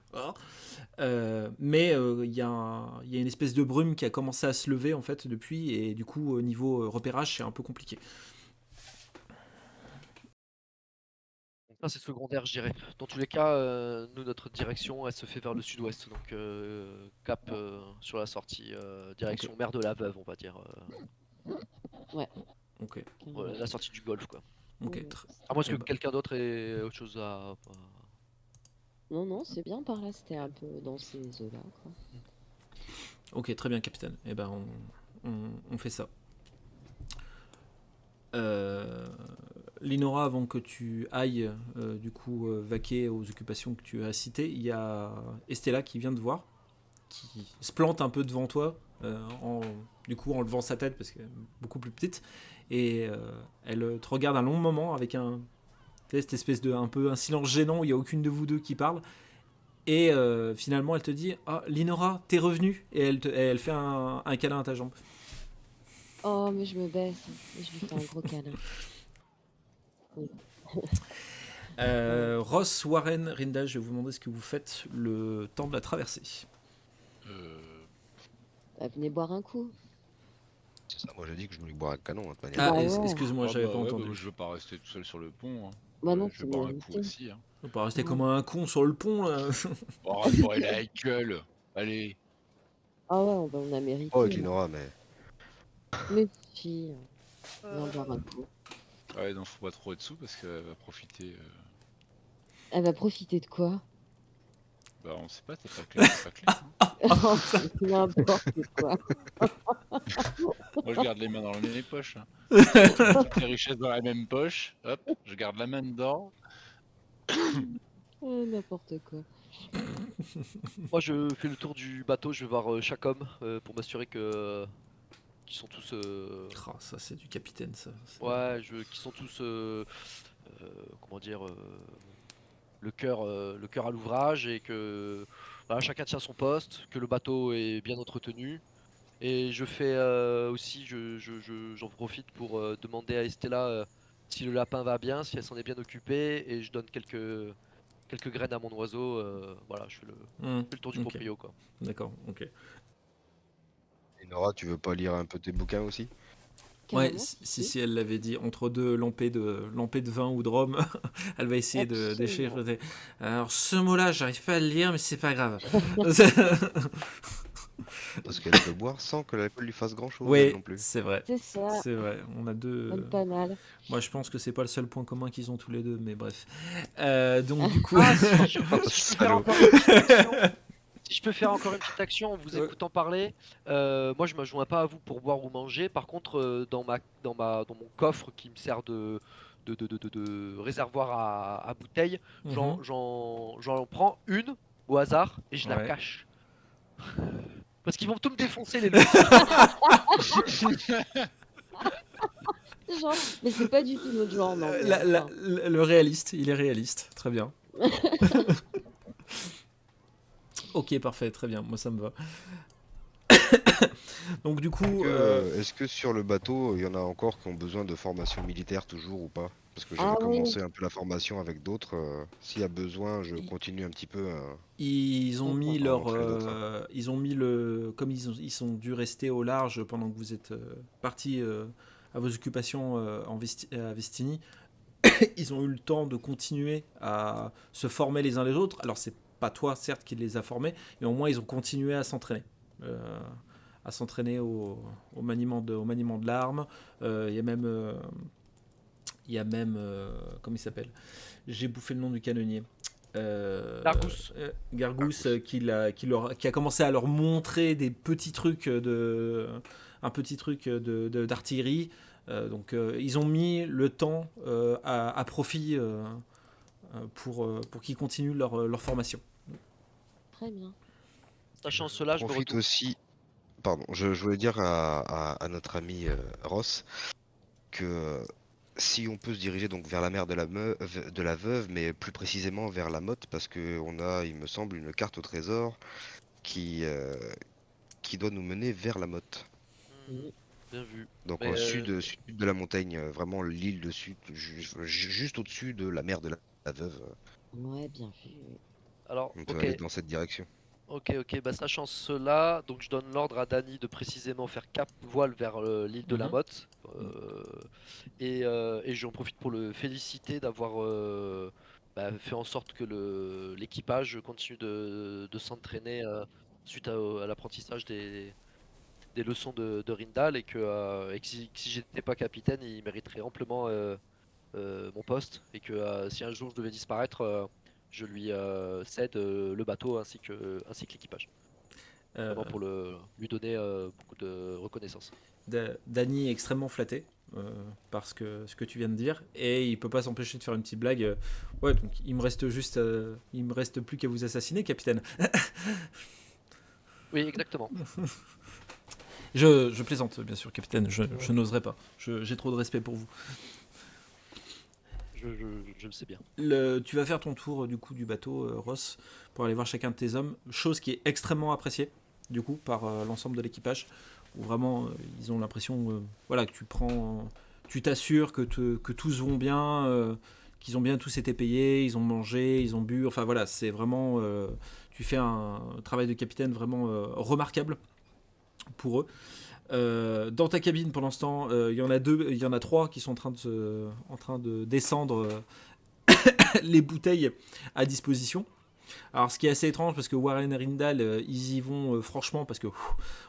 Mais il y a une espèce de brume qui a commencé à se lever en fait depuis, et du coup au niveau repérage c'est un peu compliqué. Ça, c'est secondaire, je dirais. Dans tous les cas, nous, notre direction, elle se fait vers le sud-ouest. Donc, cap sur la sortie, direction mer de la Veuve, on va dire. Ok. La sortie du golfe, quoi. Ok. À moins que Eh ben. quelqu'un d'autre ait autre chose à. Non, non, c'est bien par là, c'était un peu dans ces eaux-là, quoi. Ok, très bien, capitaine. Eh ben, on fait ça. Linora, avant que tu ailles du coup vaquer aux occupations que tu as citées, il y a Estella qui vient te voir, qui se plante un peu devant toi, en levant sa tête parce qu'elle est beaucoup plus petite, et elle te regarde un long moment avec cette espèce de un peu un silence gênant où il n'y a aucune de vous deux qui parle. Et finalement, elle te dit « Ah, Linora, t'es revenue !» Et elle fait un câlin à ta jambe. Oh, mais je me baisse, et je lui fais un gros câlin. Ross, Warren, Rindal, je vais vous demander ce que vous faites le temps de la traversée. Bah, venez boire un coup. C'est ça, moi j'ai dit que je voulais boire un canon, de toute Ah, manière. Bah ouais. excuse-moi, j'avais pas entendu. Je veux pas rester tout seul sur le pont. Hein. Bah non, Je c'est vais boire un une coup invité. aussi. Hein. Faut pas rester comme un con sur le pont, là. Oh, pour la gueule. Allez. Ah ouais, on a mérité. Oh, là. Glinora, mais Mais si, on va boire un coup. Ouais, non, faut pas trop être dessous parce qu'elle va profiter. Elle va profiter de quoi? Bah, on sait pas, t'es pas clair, c'est pas clair. Hein. N'importe quoi. Moi, je garde les mains dans mes poches. Hein. Toutes les richesses dans la même poche. Hop, je garde la main dedans. N'importe quoi. Moi, je fais le tour du bateau, je vais voir chaque homme pour m'assurer que qu'ils sont tous. Ah, ça, c'est du capitaine, ça. Ouais, qu'ils sont tous. Comment dire le cœur à l'ouvrage et que voilà, chacun tient son poste, que le bateau est bien entretenu. Et je fais aussi, j'en profite pour demander à Estella si le lapin va bien, si elle s'en est bien occupée, et je donne quelques graines à mon oiseau. Voilà, je fais le tour du Ok. proprio, quoi. D'accord, ok. Glinora, tu veux pas lire un peu tes bouquins aussi? Ouais, Carrément, si elle l'avait dit, entre deux lampées de vin ou de rhum, elle va essayer de Absolument. déchiffrer. Alors, ce mot-là, j'arrive pas à le lire, mais c'est pas grave. Parce qu'elle peut boire sans que l'alcool lui fasse grand chose Oui, non plus. c'est vrai. C'est ça, C'est vrai. On a deux. même pas mal. Moi, je pense que c'est pas le seul point commun qu'ils ont tous les deux, mais bref. Donc, du coup. Ah, si je peux faire encore une petite action, si je peux faire encore une petite action en vous Ouais. écoutant parler, moi je me joins pas à vous pour boire ou manger. Par contre, dans mon coffre qui me sert de réservoir à bouteilles, Mhm. j'en prends une au hasard et je la Ouais. cache. Parce qu'ils vont tout me défoncer les loups. Genre, mais c'est pas du tout notre genre, non. mais enfin, Le réaliste, il est réaliste. Très bien. Ok, parfait, très bien. Moi, ça me va. Donc, du coup. Est-ce que sur le bateau, il y en a encore qui ont besoin de formation militaire toujours ou pas? Parce que j'avais Ah oui. commencé un peu la formation avec d'autres. S'il y a besoin, je continue un petit peu. Ils ont mis D'accord. leur, Entre les autres, ils ont mis le, comme ils sont dû rester au large pendant que vous êtes partis à vos occupations à Vestini. Ils ont eu le temps de continuer à se former les uns les autres. Alors c'est pas toi certes qui les a formés, mais au moins ils ont continué à s'entraîner, au maniement de l'arme. Il y a même, comment il s'appelle? J'ai bouffé le nom du canonnier. Gargousse. Gargousse qui a commencé à leur montrer des petits trucs d'artillerie. Donc ils ont mis le temps à profit pour qu'ils continuent leur formation. Très bien. Sachant cela, je me profite retourne. aussi. Pardon, je voulais dire à notre ami Ross que si on peut se diriger donc vers la mer de la Veuve, mais plus précisément vers la Motte, parce que on a, il me semble, une carte au trésor qui doit nous mener vers la Motte. Oui. Bien vu. Donc Mais, au sud de la montagne, vraiment l'île de sud, juste au-dessus de la mer de la Veuve. Ouais, bien vu. Alors, On peut ok. aller dans cette direction. Ok, bah sachant cela, donc je donne l'ordre à Dany de précisément faire cap voile vers l'île de la Mhm. Motte. Et j'en profite pour le féliciter d'avoir fait en sorte que l'équipage continue de s'entraîner suite à l'apprentissage des leçons de Rindal et que si j'étais pas capitaine, il mériterait amplement mon poste et que si un jour je devais disparaître, je lui cède le bateau ainsi que l'équipage. Vraiment pour lui donner beaucoup de reconnaissance. Danny est extrêmement flatté par ce que tu viens de dire et il peut pas s'empêcher de faire une petite blague. Ouais, donc il me reste plus qu'à vous assassiner, capitaine. Oui, exactement. Je plaisante, bien sûr, capitaine. Je n'oserais pas. J'ai trop de respect pour vous. Je le sais bien. Tu vas faire ton tour du coup du bateau, Ross, pour aller voir chacun de tes hommes. Chose qui est extrêmement appréciée du coup par l'ensemble de l'équipage. Où vraiment ils ont l'impression, voilà, que tu t'assures que tous vont bien, qu'ils ont bien tous été payés, ils ont mangé, ils ont bu. Enfin voilà, c'est vraiment, tu fais un travail de capitaine vraiment remarquable pour eux. Dans ta cabine, pour l'instant, il y en a trois qui sont en train de descendre les bouteilles à disposition. Alors ce qui est assez étrange parce que Warren et Rindal ils y vont franchement parce que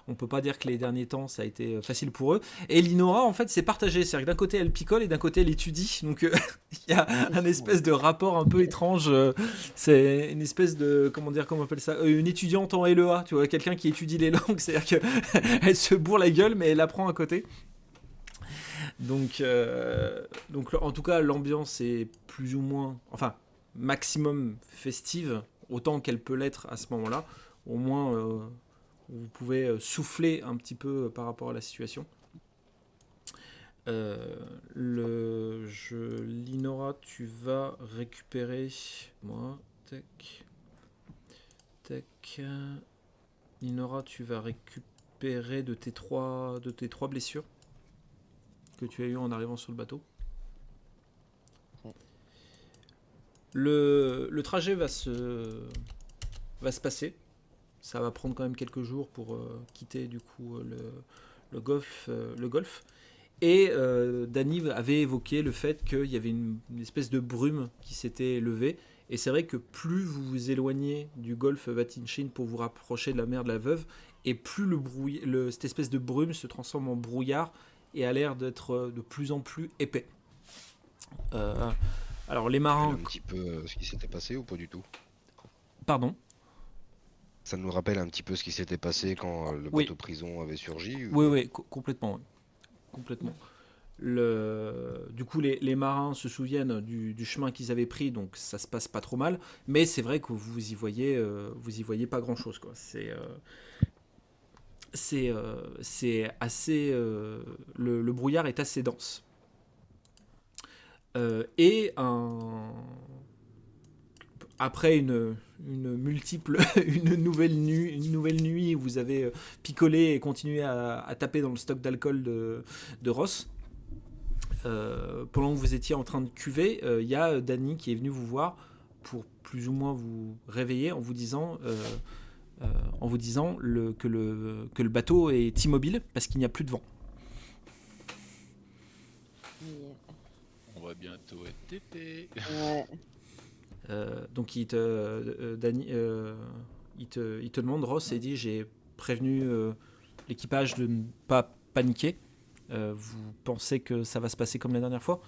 on peut pas dire que les derniers temps ça a été facile pour eux, et Linora en fait c'est partagé, c'est-à-dire que d'un côté elle picole et d'un côté elle étudie, donc il y a un espèce de rapport un peu étrange, c'est une espèce de comment on appelle ça, une étudiante en LEA, tu vois, quelqu'un qui étudie les langues, c'est-à-dire que elle se bourre la gueule mais elle apprend à côté. Donc en tout cas l'ambiance est plus ou moins, enfin maximum festive, autant qu'elle peut l'être à ce moment-là. Au moins, vous pouvez souffler un petit peu par rapport à la situation. Linora, tu vas récupérer... Moi, tac. Linora, tu vas récupérer de tes trois blessures que tu as eues en arrivant sur le bateau. Le trajet va se passer. Ça va prendre quand même quelques jours pour quitter du coup le golfe. Et Danny avait évoqué le fait qu'il y avait une espèce de brume qui s'était levée. Et c'est vrai que plus vous vous éloignez du golfe Vatinchin pour vous rapprocher de la mer de la Veuve, et plus cette espèce de brume se transforme en brouillard et a l'air d'être de plus en plus épais. Alors les marins... Un petit peu ce qui s'était passé ou pas du tout? Pardon? Ça nous rappelle un petit peu ce qui s'était passé quand le bateau prison avait surgi? Oui, complètement. Complètement. Du coup, les marins se souviennent du chemin qu'ils avaient pris, donc ça se passe pas trop mal. Mais c'est vrai que vous y voyez pas grand-chose, quoi. C'est assez... le brouillard est assez dense. Après une nouvelle nuit où vous avez picolé et continué à taper dans le stock d'alcool de Ross, pendant que vous étiez en train de cuver, il y a Danny qui est venu vous voir pour plus ou moins vous réveiller en vous disant que le bateau est immobile parce qu'il n'y a plus de vent. On va bientôt être TP. Ouais. Donc Danny, il te demande, Ross, et dit: j'ai prévenu l'équipage de ne pas paniquer. Vous pensez que ça va se passer comme la dernière fois?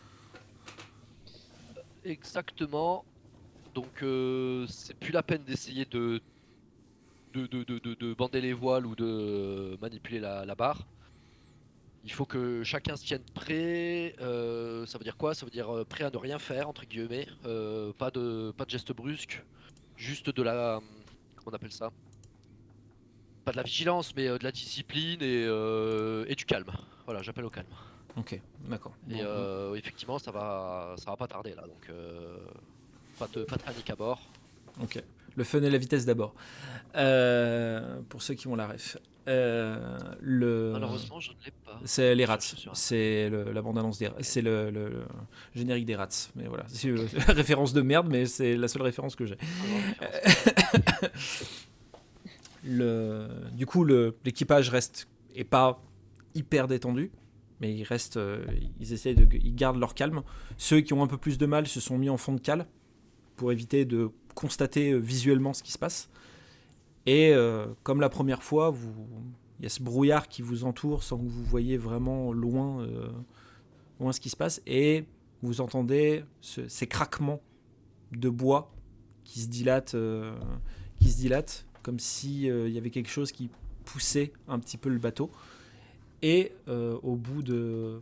Exactement. Donc c'est plus la peine d'essayer de bander les voiles ou de manipuler la barre. Il faut que chacun se tienne prêt. Ça veut dire quoi? Ça veut dire prêt à ne rien faire, entre guillemets. Pas de geste brusque. Juste de la... Comment on appelle ça? Pas de la vigilance, mais de la discipline et du calme. Voilà, j'appelle au calme. Ok, d'accord. Et effectivement, ça va pas tarder là. Donc pas de panique à bord. Ok. Le fun et la vitesse d'abord. Pour ceux qui ont la ref. Malheureusement, je ne l'ai pas. C'est les rats. C'est la bande-annonce des rats. C'est le générique des rats. Mais voilà. C'est une référence de merde, mais c'est la seule référence que j'ai. Du coup, l'équipage reste et pas hyper détendu, mais ils gardent leur calme. Ceux qui ont un peu plus de mal se sont mis en fond de cale pour éviter de constater visuellement ce qui se passe. Et comme la première fois, il y a ce brouillard qui vous entoure sans que vous voyez vraiment loin ce qui se passe, et vous entendez ces craquements de bois qui se dilatent comme si y avait quelque chose qui poussait un petit peu le bateau. Et au bout de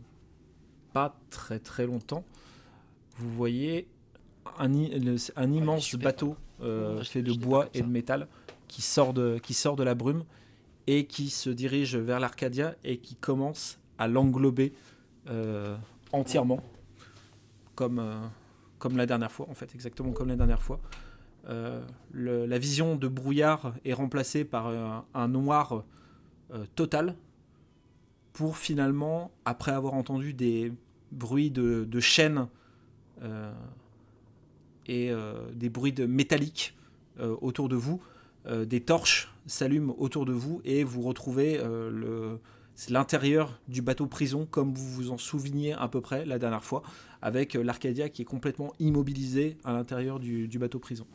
pas très très longtemps, vous voyez un immense bateau fait de bois et de métal qui sort de la brume et qui se dirige vers l'Arcadia et qui commence à l'englober entièrement, comme la dernière fois, en fait, exactement comme la dernière fois. La vision de brouillard est remplacée par un noir total, pour finalement, après avoir entendu des bruits de chaînes et des bruits métalliques autour de vous, des torches s'allument autour de vous et vous retrouvez c'est l'intérieur du bateau prison, comme vous vous en souveniez à peu près la dernière fois, avec l'Arcadia qui est complètement immobilisé à l'intérieur du bateau prison.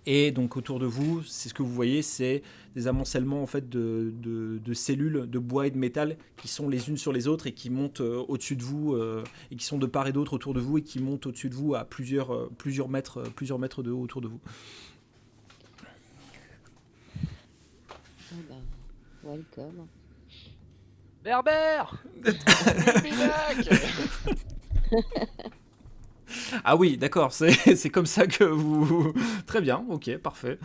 Et donc autour de vous, c'est ce que vous voyez, c'est des amoncellements en fait de cellules de bois et de métal qui sont les unes sur les autres et qui montent au-dessus de vous et qui sont de part et d'autre autour de vous et qui montent au-dessus de vous à plusieurs mètres de haut autour de vous. Ah bah, welcome. Berbère. Ah oui, d'accord, c'est comme ça que vous... Très bien, ok, parfait.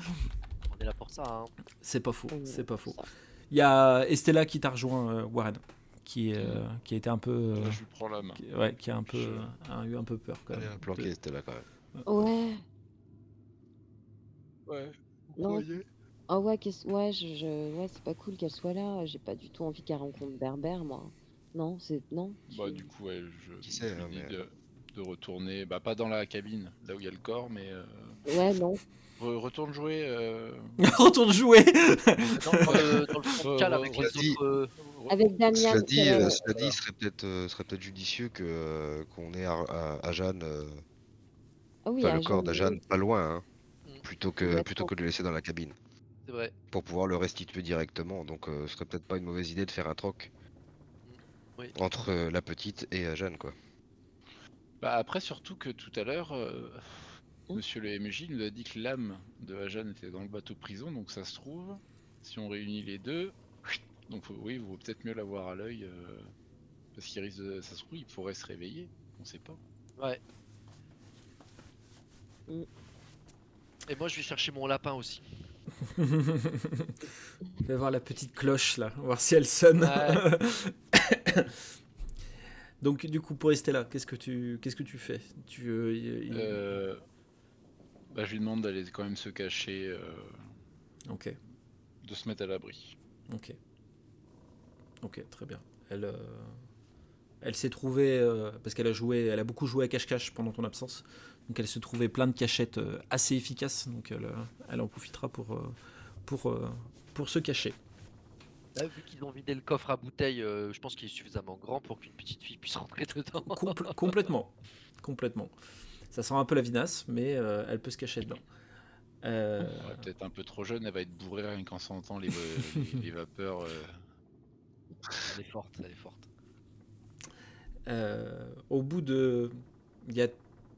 On est là pour ça. Hein. C'est pas faux, On est c'est là pas pour faux. ça. Il y a Estella qui t'a rejoint, Warren, qui a été un peu... Là, je lui prends la main. qui a un peu a eu un peu peur quand Elle même. est planquée, c'était là quand même. Ouais. Ouais. Non. Ah ouais, ouais, ouais, c'est pas cool qu'elle soit là. J'ai pas du tout envie qu'elle rencontre Berbère, moi. Non, non. Bah du coup, ouais, Qui sait, je hein, lui dis mais- de retourner, bah pas dans la cabine, là où il y a le corps, mais Ouais, non. retourne jouer. Retourne jouer. Dans le fond de cale avec cela les dit- autres. Avec Damian. Cela dit, qu'elle- il serait peut-être judicieux que qu'on ait à Jeanne, Ah oui, enfin, le à corps Jeanne, d'Ajane pas loin, hein, Mm. plutôt que Exactement. de le laisser dans la cabine, C'est vrai. pour pouvoir le restituer directement. Donc, ce serait peut-être pas une mauvaise idée de faire un troc Oui. entre la petite et Ajane, quoi. Bah après, surtout que tout à l'heure, Hmm. monsieur le MJ nous a dit que l'âme de Ajane était dans le bateau prison, donc ça se trouve, si on réunit les deux, donc oui, il vaut peut-être mieux l'avoir à l'œil, parce qu'il risque de... Ça se trouve, il pourrait se réveiller, on sait pas. Ouais. Mm. Et moi, je vais chercher mon lapin aussi. Je vais voir la petite cloche là, voir si elle sonne. Ouais. Donc du coup pour Estella, qu'est-ce que tu fais? Bah, je lui demande d'aller quand même se cacher, Ok, de se mettre à l'abri. ok, très bien. Elle s'est trouvée parce qu'elle a beaucoup joué à cache-cache pendant ton absence. Donc elle se trouvait plein de cachettes assez efficaces. Donc elle en profitera pour se cacher. Là, vu qu'ils ont vidé le coffre à bouteilles, je pense qu'il est suffisamment grand pour qu'une petite fille puisse rentrer dedans. Complètement. Ça sent un peu la vinasse, mais elle peut se cacher dedans. Ouais, peut-être un peu trop jeune, elle va être bourrée rien qu'en sentant les vapeurs. Elle est forte, elle est forte. Au bout de... Il n'y a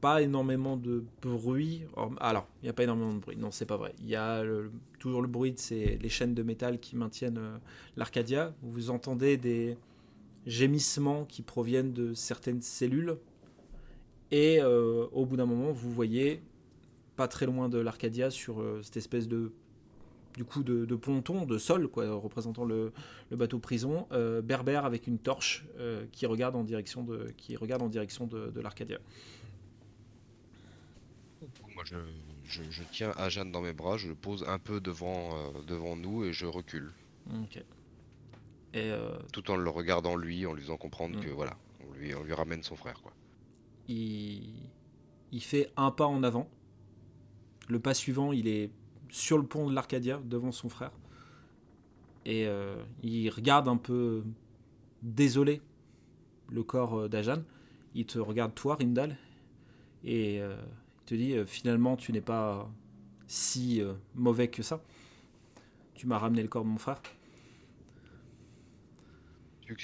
pas énormément de bruit. Alors, il n'y a pas énormément de bruit. Non, c'est pas vrai. Il y a toujours le bruit de les chaînes de métal qui maintiennent l'Arcadia. Vous entendez des gémissements qui proviennent de certaines cellules. Et au bout d'un moment, vous voyez, pas très loin de l'Arcadia, sur cette espèce de ponton, de sol, quoi, représentant le bateau prison, Berbère avec une torche qui regarde en direction de l'Arcadia. Moi, je tiens Ajane dans mes bras, je le pose un peu devant nous et je recule, Ok. Et tout en le regardant lui, en lui faisant comprendre Mm. que voilà, on lui ramène son frère, quoi. il fait un pas en avant. Le pas suivant, il est sur le pont de l'Arcadia, devant son frère. Et il regarde un peu désolé le corps d'Ajane. Il te regarde toi, Rindal, et il te dit finalement tu n'es pas si mauvais que ça. Tu m'as ramené le corps de mon frère. Vu que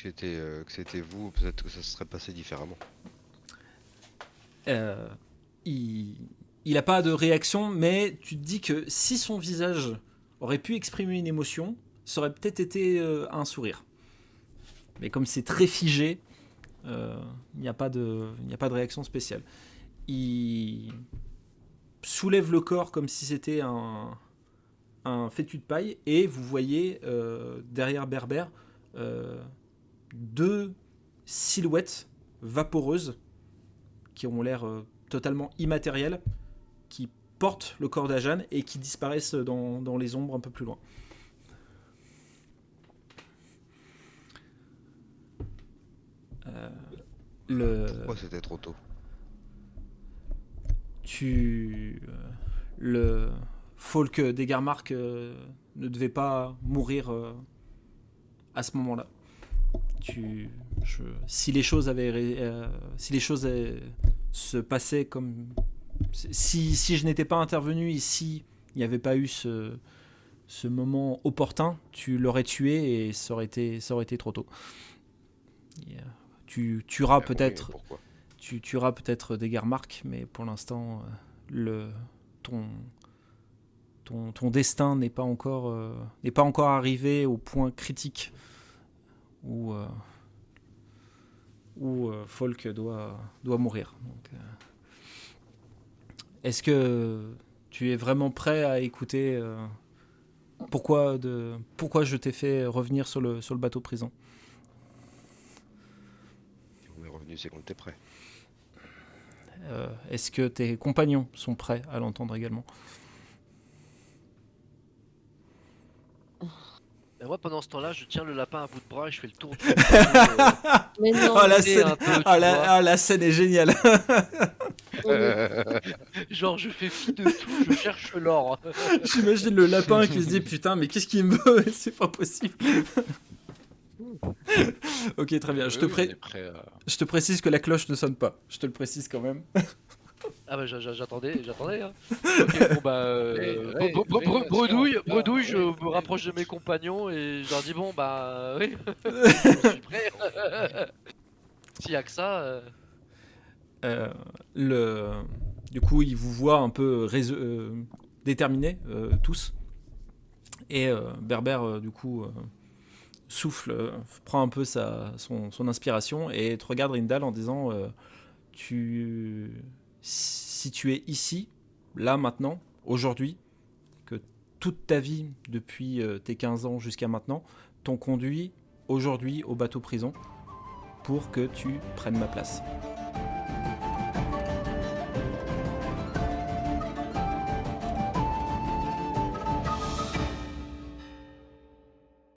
c'était vous, peut-être que ça se serait passé différemment. Il n'a pas de réaction, mais tu te dis que si son visage aurait pu exprimer une émotion, ça aurait peut-être été un sourire. Mais comme c'est très figé, il n'y a pas de réaction spéciale. Il soulève le corps comme si c'était un fétu de paille, et vous voyez derrière Berbère deux silhouettes vaporeuses qui ont l'air totalement immatérielles, qui portent le corps d'Ajane et qui disparaissent dans les ombres un peu plus loin. Pourquoi c'était trop tôt? Le Folk d'Egarmark ne devait pas mourir à ce moment-là. si les choses se passaient comme si je n'étais pas intervenu ici, il n'y avait pas eu ce moment opportun, tu l'aurais tué et ça aurait été trop tôt. Tu tueras peut-être des Garmarques, mais pour l'instant ton destin n'est pas encore arrivé au point critique où Folk doit mourir. Donc, est-ce que tu es vraiment prêt à écouter pourquoi je t'ai fait revenir sur le bateau prison? Si on est revenu, c'est qu'on était prêt. Est-ce que tes compagnons sont prêts à l'entendre également? Et moi, pendant ce temps-là, je tiens le lapin à bout de bras et je fais le tour du Mais non, la scène est géniale. genre, je fais fi de tout, je cherche l'or. J'imagine le lapin qui se dit putain, mais qu'est-ce qu'il me veut? C'est pas possible. Ok, très bien. Je te précise que la cloche ne sonne pas. Je te le précise quand même. Ah bah j'attendais. Hein. Ok, bon bah bredouille, je me rapproche de mes compagnons et je leur dis bon bah oui, je suis prêt. S'il y a que ça. Du coup, ils vous voient un peu déterminés tous. Et Berbère, du coup, souffle, prend un peu son inspiration et te regarde Rindal en disant si tu es ici, là, maintenant, aujourd'hui, que toute ta vie, depuis tes 15 ans jusqu'à maintenant, t'ont conduit aujourd'hui au bateau prison pour que tu prennes ma place.